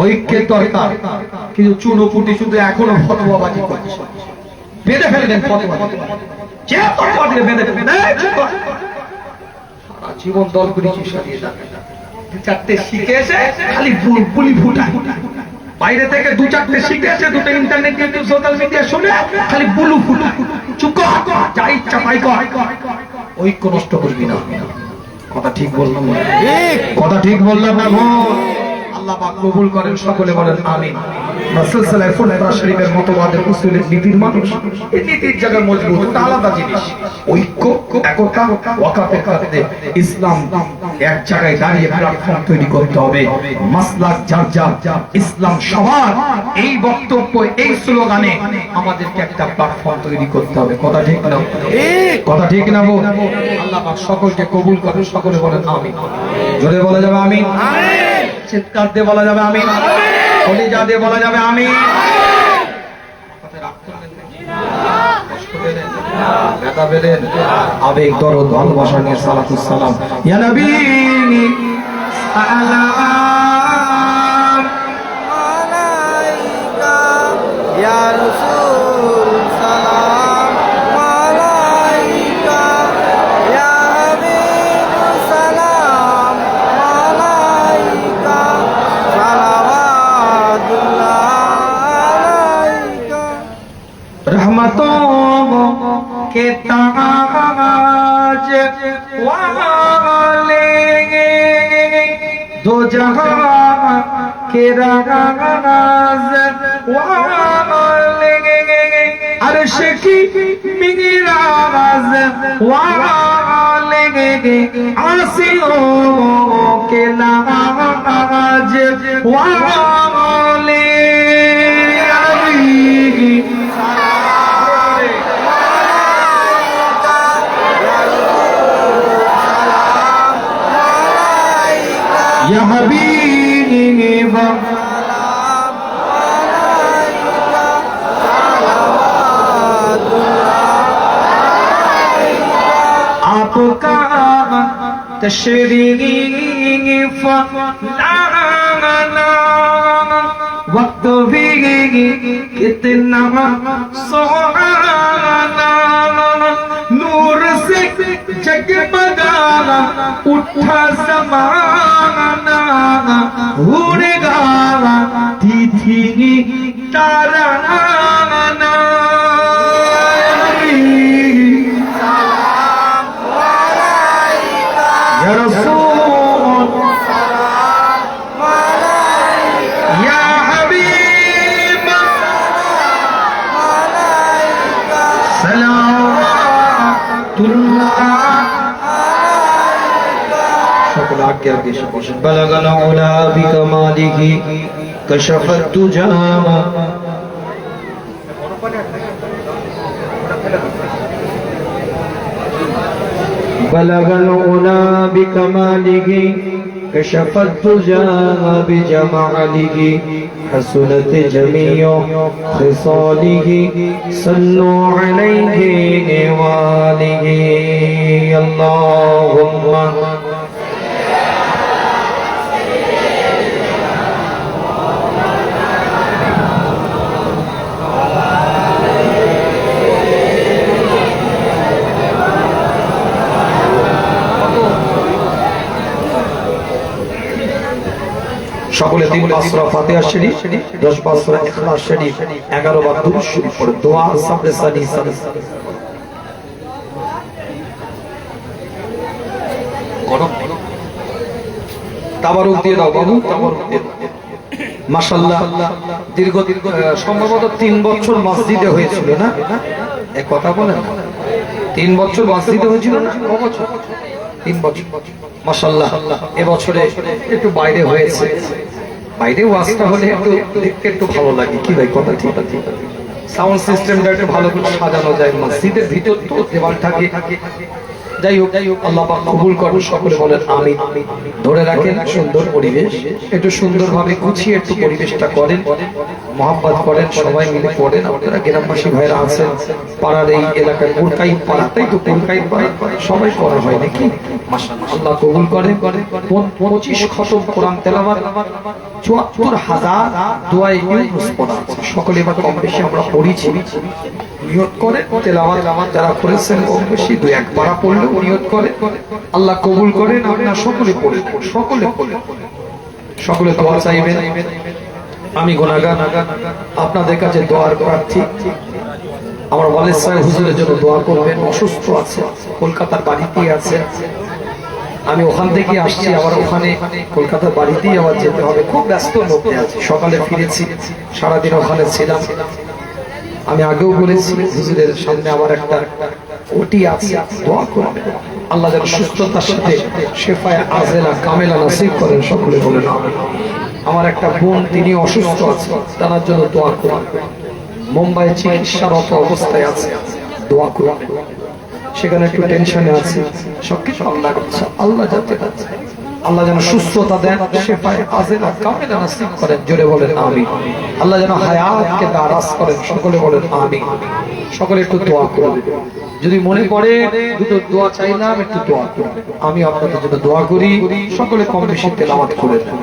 ঐক্যের দরকার। কিন্তু চুনোপুটি শুধু এখনো ফতোয়াবাজি করছে, বেঁধে ফেলবেন ফতোয়াবাজি, যে ফতোয়াবাজি বেঁধে ফেলবেন। সারা জীবন দল করেছি, সারিয়ে যাবে। 2-4টে শিখে এসে খালি বুলি ফুটায়, বাইরে থেকে 2-4টে শিখে এসে দুটো ইন্টারনেট, ইউটিউব, সোশ্যাল মিডিয়া শুনে খালি বুলু ফুটায়। চুপ কর, যা ইচ্ছা তাই কর, ঐক্য নষ্ট করবি না। কথা ঠিক বললাম না? কথা ঠিক বললাম না? আল্লাহ পাক কবুল করেন, সকলে বলেন আমিন। রাসূল সাল্লাল্লাহু আলাইহি ওয়াসাল্লামের মতবাদের উসুলের নীতির মানুষ, এই নীতির জায়গা মজবুত, ওটা আলাদা জিনিস। ঐক্য, একতা, ওয়াকাফের খাতে ইসলাম এক জায়গায় দাঁড়িয়ে প্ল্যাটফর্ম তৈরি করতে হবে। মাসলাক যার যার, ইসলাম সবার, এই বক্তব্য, এই স্লোগানে আমাদেরকে একটা প্ল্যাটফর্ম তৈরি করতে হবে। কথা ঠিক না? কথা ঠিক না বল? আল্লাহ পাক সকলকে কবুল করেন, সকলে বলেন আমিন। জোরে বলা যাবে আমিন? চিৎকার দিয়ে বলা যাবে আমিন? কলিজা দিয়ে বলা যাবে আমিন? আবেগ, দরদ, ভালোবাসা নিয়ে সালাতুস সালাম। ইয়া নবী সালাম আলাইকা, ইয়া রাসূল সালাম আলাইকা, ইয়া হাবিব সালাম আলাইকা, সালাওয়াতুল্লাহ আলাইকা। रहमतों के ताज वाले, दो जहां के राज वाले, अर्श की मिराज वाले, आसियों के लाज वाले। या हबीब तशरीफ लाना वक्त भी कितना सुहाना नूर से जगमगाना उठा ज़माना हूर गाना थी ताराना या रसूल या हबीब सलावतुल्लाह সকল আজ্ঞা দিয়ে বসেন বালাগাল উলা বিকামালিহি কশফত তুজামা بلغ العلا بكماله كشف الدجى بجماله حسنت جميع خصاله صلوا عليه وآله اللهم সকলে 3 বার সূরা ফাতিহা শরীফ 10 বার সূরা ইখলাস শরীফ 11 বার দুরূদ শরীফ পড়ে দোয়া সাবরে সানি সানি গরম তাবারুক দিয়ে দাও বাবু তাবারুক দিয়ে মাশাআল্লাহ দীর্ঘ সম্ভবত 3 বছর মসজিদে হয়েছিল না এক কথা বলেন 3 বছর মসজিদে হয়েছিল না কত বছর 3 বছর মাশাআল্লাহ এবছরে একটু বাইরে হয়েছে বাইরে ওয়াজটা হলে একটু দেখতে একটু ভালো লাগে কি ভাই কথা ঠিক আছে সাউন্ড সিস্টেমটা একটু ভালো করে সাজানো যায় মসজিদের ভিতর তো দেওয়াল থাকে যাই হোক আল্লাহ পাক কবুল করুন সকলে বলেন আমিন ধরে রাখেন সুন্দর পরিবেশ একটু সুন্দরভাবে গুছিয়ে একটু পরিবেশটা করেন মহব্বত করেন সবাই মিলে পড়েন আপনারা গ্রামবাসী ভাইরা আছেন পাড়ার এই এলাকায় কোরকাই পাড়াটাই তো কোরকাই পাড়া সবাই করা হয় নাকি মাশাআল্লাহ আল্লাহ কবুল করেন 25 খতম কোরআন তেলাওয়াত 74,000 দোয়া ইউনুস পড়া সকলে এবার কম বেশি আমরা পড়িছি নিয়ত করে তেলাওয়াত যারা করেছেন কম বেশি 2-1 পারা পড়লে নিয়ত করে আল্লাহ কবুল করেন আপনারা সকলে পড়ে সকলে দোয়া চাইবেন আমি গুনাহগার আপনাদের কাছে দোয়ার প্রার্থী আমার ওয়ালিদ সাহেব হুজুরের জন্য দোয়া করবেন অসুস্থ আছে কলকাতার বাড়িতেই আছে আমি ওখান থেকে আসছি আবার ওখানে কলকাতার বাড়িতেই আবার যেতে হবে খুব ব্যস্ত মধ্যে আছি সকালে ফিরেছি সারাদিন ওখানে ছিলাম আমি আগেও বলেছি হুজুরের সামনে আমার একটা ওটি আছে দোয়া করবেন আল্লাহ যেন সুস্থতার সাথে শেফায়ে আজেলা কামেলা নসিব করেন সকলে বলেন আমিন আমার একটা বোন তিনি অসুস্থ আছে তার জন্য দোয়া করবেন মুম্বাই চিকিৎসারত অবস্থায় আছে দোয়া করবেন সেখানে একটু টেনশনে আছে সবকিছু আল্লাহ করছে আল্লাহ যাতে আল্লাহ যেন সুস্থতা দেন শেফায়ে আজেলা কামেলা নসিব করেন জোরে বলেন আমিন আল্লাহ যেন হায়াতকে দারাজ করেন সকলে বলেন আমিন সকলে একটু দোয়া করবেন যদি মনে পড়ে দুটো দোয়া চাইলাম একটু দোয়া করুন আমি আপনাদের জন্য দোয়া করি সকলে কম বেশি তেলাওয়াত করে দেন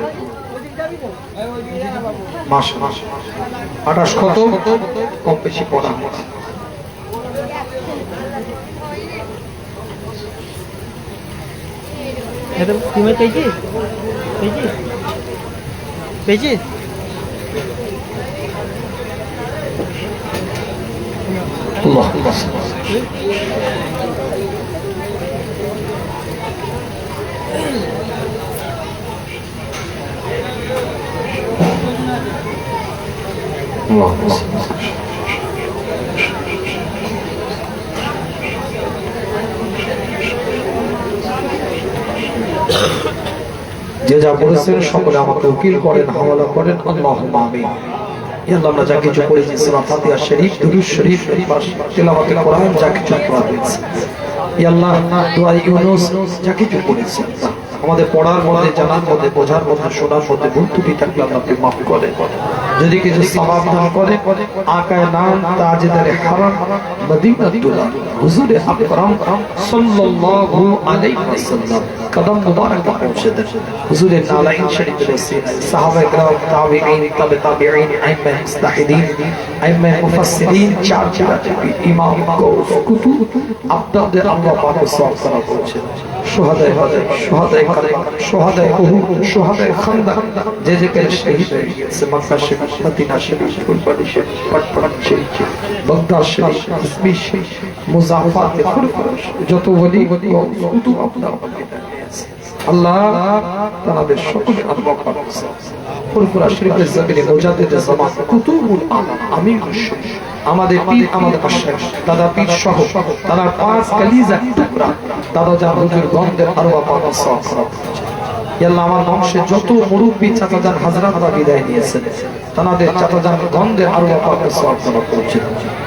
মাস 28 কত কম বেশি পড়া এটা তুমি পেয়েছি আল্লাহ যে যা বলেছেন সকলে আমাকে উকিল করেন হাওয়ালা করেন আল্লাহুম্মা আমিন আল্লাহ আমরা যা কিছু করেছি সূরা ফাতিহা শরীফ দুরূদ শরীফ তেলাওয়াত কোরআন যা কিছু করা হয়েছে আল্লাহ দোয়া ইউনুস যা কিছু করেছি আমাদের পড়ার মধ্যে, জানার মধ্যে, বোঝার মধ্যে, শোনার মধ্যে ভুল ত্রুটি থাকলে আল্লাহ আপনি মাফ করেন। যদি কিছু সওয়াব দান করে আকায়ে নাম তাজদারে হারাম মদিনাতুল হুজুর আকরাম সাল্লাল্লাহু আলাইহি ওয়াসাল্লাম কদম মুবারক পৌঁছে দেন। হুজুরের নালাইন শরীফের ওসিলায় সাহাবায়ে কেরাম, তাবিঈন, তাবে তাবিঈন, আইম্মা মুস্তাহিদিন, আইম্মা মুফাসসিরিন, চার ইমাম গৌস কুতুব আপনাদের আল্লাহ পাক সওয়াব করা পৌঁছে দেন। শুহাদায়ে বদর, শুহাদায়ে কারবালা, শুহাদায়ে উহুদ, শুহাদায়ে খান্দক, যে যেখানে শহীদ হয়ে গেছে, মক্কা শরীফ, মদিনা শরীফ, ফুলবাড়ী শরীফ, পাটপাড়া শরীফ, বাগদাদ শরীফ, তাসবিহ শরীফ, মুজাফফাত, ফুরফুরাশ, যত ওলি কুতুব আপনার আল্লাহ তাআলাদের সকলে আল্লাহ পাক ফুরফুরাশ শরীফের জমিনে মুজাদ্দিদ জামান কুতুবুল আলম আমির শরীফ, আমাদের পীর, আমাদের আশরাফ দাদা পীর সহ তার পাঁচ কালিজা টুকরা দাদা জান হুজুর গন্ধের আরওয়াহ পাক সাল্লাল্লাহু আল্লাহ আমার বংশে যত মুরব্বী চাচাজান হাজরাতরা বিদায় নিয়েছেন তাদের চাচাজান গন্ধের আরওয়াহ পাক সাল্লাল্লাহু করেছেন।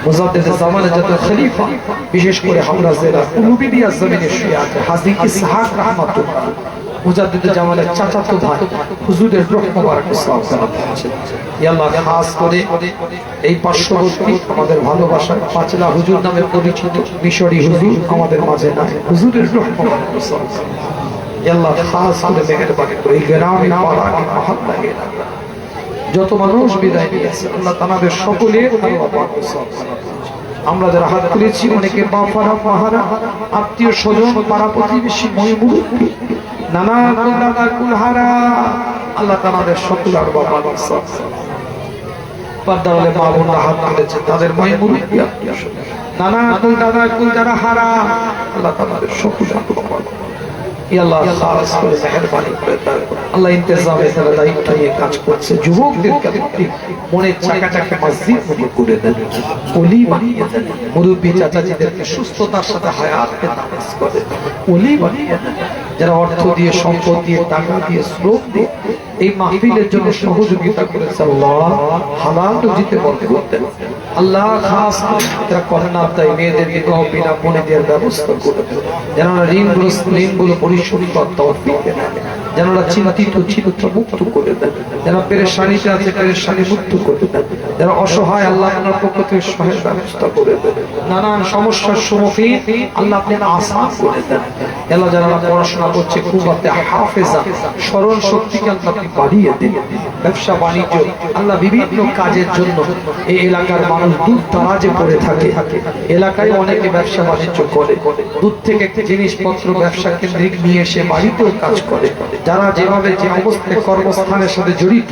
মুজাদ্দিদ জামানের যত খলিফা, বিশেষ করে আমরা যারা উলুবিদিয়া জমিনে শুয়ে আছে, হাজী ইসহাক রাহমাতুল্লাহ মুজাদ্দিদ জামানের চাচাতো ভাই হুজুরের রূহ মুবারক সাল্লাল্লাহু করেছেন। আল্লাহ খাস করে এই পার্শ্ববর্তী আমাদের ভালোবাসার পাঁচলা হুজুর নামে পরিচিত মিশরি হুজুর আমাদের মাঝে নাই, হুজুরের রূহ মুবারক সাল্লাল্লাহু আল্লাহ খাস করে মেহেরবানি করে এই গ্রামে পাড়ায় মহল্লায় যত মানুষ বিদায় নিয়েছে আল্লাহ তাআলাদের সকলের আল্লাহ পাক আমরা যারা হাত তুলেছি অনেকে বাফারা পাহারা আত্মীয় স্বজন পাড়া প্রতিবেশী ময়মুরব্বী নানা দাদা কুলহারা আল্লাহ তাআলাদের সকল আর বাবা পর্দাওয়ালে মা বোনরা হাত তুলেছে তাদের ময়মুরব্বী আত্মীয় স্বজন নানা দাদা কুল যারা হারা আল্লাহ তাআলাদের সকল আর বাবা আল্লাহ খাস করে মেহেরবানি করে আল্লাহ ইন্তজামে তারা দায়িত্ব নিয়ে কাজ করছে। যুবকদেরকে আপনি মনের চাকাটাকে মসজিদ মনে করে দেন, ওলি বানিয়ে দেন, মুরব্বী চাচাজিদেরকে সুস্থতার সাথে হায়াতকে নামাজ করে ওলি বানিয়ে দেন, যারা অর্থ দিয়ে, সম্পদ দিয়ে, টাকা দিয়ে, শ্রম দিয়ে এই মাহফিলের জন্য সহযোগিতা করেছে আল্লাহ হালাল রুজিতে বরকত দেন। আল্লাহ খাস যারা কন্যা তাই মেয়েদের বিবাহ বিনা মনে দেওয়ার ব্যবস্থা করে দেন, যারা ঋণগুলো পরিশোধ করতে তৌফিক দেন, যারা চিন্তিত মুক্ত করে দেন, যারা পেরেশানিতে আছে পেরেশানি মুক্ত করে দেন, যারা অসহায় আল্লাহ আপনার পক্ষ থেকে সহায়ের ব্যবস্থা করে দেন, নানান সমস্যার সম্মুখীন আল্লাহ আপনি আসান করে দেন। আল্লাহ যারা পড়াশোনা করছে কুওয়াতে হাফেজা স্মরণ শক্তিকে আল্লাহ আপনি বাড়িয়ে দিন। ব্যবসা বাণিজ্য আল্লাহ বিভিন্ন কাজের জন্য এই এলাকার মানুষ দূর দারাজে পড়ে থাকে, এলাকায় অনেকে ব্যবসা বাণিজ্য করে, দূর থেকে জিনিসপত্র ব্যবসা কেন্দ্রিক নিয়ে এসে বাড়িতেও কাজ করে, যারা যেভাবে যে অবস্থায় কর্মস্থানের সাথে জড়িত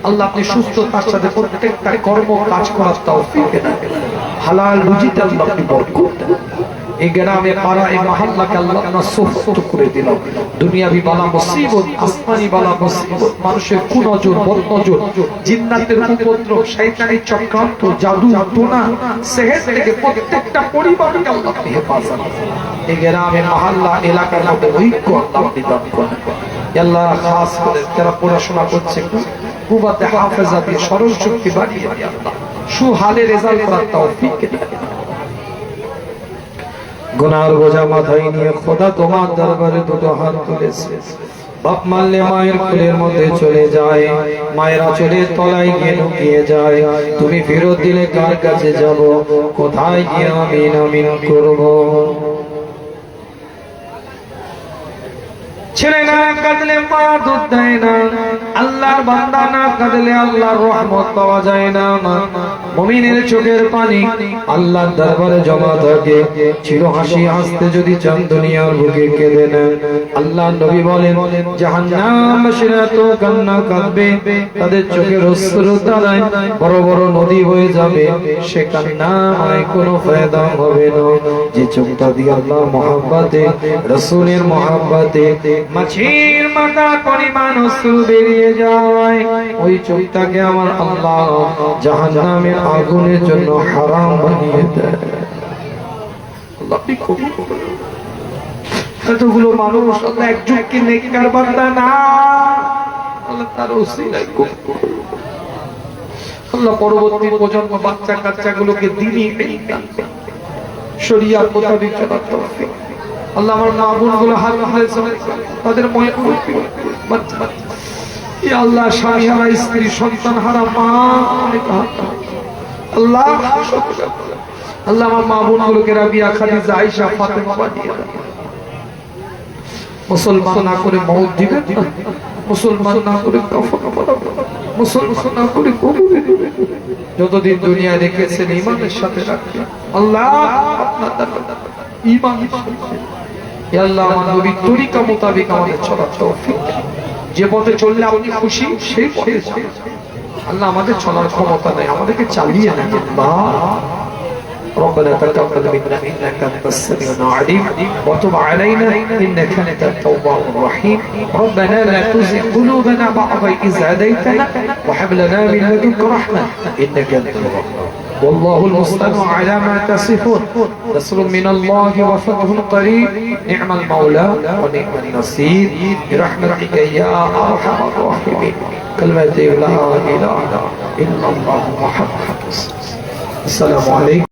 আল্লাহ আপনি সুস্থতার সাথে প্রত্যেকটা কর্ম কাজ করার তৌফিক দেন, হালাল রুজিতে আল্লাহ আপনি বরকত দেন। এই গ্রামে পাড়া এই মহল্লাকে আল্লাহ আপনার সুস্থ করে দিল। দুনিয়াবি বালা মুসিবত, আসমানি বালা মুসিবত, মানুষের কুনজর, বদনজর, জিন্নাতের উপদ্রব, শয়তানি চক্রান্ত, জাদু টোনা, সেহের থেকে প্রত্যেকটা পরিবারকে আল্লাহ আপনি হেফাজত করেন। এই গ্রামে মহল্লা এলাকার মধ্যে ঐক্য আল্লাহ আপনি দান করেন। আল্লাহ খাস করে যারা পড়াশোনা করছে কুওয়াতে হাফেজা দিয়ে স্মরণ শক্তি বাড়িয়ে দিয়ে আল্লাহ সুহালে রেজাল্ট করার তৌফিক দেন। গুনার বোঝা মাথায় নিয়ে খোদা তোমার দরবারে দুটো হাত তুলেছে, বাপ মারলে মায়ের কোলের মধ্যে চলে যায়, মায়েরা চলে তলায় গিয়ে লুকিয়ে যায়, তুমি ফেরত দিলে কার কাছে যাব, কোথায় গিয়ে আমিন আমিন করব। ছেলে না কাঁদলে মা দুধ দেয় না, আল্লাহর বান্দা না কাঁদলে আল্লাহর রহমত পাওয়া যায় না। মুমিনের চোখের পানি আল্লাহর দরবারে জমা থাকে, চির হাসি হাসতে যদি চান দুনিয়ার বুকে কেঁদে নেন। আল্লাহর নবী বলেন জাহান্নামবাসীরা তো কান্না কাঁদবে, তাদের চোখের অশ্রুর দ্বারায় বড় বড় নদী হয়ে যাবে, সে কান্নায় কোনো ফায়দা হবে না। যে চোখটা দিয়ে আল্লাহর মহব্বতে, রাসূলের মহব্বতে মাছির মাথা পরিমাণ অশ্রু বেরিয়ে যায়, ওই চোখটাকে আমার আল্লাহ জাহান্নামের আগুনের জন্য হারাম বানিয়ে দেয়। আল্লাহ আপনি কবুল করুন। এতগুলো মানুষ আল্লাহ একজনকে নেককার বান্দা না, আল্লাহ তার ওসিলায় কবুল করুন। আল্লাহ পরবর্তী প্রজন্ম বাচ্চা কাচ্চাগুলোকে দ্বীনি ইলম দান করুন, শরিয়াত মোতাবেক চলার তৌফিক। আল্লাহ আমার মা বোনগুলো হাত হাতে তাদের মনে আল্লাহ স্বামী হারা স্ত্রী সন্তান হারা মা আল্লাহ আল্লাহ আমার মা বোনগুলোকে রাবিয়া খাদিজা আয়েশা ফাতেমা বানিয়ে দাও মুসলমান না করে মওত দিবেন না মুসলমান না করে কাফন বানাবেন মুসলমান না করে কবরে দিবেন যতদিন দুনিয়া রেখেছেন ঈমানের সাথে রাখবেন আল্লাহ আপনার ঈমান ইয়া আল্লাহ আমার নবীর তরিকা মোতাবেক আমাদের চলার তৌফিক যে পথে চললে আপনি খুশি সেই পথে চলুন আল্লাহ আমাদের চলার ক্ষমতা নেই আমাদেরকে চালিয়ে নেন আল্লাহ ربنا تقبل منا انك انت السميع العليم وتب علينا انك انت التواب الرحيم ربنا لا تزغ قلوبنا بعد إذ هديتنا وهب لنا من لدنك رحمه انك انت الوهاب والله المستعان على ما تصفون نصر من الله وفتح قريب نعم المولى ونعم النصير برحمتك يا ارحم الراحمين كلمة لا اله الا الله محمد السلام عليكم